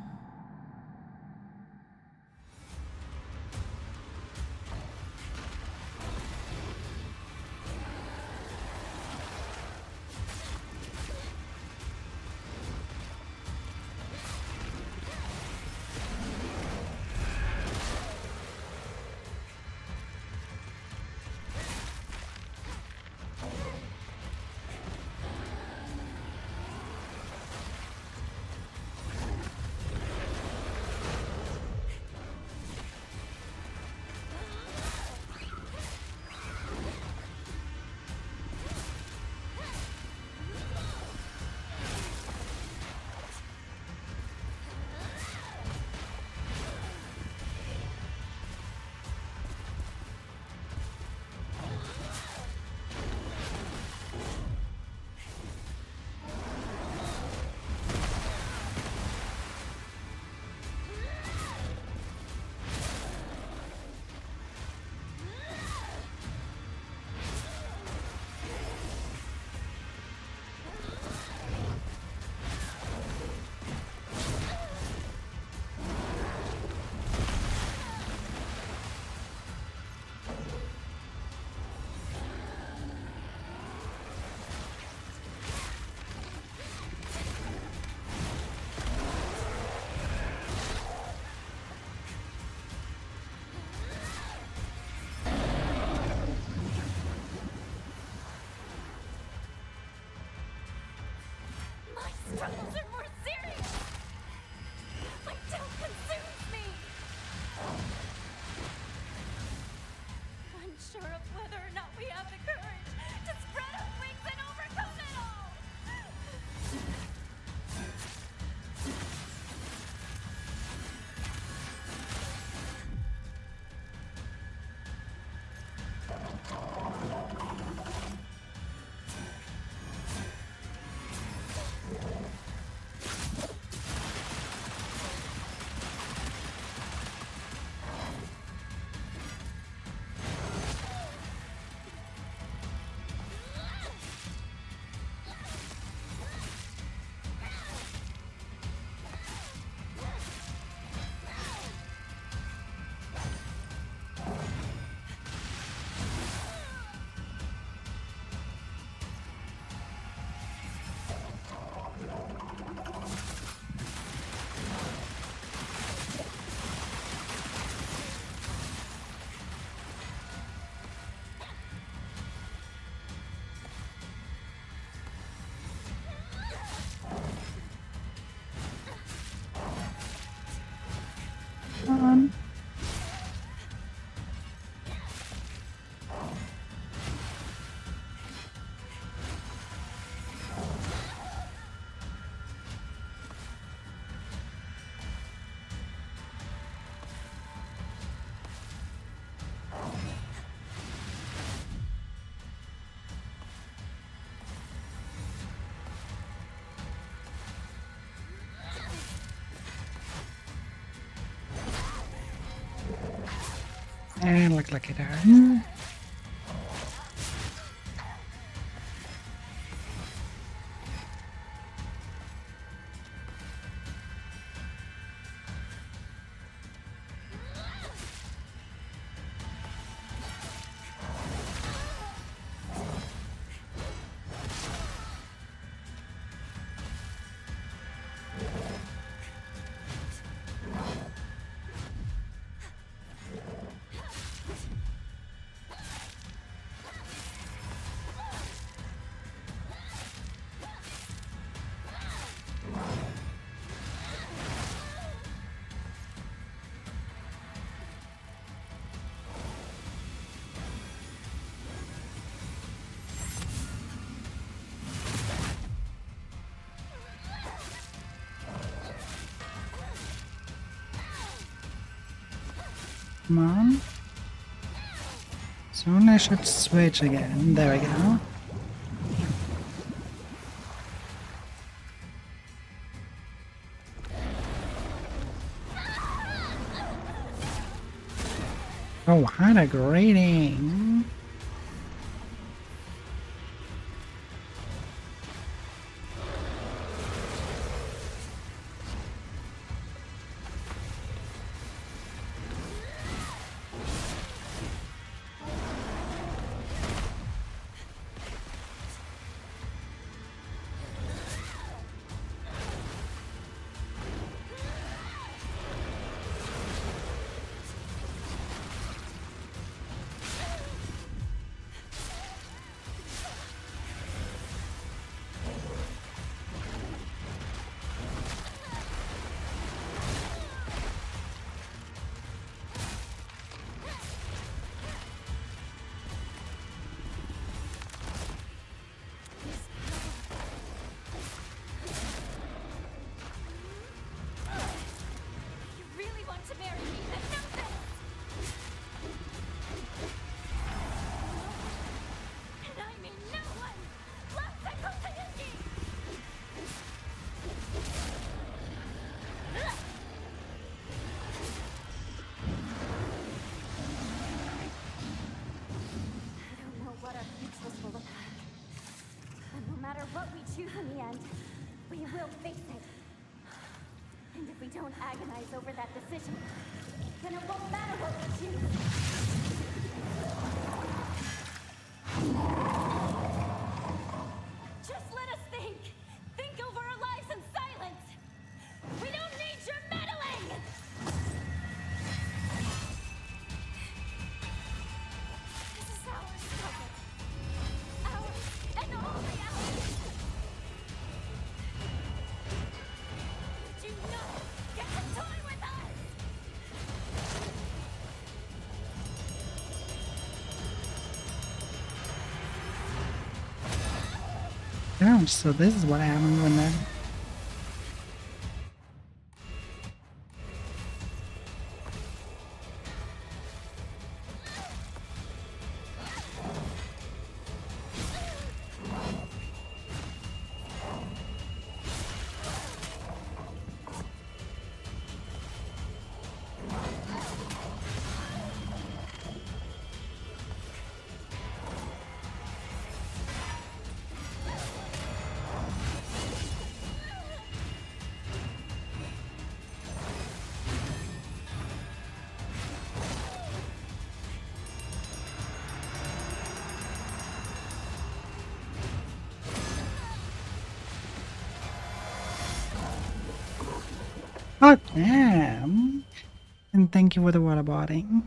And looks like it are. Come on. Soon I should switch again. There we go. Oh, what a greeting. You really want to marry me? Then know this! And I mean no one! Loves a Kotoyuki! I don't know what our futures will look like. But no matter what we choose in the end, we will face it. And if we don't agonize over that decision, then it won't matter what we choose. Just let us think! Think over our lives in silence! We don't need your meddling! This is our struggle. Ours and only ours! Do not get to toy with us! Oh, so this is what happens when that. Oh, damn. And thank you for the waterboarding.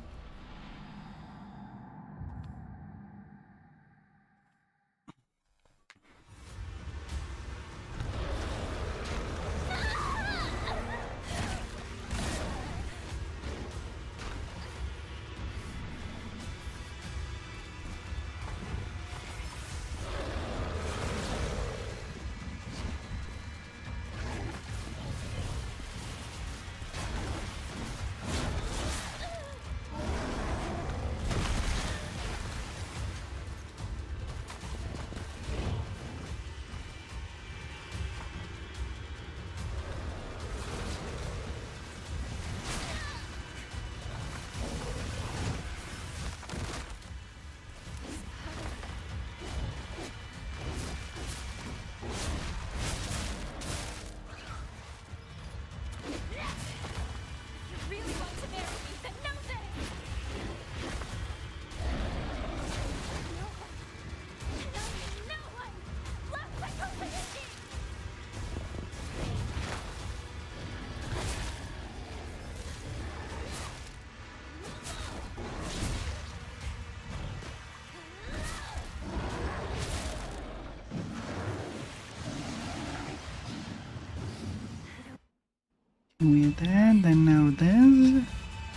with that. Then now this.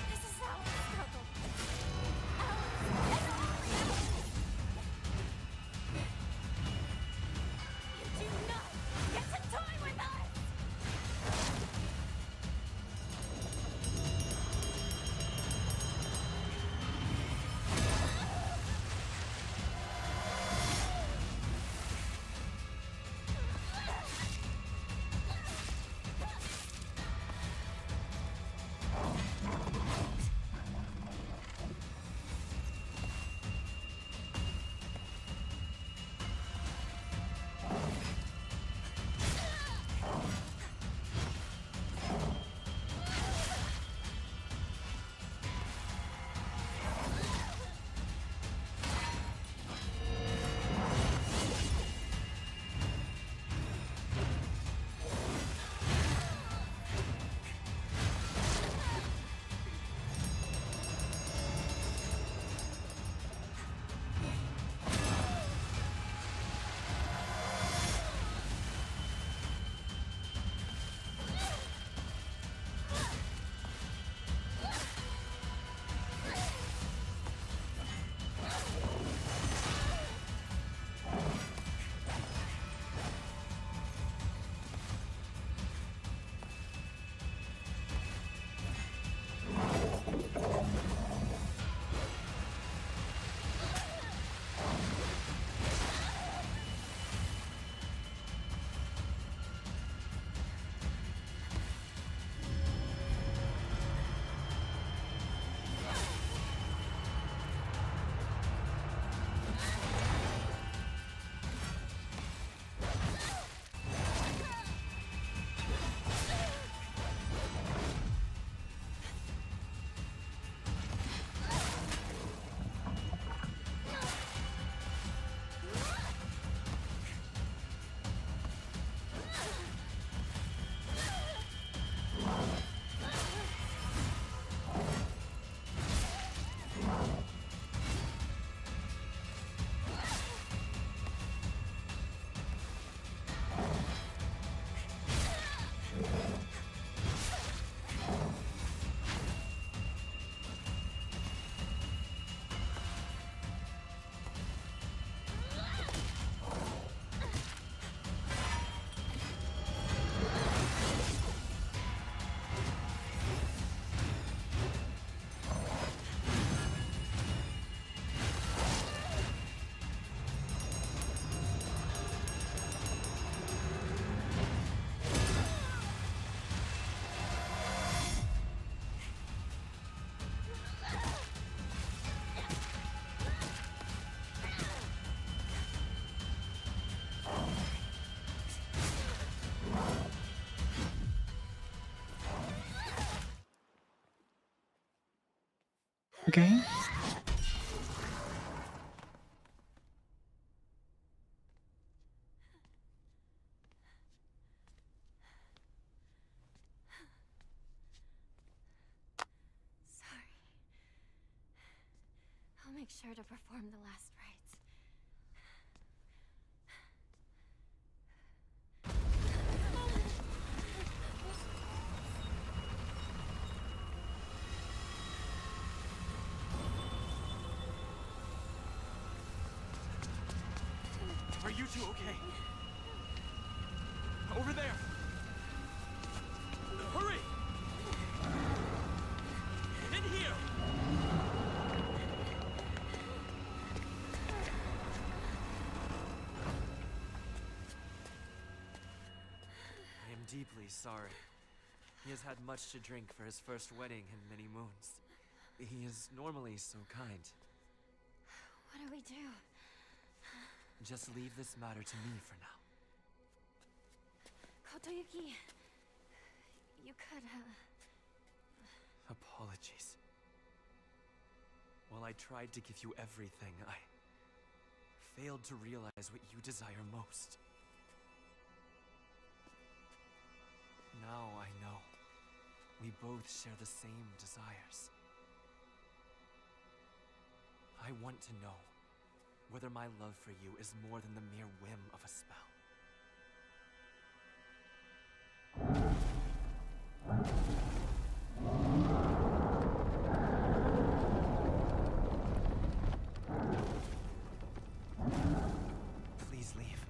This is our struggle. You do not get to toy with us! Okay. Sorry. I'll make sure to perform the last rites. Are you two okay? Over there! Hurry! In here! I am deeply sorry. He has had much to drink for his first wedding in many moons. He is normally so kind. What do we do? Just leave this matter to me for now. Kotoyuki, you could, Apologies. While I tried to give you everything, I failed to realize what you desire most. Now I know. We both share the same desires. I want to know whether my love for you is more than the mere whim of a spell. Please leave.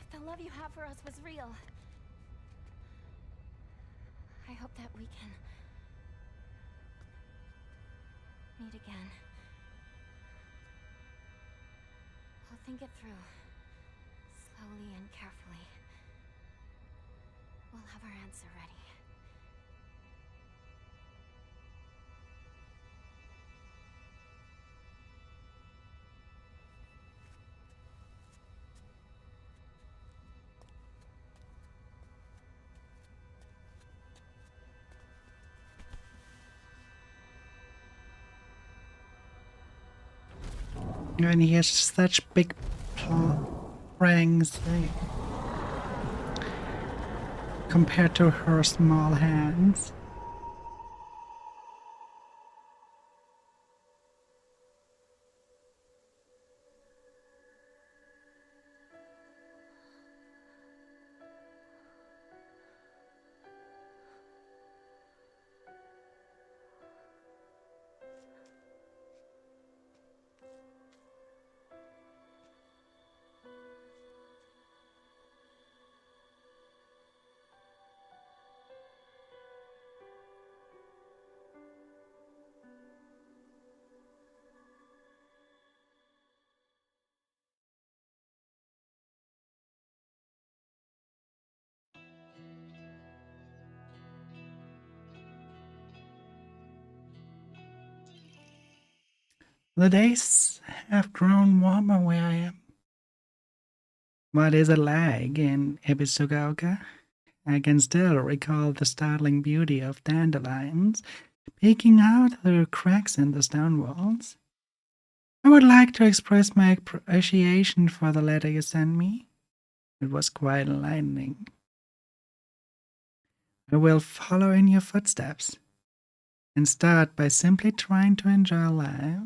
If the love you have for us was real, I hope that we can meet again. I'll think it through, slowly and carefully. We'll have our answer ready. And he has such big pranks compared to her small hands. The days have grown warmer where I am. But there's a lag in Ebisugaoka. I can still recall the startling beauty of dandelions peeking out through cracks in the stone walls. I would like to express my appreciation for the letter you sent me. It was quite enlightening. I will follow in your footsteps and start by simply trying to enjoy life.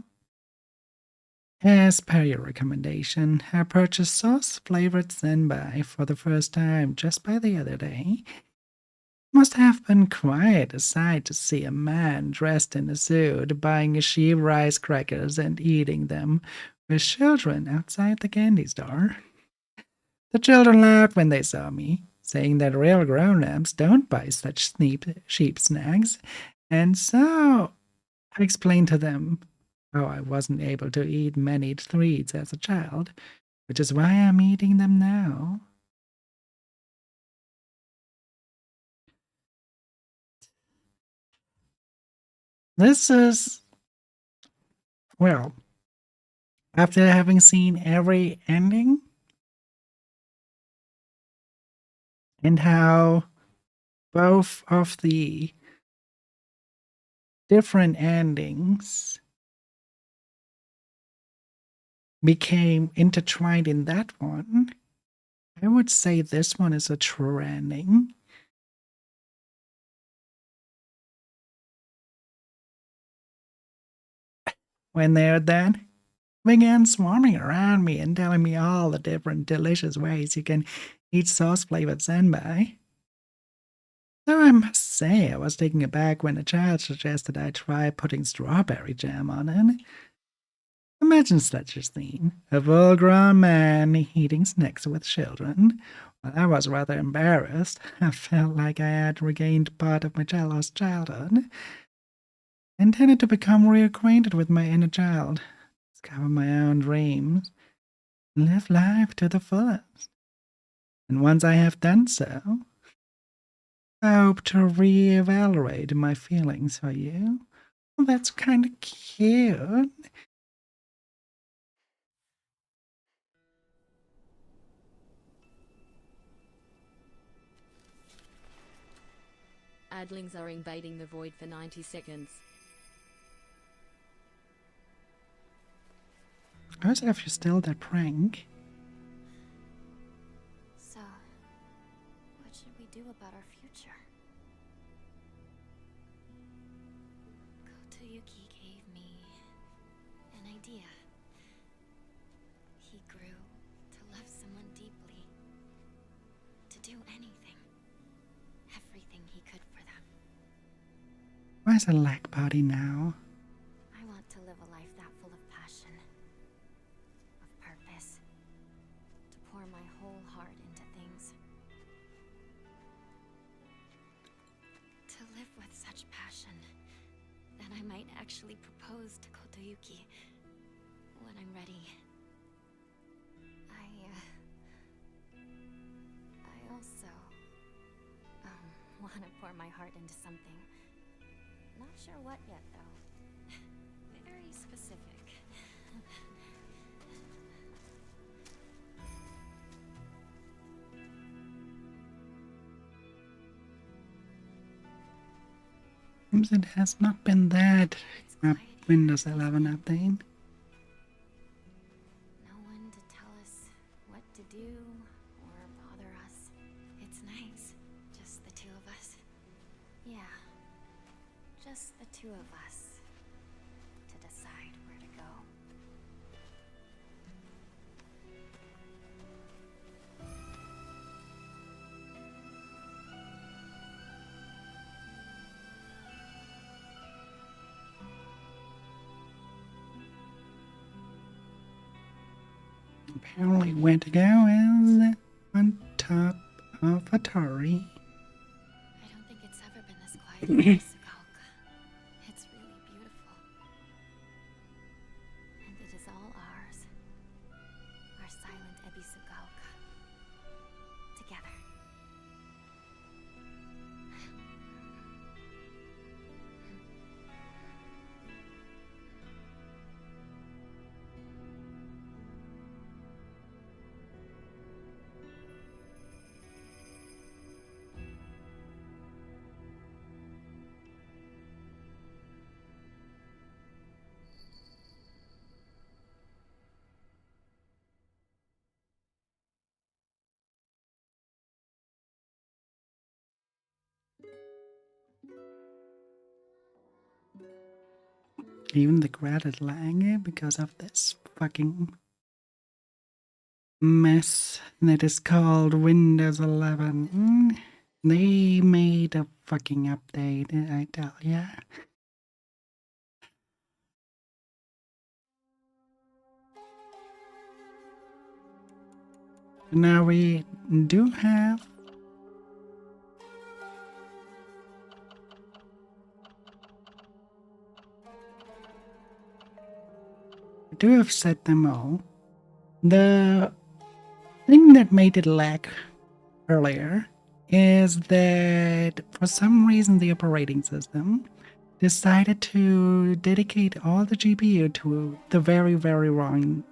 As per your recommendation, I purchased sauce-flavored senbai for the first time just by the other day. Must have been quite a sight to see a man dressed in a suit buying a sheep rice crackers and eating them with children outside the candy store. The children laughed when they saw me, saying that real grown-ups don't buy such cheap snacks, and so I explained to them how I wasn't able to eat many treats as a child, which is why I'm eating them now. This is, well, after having seen every ending and how both of the different endings became intertwined in that one, I would say this one is a true ending. When they're done, began swarming around me and telling me all the different delicious ways you can eat sauce-flavored senbai. Though I must say I was taken aback when a child suggested I try putting strawberry jam on it. Imagine such a scene, a full-grown man eating snacks with children. While I was rather embarrassed, I felt like I had regained part of my lost childhood. I intended to become reacquainted with my inner child, discover my own dreams, and live life to the fullest. And once I have done so, I hope to reevaluate my feelings for you. Well, that's kind of cute. Adlings are invading the void for 90 seconds. As if you're still that prank. So, what should we do about our future? Kotoyuki gave me an idea. He grew to love someone do anything. Everything he could for them. Where's the lag body now? I want to live a life that full of passion, of purpose, to pour my whole heart into things. To live with such passion that I might actually propose to Kotoyuki when I'm ready. I also want to pour my heart into something. Not sure what yet, though. Very specific. Seems it has not been that It's quiet Windows here. 11 update. No one to tell us what to do or bother us. It's nice. Just the two of us. Yeah. Just the two of us. To decide where to go. Apparently where to go is on top of Atari. I don't think it's ever been this quiet in Isagaoka. It's really beautiful. And it is all ours. Our silent Ebisugaoka. Together. Even the credit lag because of this fucking mess that is called Windows 11. They made a fucking update, I tell ya. Now we do have set them all. The thing that made it lag earlier is that for some reason the operating system decided to dedicate all the GPU to the very, very wrong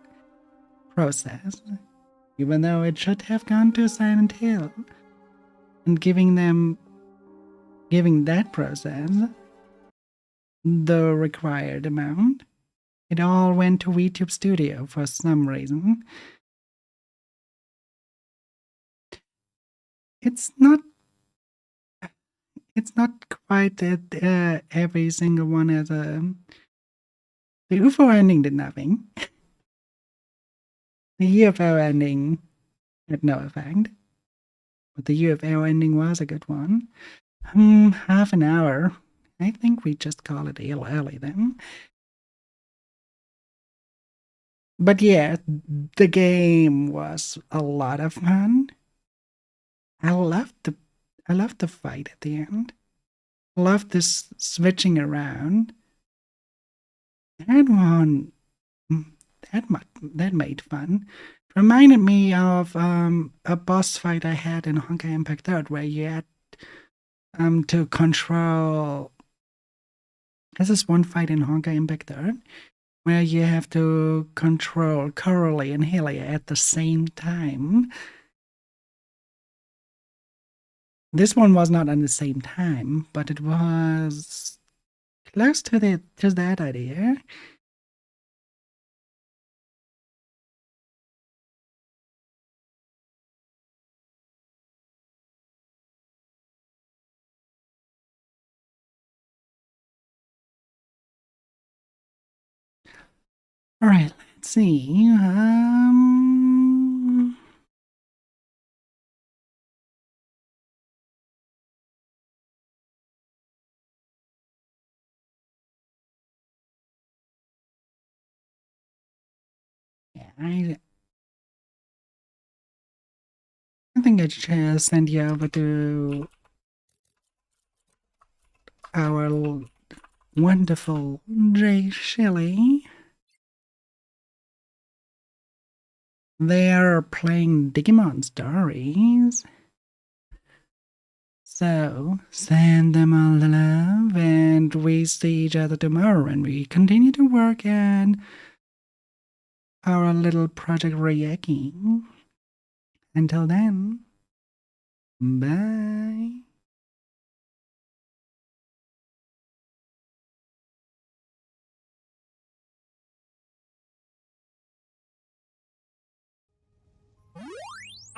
process, even though it should have gone to Silent Hill and giving that process the required amount. It all went to VTube Studio for some reason. It's not quite that every single one has a... The UFO ending did nothing. The UFO ending had no effect. But the UFO ending was a good one. Half an hour. I think we just call it early then. But yeah, the game was a lot of fun. I loved the fight at the end. I loved this switching around. That one, that made fun. Reminded me of a boss fight I had in Honkai Impact 3 where you had to control. This is one fight in Honkai Impact 3 where you have to control Coralie and Hylia at the same time. This one was not at the same time, but it was close to that idea. All right, let's see. I think I should send you over to our wonderful Jay Shelley. They are playing Digimon stories. So, send them all the love, and we see each other tomorrow, and we continue to work on our little project Ryeki. Until then, bye.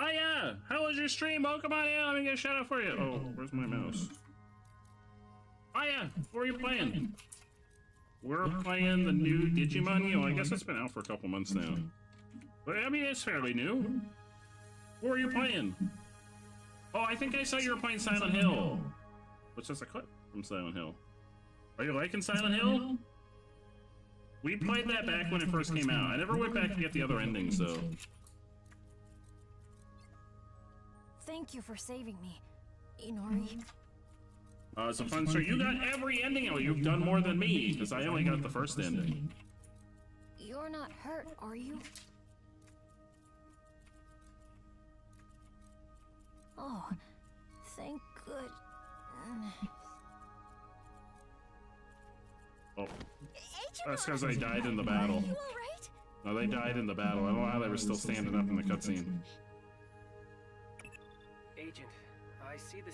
Oh yeah! How was your stream? Oh, come on in, let me get a shout out for you. Oh, where's my mouse? Oh yeah, what are you playing? We're playing the new Digimon. I guess it's been out for a couple months now. But I mean, it's fairly new. What are you playing? Oh, I think I saw you were playing Silent Hill. Which is a clip from Silent Hill. Are you liking Silent Hill? We played that back when it first came out. I never went back to get the other endings, though. Thank you for saving me, Inori. It's a fun story. You got every ending out. You've done more than me, because I only got the first ending. You're not hurt, are you? Oh, thank good. Oh, that's because they died in the battle. You all right? No, they died in the battle. I don't know how they were still standing up in the cutscene. Agent, I see the